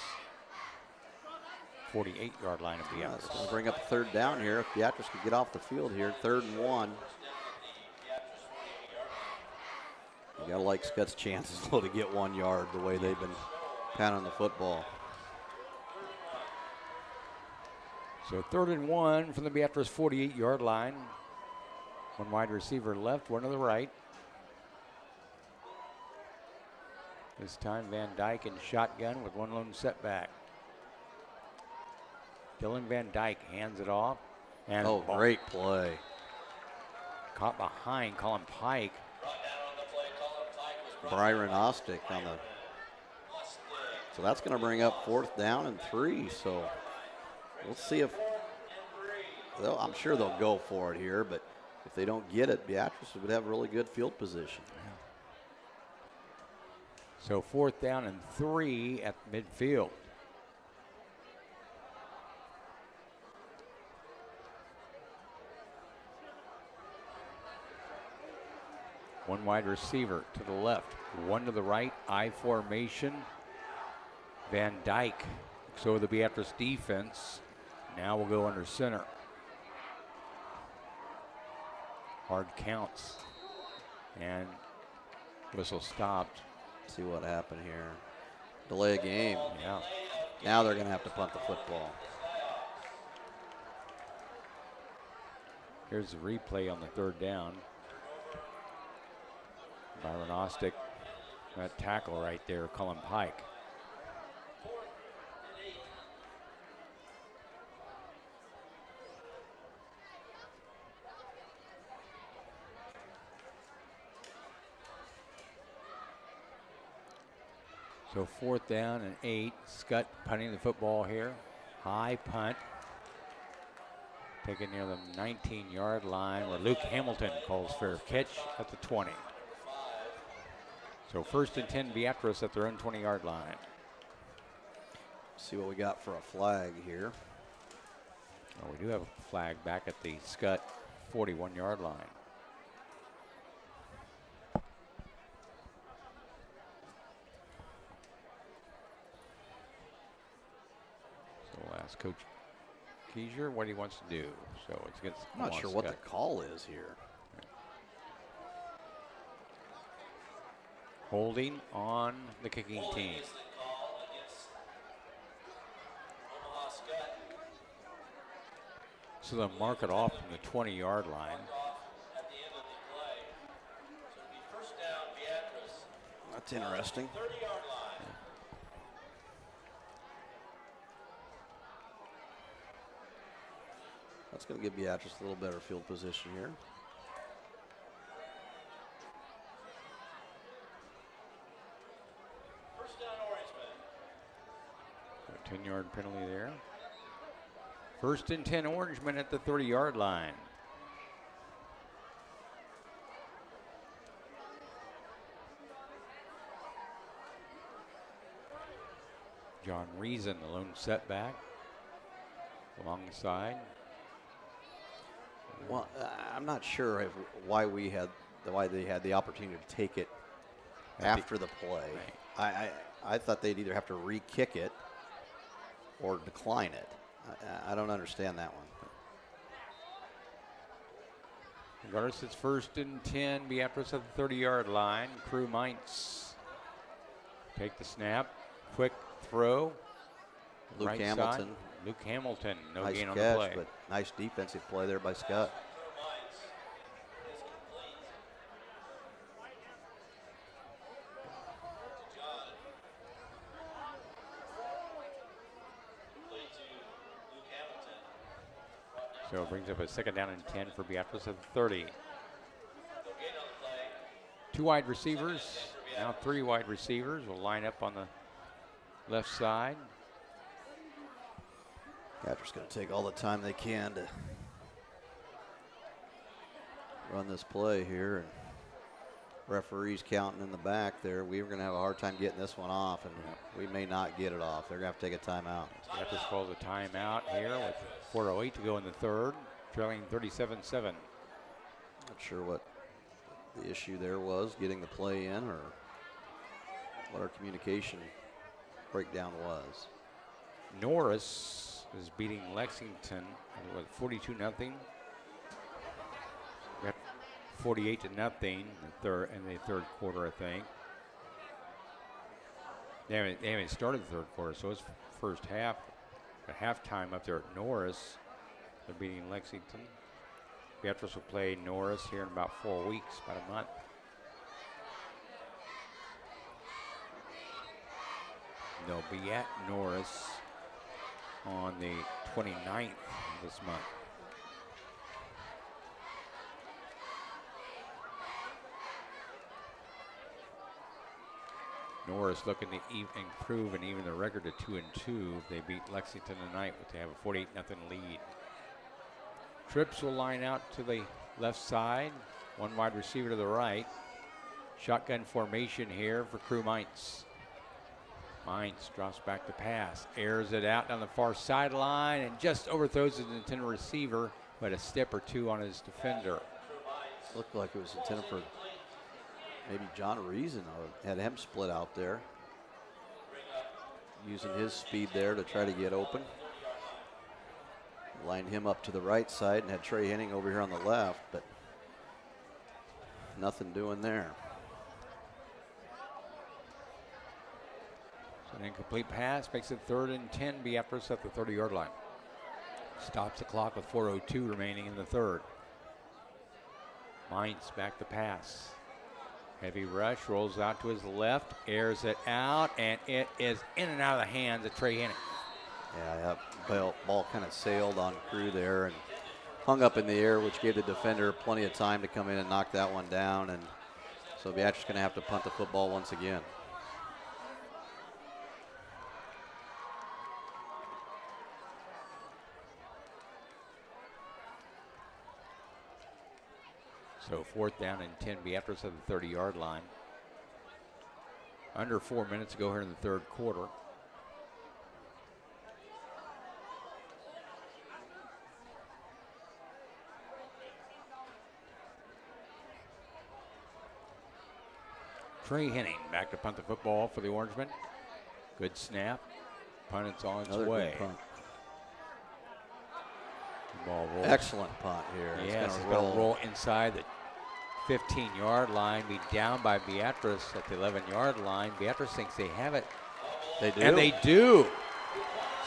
48-yard line of It's Beatrice. going to bring up 3rd down here. If Beatrice could get off the field here, 3rd and 1. You got to like Skutt's chances though to get 1 yard the way they've been pounding the football. So 3rd and 1 from the Beatrice 48-yard line. One wide receiver left, one to the right. This time Van Dyke in shotgun with one lone setback. Dylan Van Dyke hands it off. And Oh, great play. Caught behind Colin Pike. Byron Ostick on the. So that's going to bring up 4th down and 3. So we'll see if. Well, I'm sure they'll go for it here, but if they don't get it, Beatrice would have really good field position. So 4th down and 3 at midfield. One wide receiver to the left, one to the right, I formation. Van Dyke, so the Beatrice defense now will go under center. Hard counts. And whistle stopped. See what happened here. Delay a game. Yeah. Now they're going to have to punt the football. Here's the replay on the 3rd down. Byron Ostick, that tackle right there, Colin Pike. So 4th down and 8. Skutt punting the football here. High punt. Taken near the 19-yard line where Luke Hamilton calls fair catch at the 20. So 1st and 10 Beatrice at their own 20-yard line. See what we got for a flag here. Oh, we do have a flag back at the Skutt 41-yard line. So we'll ask Coach Keiser what he wants to do. So it's against. I'm not sure what the call is here. Holding on the kicking team. So they'll mark it off from the 20-yard line. At the end of the play. So it'll be first down, Beatrice. That's interesting. 30-yard line. That's going to give Beatrice a little better field position here. First down, Orangeman. A 10-yard penalty there. First and 10 Orangemen at the 30-yard line. John Reason, the lone setback, alongside. Well, I'm not sure why they had the opportunity to take it after the play. Right. I thought they'd either have to re-kick it or decline it. I don't understand that one. Regardless, it's first and 10. Beatrice at the 30-yard line. Crew Mainz take the snap. Quick throw. Luke right Hamilton. side. Luke Hamilton. No Nice gain on the catch, play. but nice defensive play there by Skutt. So it brings up a second down and 10 for Beatrice at the 30. 2 wide receivers. Now 3 wide receivers will line up on the left side. Beatrice going to take all the time they can to run this play here. And referees counting in the back there. We were going to have a hard time getting this one off, and we may not get it off. They're going to have to take a timeout. Beatrice calls a timeout here with 4:08 to go in the third, trailing 37-7. Not sure what the issue there was, getting the play in, or what our communication breakdown was. Norris is beating Lexington with 42-0. 48-0 in the third quarter, I think. They haven't started the third quarter, so it's first half. At halftime up there at Norris, they're beating Lexington. Beatrice will play Norris here in about 4 weeks, about a month. They'll be at Norris on the 29th of this month. Norris looking to improve and even the record to 2-2 if they beat Lexington tonight, but they have a 48-0 lead. Trips will line out to the left side, 1 wide receiver to the right. Shotgun formation here for Crew Mainz. Mainz drops back to pass, airs it out down the far sideline, and just overthrows his intended receiver, but a step or 2 on his defender. Looked like it was intended for maybe John Reason, or had him split out there. Using his speed there to try to get open. Lined him up to the right side and had Trey Henning over here on the left, but nothing doing there. So an incomplete pass makes it 3rd and 10. Beatrice at the 30-yard line. Stops the clock with 4:02 remaining in the third. Mainz back to pass. Heavy rush, rolls out to his left, airs it out, and it is in and out of the hands of Trey Henning. Yeah, that ball kind of sailed on Crew there and hung up in the air, which gave the defender plenty of time to come in and knock that one down. And so Beatrice going to have to punt the football once again. So 4th down and 10, Beatrice at the 30-yard line. Under 4 minutes to go here in the third quarter. Trey Henning back to punt the football for the Orangemen. Good snap. Punt, it's on its Another way. good punt. The ball rolls. Excellent punt here. Yes, it's going to roll inside the 15-yard line, be down by Beatrice at the 11-yard line. Beatrice thinks they have it. They do. And they do.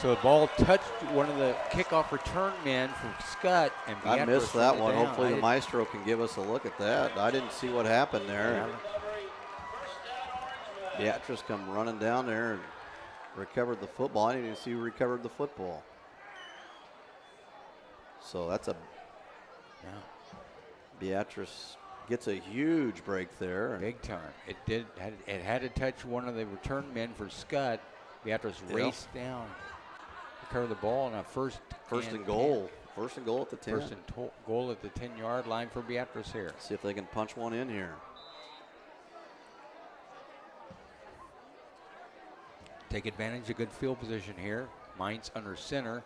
So the ball touched one of the kickoff return men from Skutt, and I Beatrice missed that went one. down. Hopefully the maestro can give us a look at that. I didn't see what happened there. Beatrice come running down there and recovered the football. I didn't even see who recovered the football. So that's a Beatrice gets a huge break there. Big time. It had to touch one of the return men for Skutt. Beatrice raced down to cover the ball, and a first and goal. First and goal at the 10. First and goal at the 10-yard line for Beatrice here. See if they can punch one in here. Take advantage of good field position here. Mainz under center.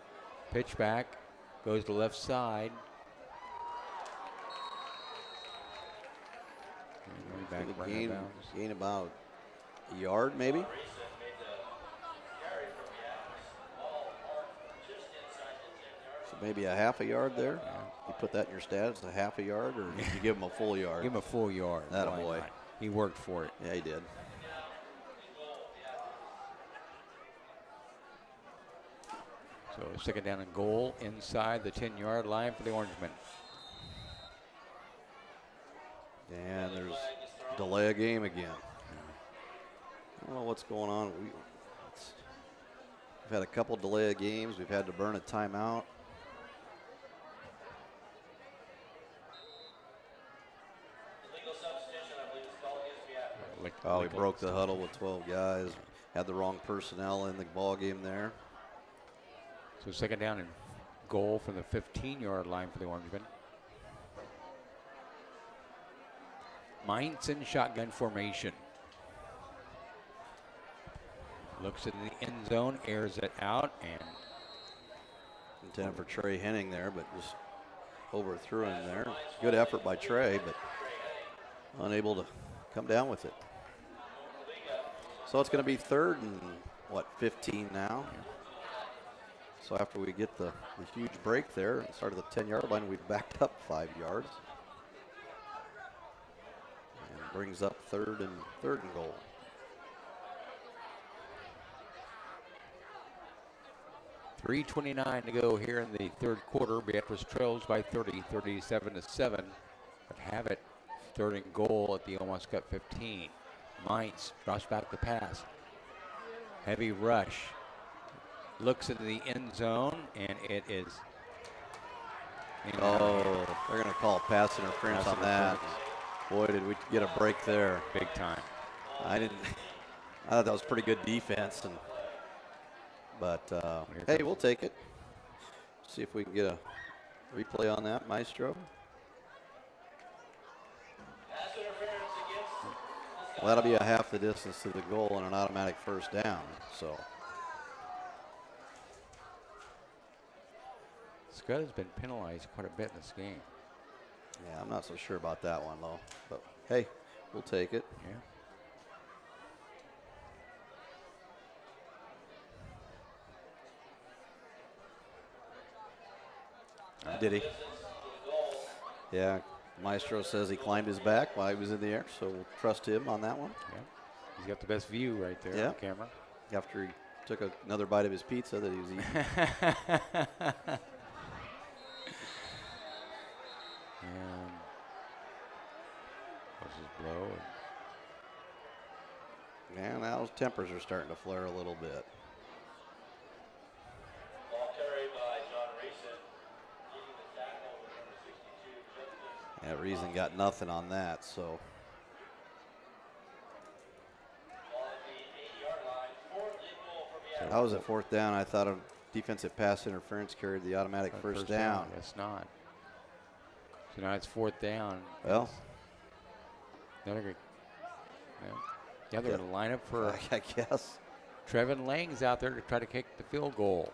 Pitch back. Goes to left side. Back Gain about a yard maybe. So maybe a half a yard there. Yeah. You put that in your stats, a half a yard, or did you give him a full yard? Give him a full yard. That a boy. He worked for it. Yeah, he did. So second down and goal inside the 10-yard line for the Orangemen. And there's delay of game again. I don't know what's going on. We've had a couple delay of games. We've had to burn a timeout. Oh, we broke the huddle with 12 guys. Had the wrong personnel in the ball game there. So second down and goal from the 15-yard line for the Orangemen. Mainz in shotgun formation. Looks at the end zone, airs it out, and intended for Trey Henning there, but just overthrew him there. Good effort by Trey, but unable to come down with it. So it's going to be third and, 15 now. So after we get the huge break there and started the 10-yard line, we backed up 5 yards. And brings up third and goal. .3:29 to go here in the third quarter. Beatrice trails by 30, 37-7, but have it third and goal at the Omaha Skutt 15. Mainz drops back the pass. Heavy rush. Looks into the end zone, and it is. Oh, they're going to call pass interference on that. Boy, did we get a break there. Big time. I thought that was pretty good defense, but hey, we'll take it. See if we can get a replay on that, Maestro. Well, that'll be a half the distance to the goal and an automatic first down. So Skutt has been penalized quite a bit in this game. Yeah, I'm not so sure about that one, though. But, hey, we'll take it. Yeah. Did he? Yeah, Maestro says he climbed his back while he was in the air, so we'll trust him on that one. Yeah. He's got the best view right there on camera. After he took another bite of his pizza that he was eating. And what's his blow? Man, now his tempers are starting to flare a little bit. Ball carried by John Reason, leading the tackle with number 62, Justin. Yeah, Reason got nothing on that, so. Ball at the 8-yard line, fourth and goal for Beatrice. I was at fourth down. I thought a defensive pass interference carried the automatic first down. It's not. So now it's fourth down. Well, they're going to line up for. I guess. Trevin Lang's out there to try to kick the field goal.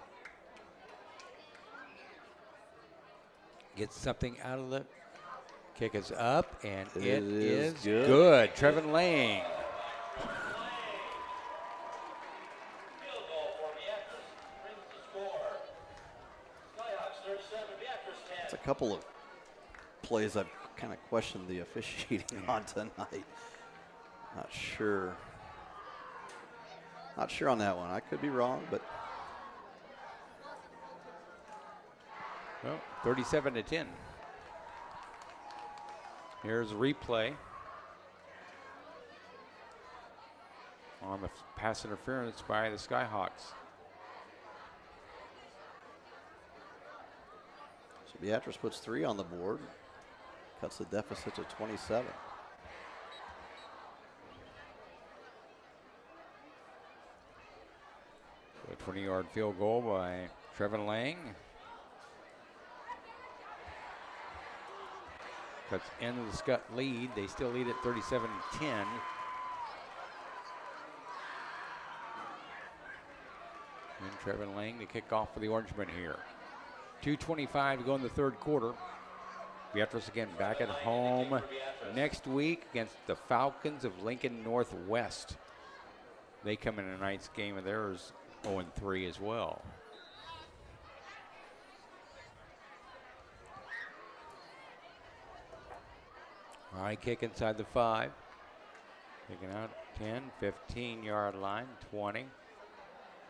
Gets something out of the kick is up, and it is good. Trevin Lang. Field goal for Beatrice brings the score. Skyhawks 37, Beatrice 10. It's a couple of plays I've kind of questioned the officiating on tonight. Not sure on that one. I could be wrong, but Well, 37-10. Here's a replay on the pass interference by the Skyhawks. So Beatrice puts 3 on the board, cuts the deficit to 27. A 20-yard field goal by Trevin Lang. Cuts into the Skutt lead. They still lead at 37-10. And Trevin Lang to kick off for the Orangemen here. 2:25 to go in the third quarter. Beatrice again back at home next week against the Falcons of Lincoln Northwest. They come in tonight's game of theirs 0-3 as well. High kick inside the 5. Kicking out 10, 15-yard line, 20,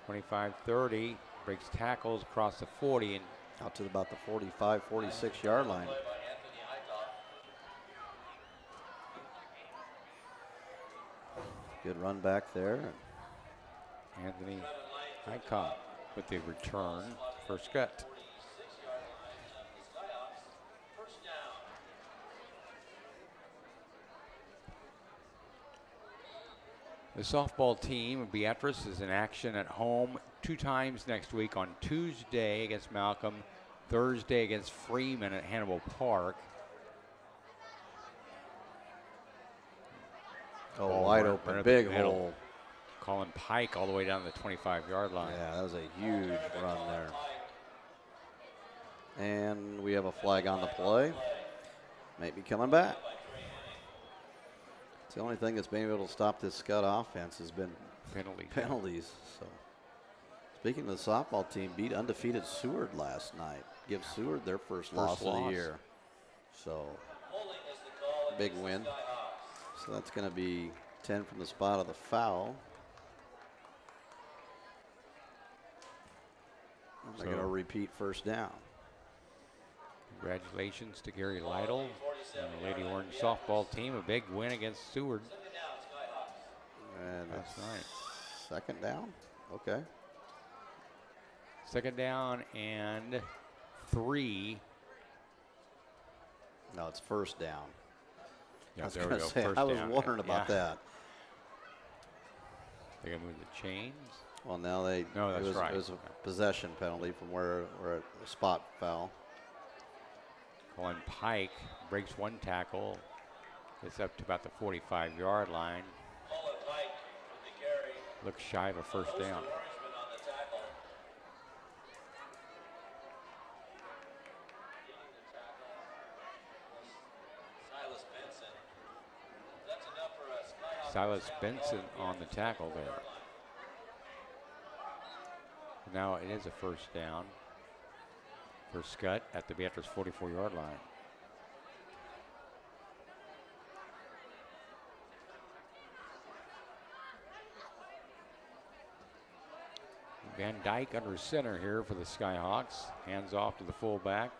25, 30. Breaks tackles across the 40 and out to about the 45, 46-yard line. Good run back there. Anthony Hycott with the return for Skutt. The softball team of Beatrice is in action at home 2 times next week, on Tuesday against Malcolm, Thursday against Freeman at Hannibal Park. Oh, Ball wide right open, at the big middle. hole. Colin Pike all the way down the 25-yard line. Yeah, that was a huge run there. And we have a flag on the play. Might be coming back. It's the only thing that's been able to stop this Skutt offense has been penalties. So, speaking of the softball team, beat undefeated Seward last night. Give Seward their first loss of the year. So, big win. So that's going to be 10 from the spot of the foul. They're going to repeat first down. Congratulations to Gary Lytle and the Lady Orange softball team. A big win against Seward. And That's right. Second down? Okay. Second down and 3. No, it's first down. Yeah, I was there we going go. to say, First I was down. wondering about that. They're going to move the chains. Well, now No, that's right. It was a possession penalty from where a spot foul. Colin Pike breaks 1 tackle. It's up to about the 45-yard line. Looks shy of a first down. Silas Benson on the tackle there. Now it is a first down for Skutt at the Beatrice 44-yard line. Van Dyke under center here for the Skyhawks. Hands off to the fullback,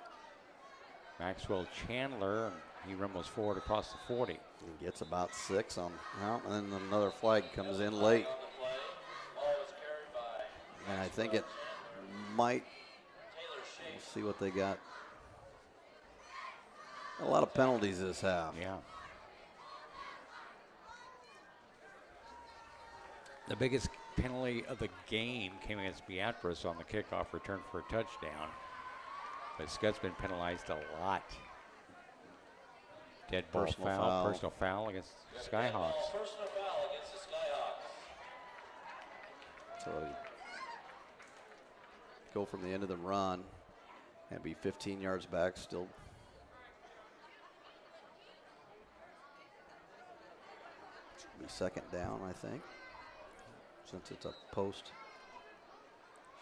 Maxwell Chandler, and he rumbles forward across the 40. He gets about 6 on out, and then another flag comes in late. And I think it might, we'll see what they got. A lot of penalties this half. Yeah. The biggest penalty of the game came against Beatrice on the kickoff return for a touchdown. But Skutt's been penalized a lot. Dead ball personal foul against Skyhawks. Personal foul against the Skyhawks. So go from the end of the run and be 15 yards back still. Should be second down, I think, since it's a post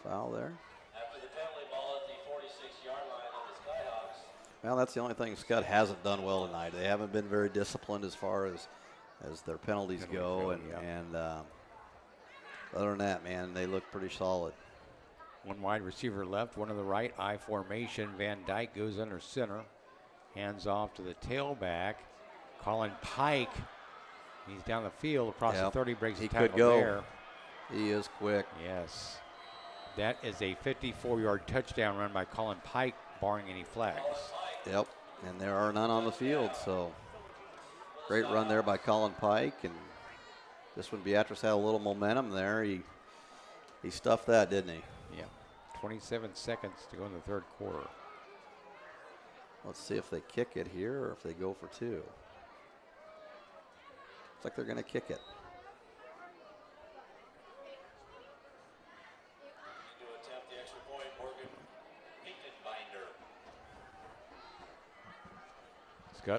foul there. After the penalty ball at the 46-yard line of the Skyhawks. Well, that's the only thing Skutt hasn't done well tonight. They haven't been very disciplined as far as their penalties go, and other than that, man, they look pretty solid. One wide receiver left, one to the right. I formation. Van Dyke goes under center. Hands off to the tailback. Colin Pike. He's down the field across the 30. Breaks the tackle there. He is quick. Yes. That is a 54-yard touchdown run by Colin Pike, barring any flags. Yep. And there are none on the field. So great run there by Colin Pike. And this one, Beatrice had a little momentum there. He stuffed that, didn't he? Yeah. 27 seconds to go in the third quarter. Let's see if they kick it here or if they go for two. Looks like they're going to kick it. To attempt the extra point, Morgan Binder.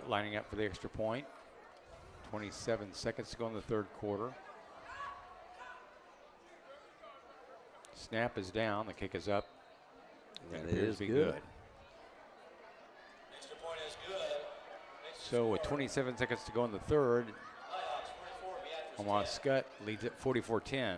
Skutt lining up for the extra point. 27 seconds to go in the third quarter. Snap is down. The kick is up. And it appears to be good. Extra point is good. So with 27 seconds to go in the third, Nighthawks 44, Beatrice Omaha 10. Skutt leads at 44-10.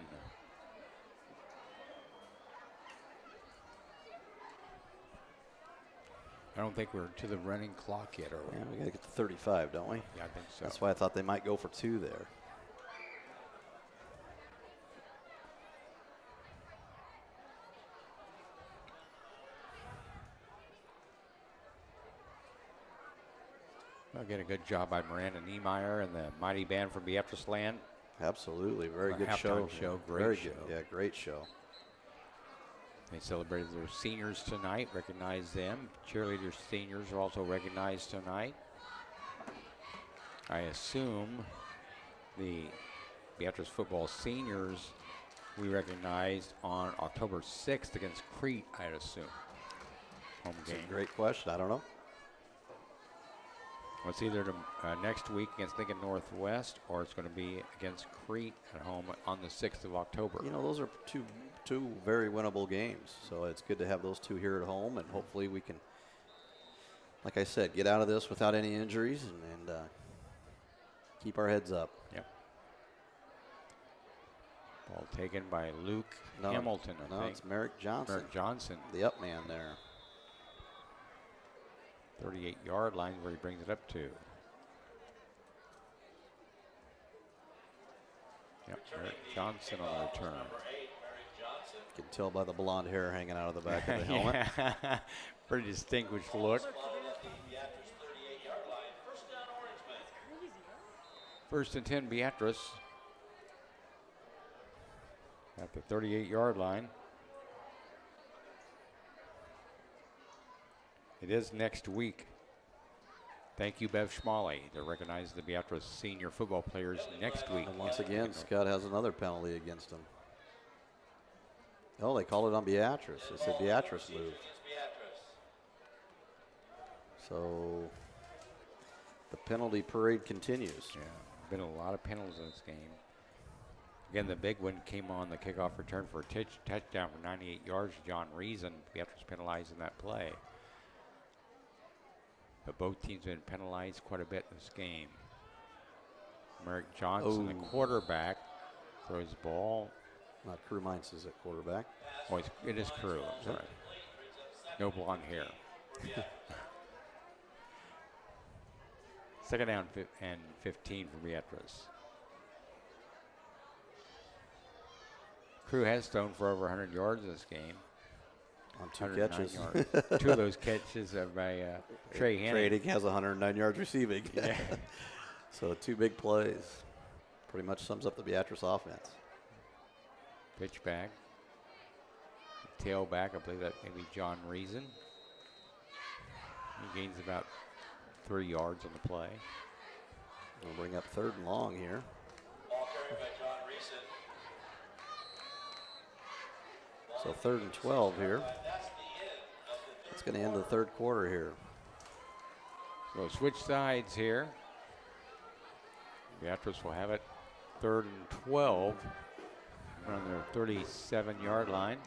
I don't think we're to the running clock yet, are we? Yeah, we got to get to 35, don't we? Yeah, I think so. That's why I thought they might go for two there. Again, a good job by Miranda Niemeyer and the mighty band from Beatrice Land. Absolutely. Very A good halftime show. show, great Very show. Good. Yeah, great show. They celebrated their seniors tonight, recognized them. Cheerleader seniors are also recognized tonight. I assume the Beatrice football seniors we recognized on October 6th against Crete, I'd assume. Home That's game. a great question. I don't know. Well, it's either next week against Lincoln Northwest or it's going to be against Crete at home on the 6th of October. You know, those are two very winnable games. So it's good to have those two here at home, and hopefully we can, like I said, get out of this without any injuries and keep our heads up. Yep. Ball taken by Luke Hamilton, I No, think. it's Merrick Johnson. Merrick Johnson, The up man there. 38-yard line where he brings it up to. Yep, Merrick Johnson on the return. Number 8, Mary Johnson. You can tell by the blonde hair hanging out of the back of the helmet. Yeah. Pretty distinguished look. Ball at the Beatrice 38-yard line. First down, Orangemen. First and 10, Beatrice. At the 38-yard line. It is next week. Thank you, Bev Schmalley, to recognize the Beatrice senior football players next week. And once again, Skutt has another penalty against him. Oh, they called it on Beatrice. They said Beatrice moved. Against Beatrice. So the penalty parade continues. Yeah, been a lot of penalties in this game. Again, the big one came on the kickoff return for a touchdown for 98 yards to John Reason. Beatrice penalized in that play. But both teams have been penalized quite a bit in this game. Merrick Johnson, the quarterback, throws the ball. Not Crew Mines is at quarterback. Oh, it is Crew, I'm sorry. No blonde hair. Second down and 15 for Beatrice. Crew has thrown for over 100 yards in this game. On two 109 catches. yards. Two of those catches are by Trey Hanning. Trey has 109 yards receiving. Yeah. So two big plays. Pretty much sums up the Beatrice offense. Pitch back. Tailback, I believe that may be John Reason. He gains about 3 yards on the play. We'll bring up third and long here. Ball carried by John Reason. So third and 12 here. That's the end of the It's going to end the third quarter here. So switch sides here. Beatrice will have it third and 12 on their 37-yard line.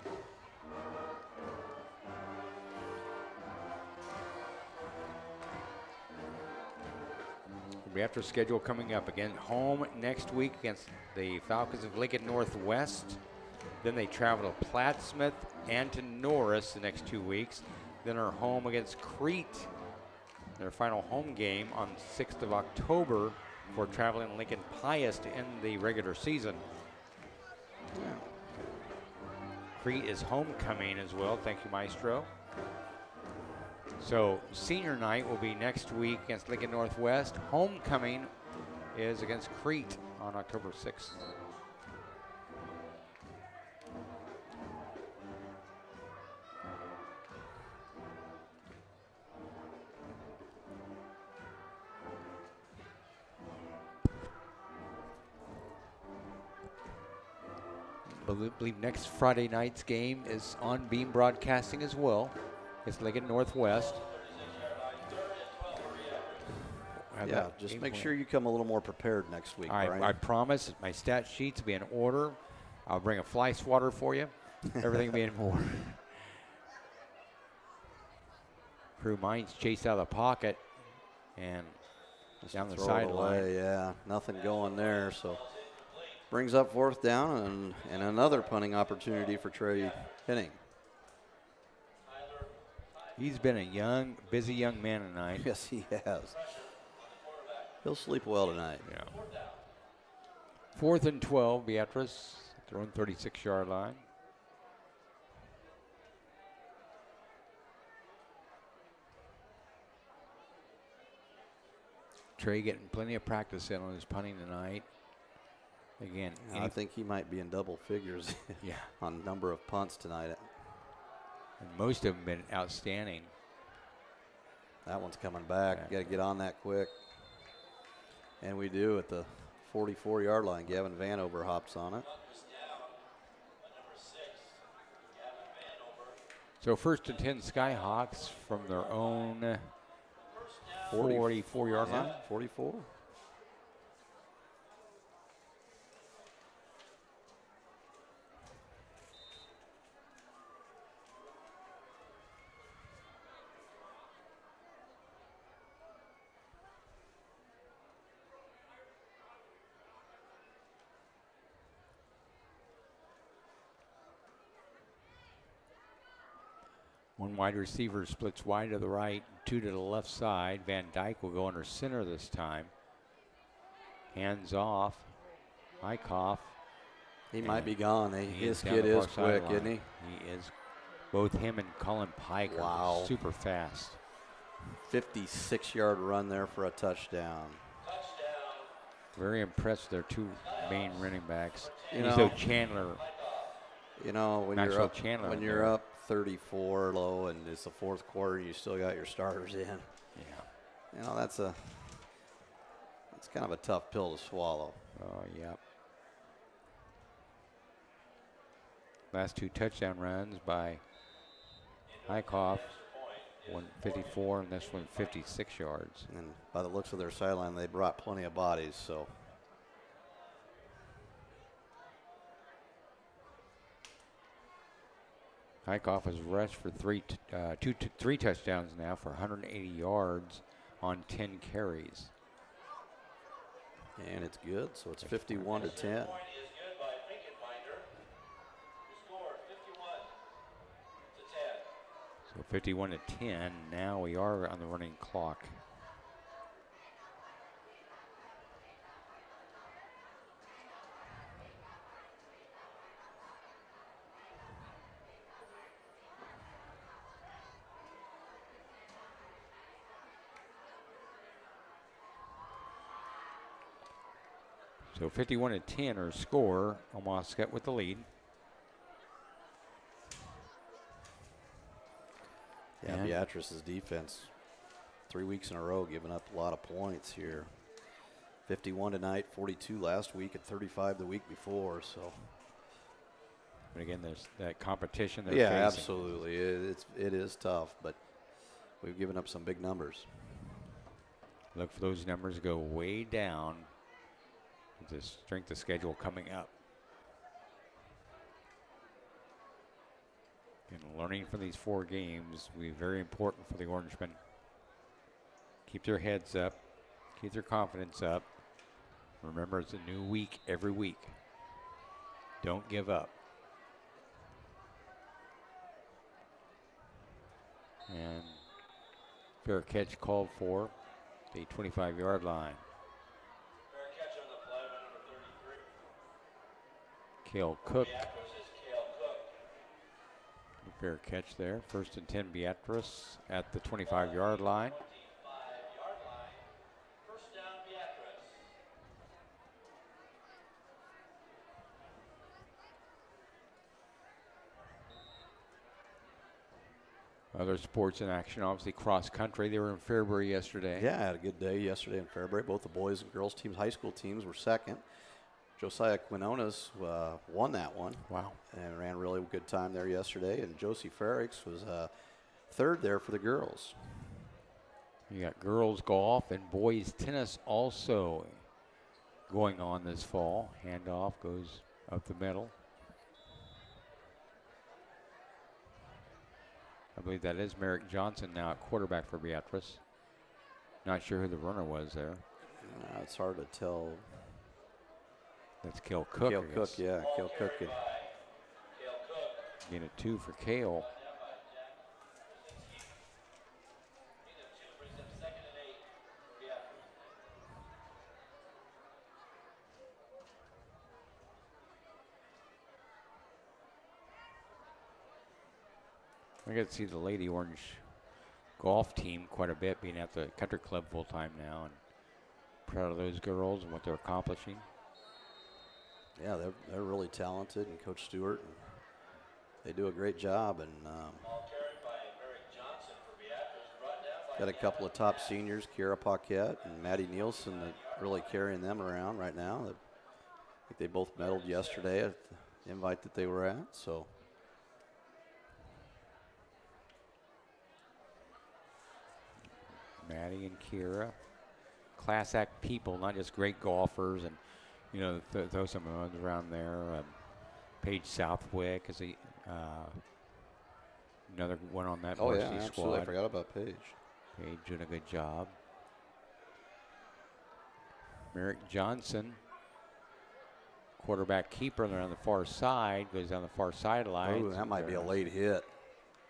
Beatrice schedule coming up again. Home next week against the Falcons of Lincoln Northwest. Then they travel to Plattsmouth and to Norris the next 2 weeks. Then are home against Crete, their final home game on 6th of October for traveling Lincoln Pius to end the regular season. Crete is homecoming as well. Thank you, Maestro. So senior night will be next week against Lincoln Northwest. Homecoming is against Crete on October 6th. I believe next Friday night's game is on Beam Broadcasting as well. It's Lincoln Northwest. Yeah, just make sure you come a little more prepared next week, Brian. I promise. My stat sheets will be in order. I'll bring a fly swatter for you. Everything will be in order. Crew Mines chased out of the pocket and Just down the throw it sideline. away, yeah, nothing going there. So brings up 4th down and another punting opportunity for Trey Henning. He's been a busy young man tonight. Yes, he has. He'll sleep well tonight. Yeah. 4th and 12, Beatrice, their own 36-yard line. Trey getting plenty of practice in on his punting tonight. Again, I think he might be in double figures yeah, on number of punts tonight. and most of them been outstanding. That one's coming back. Got to get on that quick. And we do at the 44-yard line. Gavin Vanover hops on it. So 1st and 10 Skyhawks from their own 44-yard line. 44. One wide receiver splits wide to the right, 2 to the left side. Van Dyke will go under center this time. Hands off. Eichhoff. He might be gone. His down kid the is far quick, sideline. isn't he? He is. Both him and Cullen Pike Wow. are super fast. 56-yard run there for a touchdown. Very impressed with their 2 main running backs. You He's know- Chandler. You know, when Maxwell you're up, Chandler when in you're there. up 34 low and it's the 4th quarter, you still got your starters in. Yeah. You know, that's kind of a tough pill to swallow. Oh, yeah. Last 2 touchdown runs by Eichhoff. 154 and this one 56 yards. And by the looks of their sideline, they brought plenty of bodies. So Eichhoff has rushed for 3 touchdowns now for 180 yards on 10 carries. and it's good. So it's 51 to 10. Point is good by Finkenbinder, who scored 51 to 10. So 51 to 10. Now we are on the running clock. So 51 to 10 or score. Omaha Skutt with the lead. Yeah, And- Beatrice's defense 3 weeks in a row giving up a lot of points here. 51 tonight, 42 last week, and 35 the week before. So But again, there's that competition they're yeah, facing. absolutely, it is tough, but we've given up some big numbers. Look for those numbers to go way down with the strength of schedule coming up. And learning from these 4 games will be very important for the Orangemen. Keep their heads up, keep their confidence up. Remember, it's a new week every week. Don't give up. And fair catch called for the 25-yard line. Fair catch on the play by number 33. Cale Cook. Beatrice is Cale Cook. Fair catch there. 1st and 10, Beatrice at the 25-yard line. 25-yard line. First down, Beatrice. Other sports in action, obviously cross country. They were in Fairbury yesterday. Yeah, I had a good day yesterday in Fairbury. Both the boys and girls teams, high school teams, were second. Josiah Quinones won that one. Wow. And ran a really good time there yesterday. And Josie Ferrix was third there for the girls. You got girls golf and boys tennis also going on this fall. Handoff goes up the middle. I believe that is Merrick Johnson now at quarterback for Beatrice. Not sure who the runner was there. It's hard to tell. That's Cale Cook. Cale Cook, yeah. Cale Cook. Cale Cook. Getting a 2 for Cale. Brings up 2nd and 8 for Beatrice. I got to see the Lady Orange golf team quite a bit, being at the country club full time now, and proud of those girls and what they're accomplishing. Yeah, they're really talented, and Coach Stewart, they do a great job. And Ball carried by Merrick Johnson for Beatrice. Brought down by got a couple of top seniors, Kiera Paquette and Maddie Nielsen, that really carrying them around right now. I think they both medaled yesterday at the invite that they were at. So. Maddie and Kira, class act people, not just great golfers, and you know, throw some ones around there. Paige Southwick is another one on that Oh yeah, varsity absolutely. squad. I forgot about Paige. Paige doing a good job. Merrick Johnson, quarterback keeper, they're on the far side, goes down the far sideline. Oh, that might be a late hit.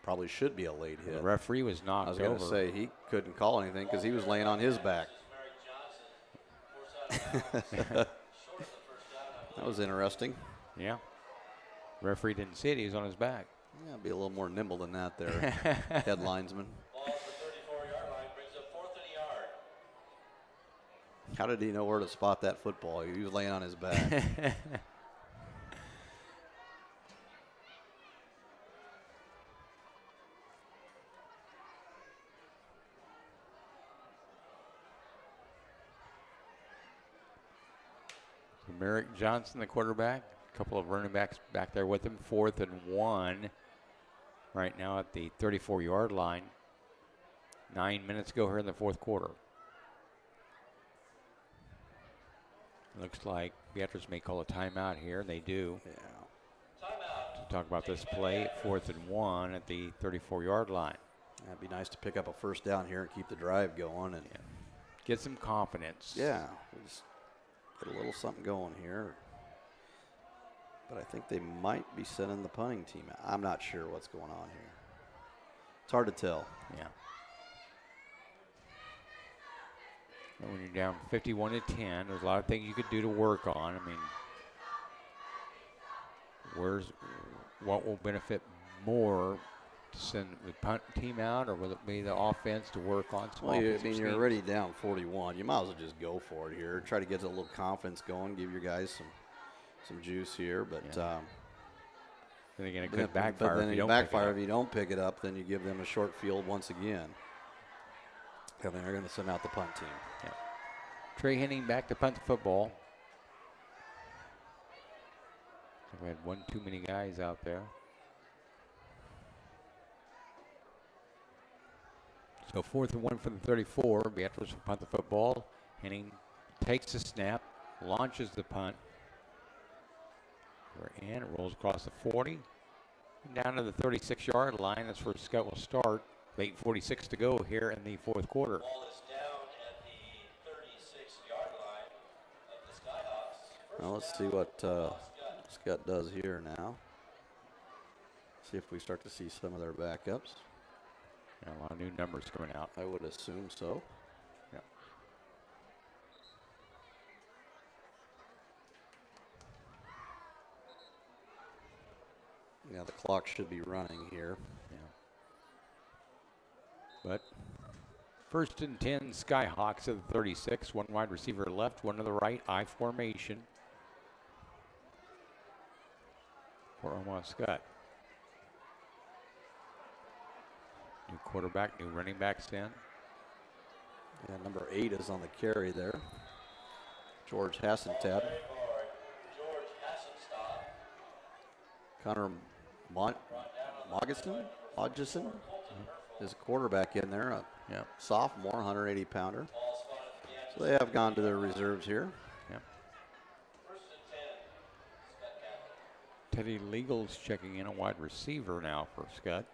Probably should be a late hit. The referee was knocked I was over. going to say he couldn't call anything because he was laying on his back. That was interesting. Yeah. Referee didn't see it. He was on his back. Yeah, be a little more nimble than that there, head linesman. Ball at the 34-yard line, brings up 4th and a yard. How did he know where to spot that football? He was laying on his back. Merrick Johnson, the quarterback. A couple of running backs back there with him. 4th and 1 right now at the 34-yard line. 9 minutes ago here in the fourth quarter. Looks like Beatrice may call a timeout here, and they do. Yeah. Timeout. To talk about this play, 4th and 1 at the 34-yard line. It'd be nice to pick up a first down here and keep the drive going. And Get some confidence. yeah, we just get a little something going here. But I think they might be sending the punting team out. I'm not sure what's going on here. It's hard to tell. Yeah. And when you're down 51 to 10, there's a lot of things you could do to work on. I mean, what will benefit more, to send the punt team out, or will it be the offense to work on some Well, I offensive mean, you're schemes? already down 41. You might as well just go for it here. Try to get a little confidence going. Give your guys some juice here. But Then again, it but could backfire then if you it don't backfire pick it if you don't pick it up. Then you give them a short field once again. And then they're going to send out the punt team. up. Trey Henning back to punt the football. We had one too many guys out there. So 4th and 1 for the 34. Beatrice will punt the football. Henning takes the snap, launches the punt. We're in. It rolls across the 40. And down to the 36-yard line. That's where Skutt will start. 8:46 to go here in the fourth quarter. Ball is down at the 36-yard line of the Skyhawks. Well, let's see what Skutt does here now. See if we start to see some of their backups. Yeah, a lot of new numbers coming out. I would assume so. Yeah. Yeah, the clock should be running here. Yeah. But first and 10, Skyhawks at the 36. One wide receiver left, one to the right. I formation for Omaha Skutt. New quarterback, new running backs in. Yeah, number 8 is on the carry there. George Hassentab. Connor Mogison is a quarterback in there, a sophomore, 180-pounder. So they have gone to their reserves here. Yep. Teddy Legal's checking in, a wide receiver now for Skutt.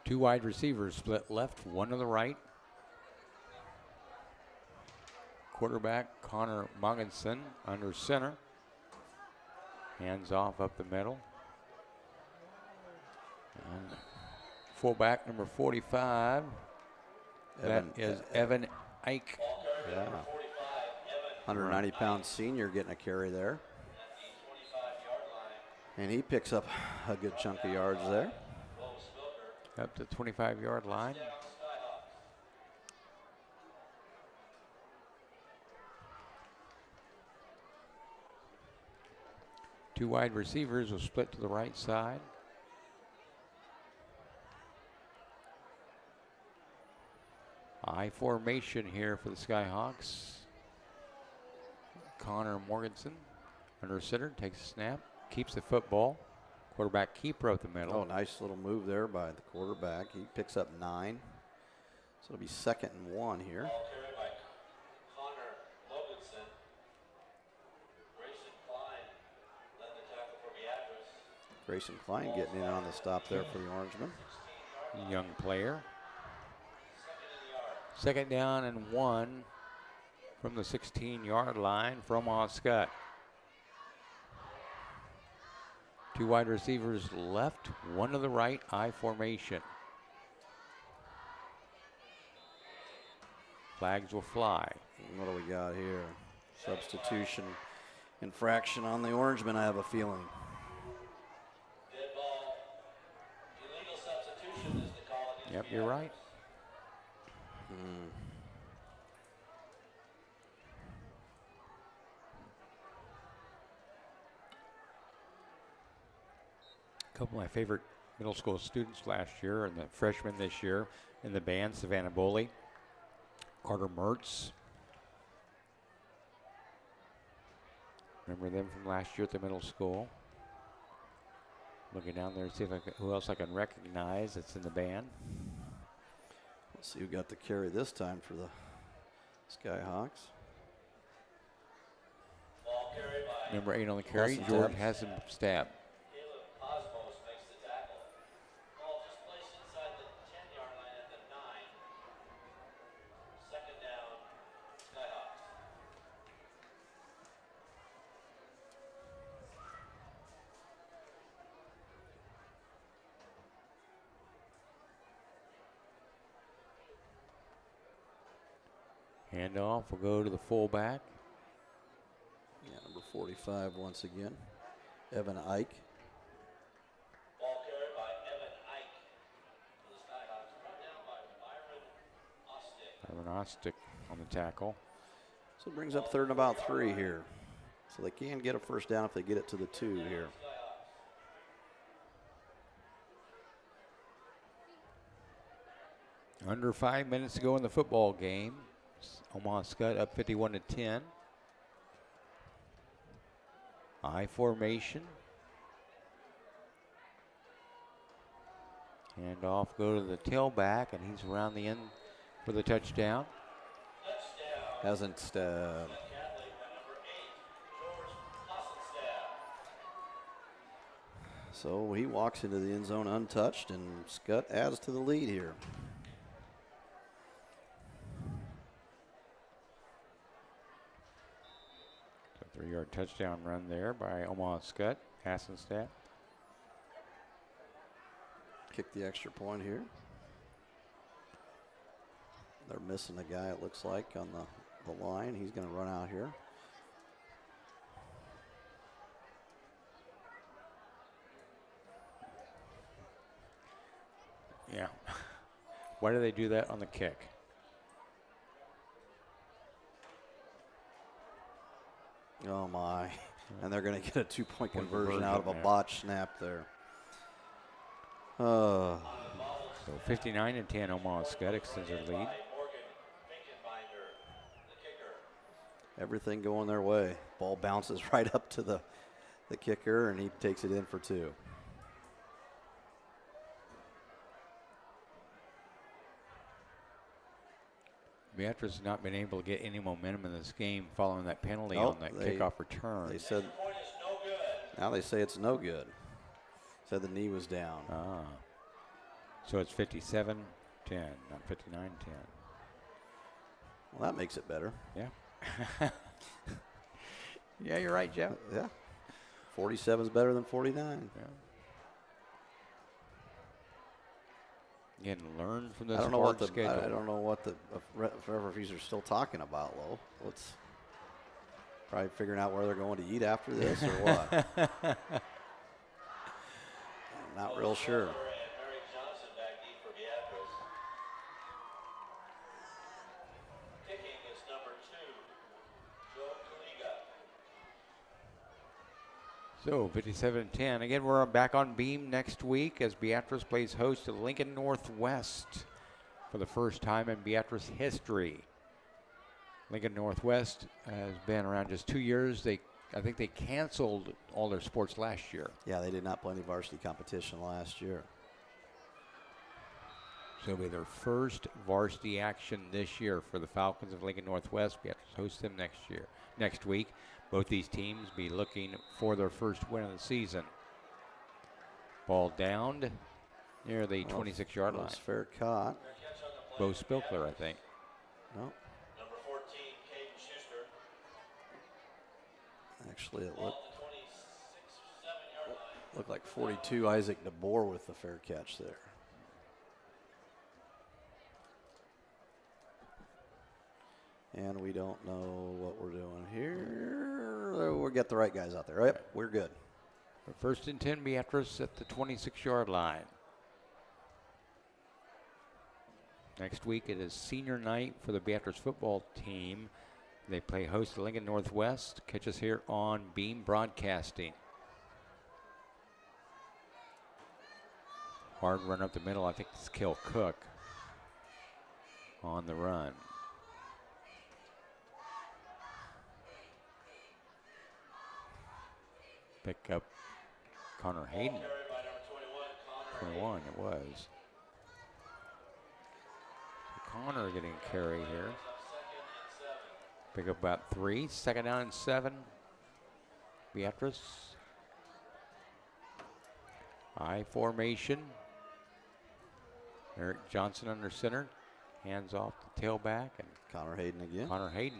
Two wide receivers split left, one to the right. Quarterback Connor Moggensen under center. Hands off up the middle. And fullback number 45. That is Evan Ike. Yeah. 190-pound senior getting a carry there. And he picks up a good chunk of yards there. Up to 25-yard line. Two wide receivers will split to the right side. I formation here for the Skyhawks. Connor Morganson under center, takes a snap, keeps the football. Quarterback keeper up the middle. Oh, nice little move there by the quarterback. He picks up 9. So it'll be 2nd and 1 here. Ball carried by Connor Mogensen. Grayson Klein led the tackle for Beatrice. Grayson Klein getting in on the stop there for the Orangemen. Young player. Second down and 1 from the 16-yard line from Omaha Skutt. Two wide receivers left, one to the right, I formation. Flags will fly. What do we got here? Substitution infraction on the Orangemen, I have a feeling. Dead ball. Illegal substitution is the call against Yep, you're right. A couple of my favorite middle school students last year and the freshmen this year in the band, Savannah Boley, Carter Mertz. Remember them from last year at the middle school. Looking down there to see if who else I can recognize that's in the band. Let's see who got the carry this time for the Skyhawks. Ball carried by Number 8 on the carry, Hassentab. George Hassentab. Caleb Osmos makes the tackle. Ball just placed inside the 10-yard line at the 9. 2nd down, Skyhawks. Handoff will go to the fullback. Yeah, number 45 once again. Evan Ike. Ball carried by Evan Ike for the Skyhawks. Brought down by Byron Ostick. Ostick on the tackle. So it brings up 3rd and about 3 here. So they can get a first down if they get it to the 2 here. Under 5 minutes to go in the football game. Omaha Skutt up 51-10. I formation. Handoff go to the tailback, and he's around the end for the touchdown. Hasn't so he walks into the end zone untouched, and Skutt adds to the lead here. 3-yard touchdown run there by Omaha Skutt, Hassenstadt. Kick the extra point here. They're missing a guy, it looks like, on the line. He's going to run out here. Yeah. Why do they do that on the kick? Oh, my. And they're going to get a 2-point Point conversion out of a yeah. botch snap there. So 59-10, Omaha Skutt extends their lead. Everything going their way. Ball bounces right up to the kicker, and he takes it in for 2. Beatrice has not been able to get any momentum in this game following that penalty Oh, on that kickoff return. They said, now they say it's no good. Said the knee was down. Ah. So it's 57-10, not 59-10. Well, that makes it better. Yeah. Yeah, you're right, Jeff. Yeah. 47 is better than 49. Yeah. Again, learn from this I don't know hard what schedule. I don't know what the referees are still talking about, Lo. Let's probably figuring out where they're going to eat after this or what. I'm not real sure. So 57-10. Again, we're back on beam next week as Beatrice plays host to Lincoln Northwest for the first time in Beatrice history. Lincoln Northwest has been around just 2 years. I think they canceled all their sports last year. Yeah, they did not play any varsity competition last year. So it'll be their first varsity action this year for the Falcons of Lincoln Northwest. Beatrice hosts them next week. Both these teams be looking for their first win of the season. Ball downed near the 26-yard line. Fair caught. Bo Spilkler, I think. No. Number 14, Caden Schuster. Actually, it Ball at the 26-7-yard line. looked like 42 Isaac DeBoer with the fair catch there. And we don't know what we're doing here. We'll get the right guys out there. Yep, we're good. First and 10, Beatrice at the 26-yard line. Next week it is senior night for the Beatrice football team. They play host to Lincoln Northwest. Catch us here on Beam Broadcasting. Hard run up the middle. I think it's Kel Cook on the run. Pick up Connor Hayden. 21 it was. Connor getting a carry here. Pick up about 3. Second down and 7. Beatrice. I formation. Eric Johnson under center. Hands off the tailback. And Connor Hayden again. Connor Hayden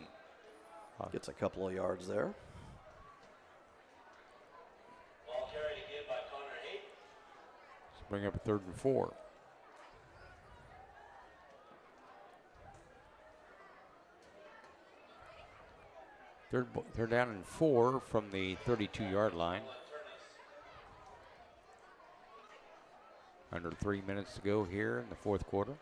Gets a couple of yards there. Ball carried again by Connor Hayden. Let's bring up a 3rd and 4. Third down and 4 from the 32-yard line. Under 3 minutes to go here in the 4th quarter.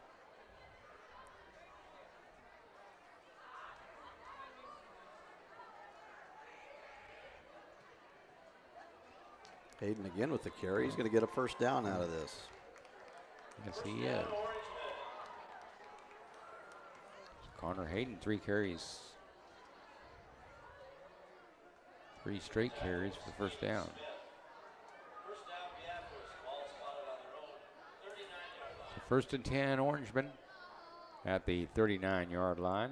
Hayden again with the carry. He's going to get a first down out of this. Yes, he is. Connor Hayden, 3 carries. 3 straight carries for the first down. So first and 10, Orangemen at the 39-yard line.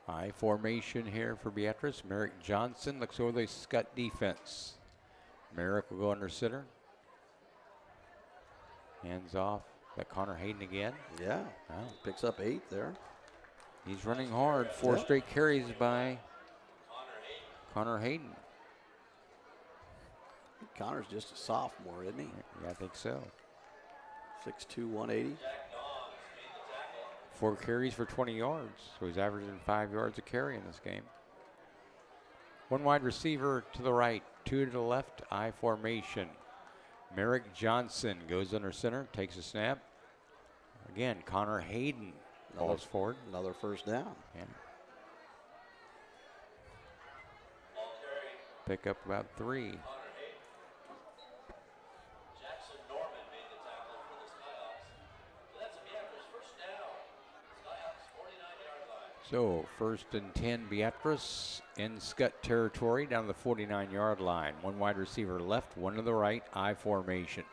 I formation here for Beatrice. Merrick Johnson looks over the Skutt defense. Merrick will go under center. Hands off That Connor Hayden again. Yeah. Wow. Picks up 8 there. He's running hard. 4 Yep. straight carries by Connor Hayden. Connor's just a sophomore, isn't he? Yeah, I think so. 6'2", 180. 4 carries for 20 yards. So he's averaging 5 yards a carry in this game. 1 wide receiver to the right, 2 to the left, I formation. Merrick Johnson goes under center, takes a snap. Again, Connor Hayden falls forward. Another first down. Yeah. Pick up about 3. Jackson Norman made the tackle for the Skyhawks. So that's a Beatrice first down. Skyhawks 49-yard line. So 1st and 10, Beatrice in Skutt territory down to the 49-yard line. 1 wide receiver left, 1 to the right, I formation.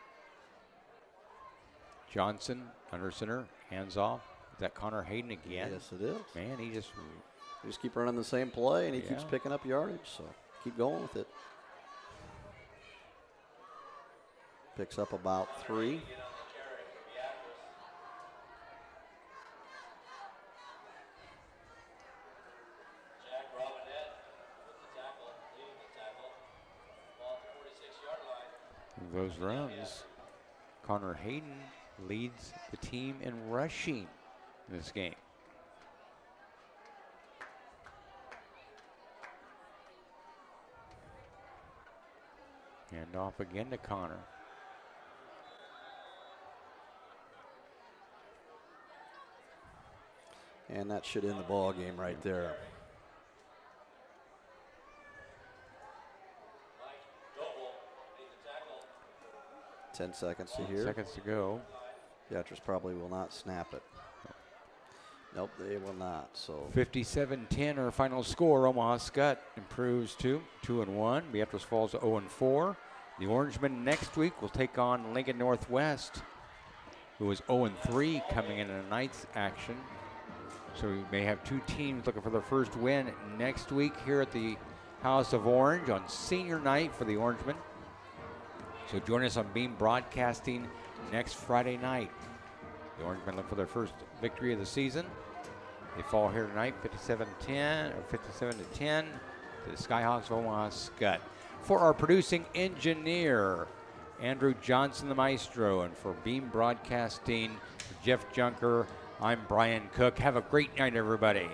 Johnson under center, hands off. Is that Connor Hayden again? Yes, it is. Man, he just You just keep running the same play, and he keeps Yeah. picking up yardage, so keep going with it. Picks up about 3. Jack Robinette with the tackle, leading the tackle. Ball at the 46-yard line. those runs. Connor Hayden leads the team in rushing in this game. Hand off again to Connor. And that should end the ball game right there. Mike Doble made the tackle. 10 seconds to hear. Seconds to go. Beatrice probably will not snap it. Nope, they will not. So 57-10 our final score. Omaha Skutt improves to 2-1. Beatrice falls to 0-4. The Orangemen next week will take on Lincoln Northwest, who is 0-3 coming in tonight's action. So we may have 2 teams looking for their first win next week here at the House of Orange on senior night for the Orangemen. So join us on Beam Broadcasting next Friday night. The Orangemen look for their first victory of the season. They fall here tonight 57-10 or 57-10 to the Skyhawks of Omaha Skutt. For our producing engineer, Andrew Johnson, the maestro, and for Beam Broadcasting, Jeff Junker, I'm Brian Cook. Have a great night, everybody.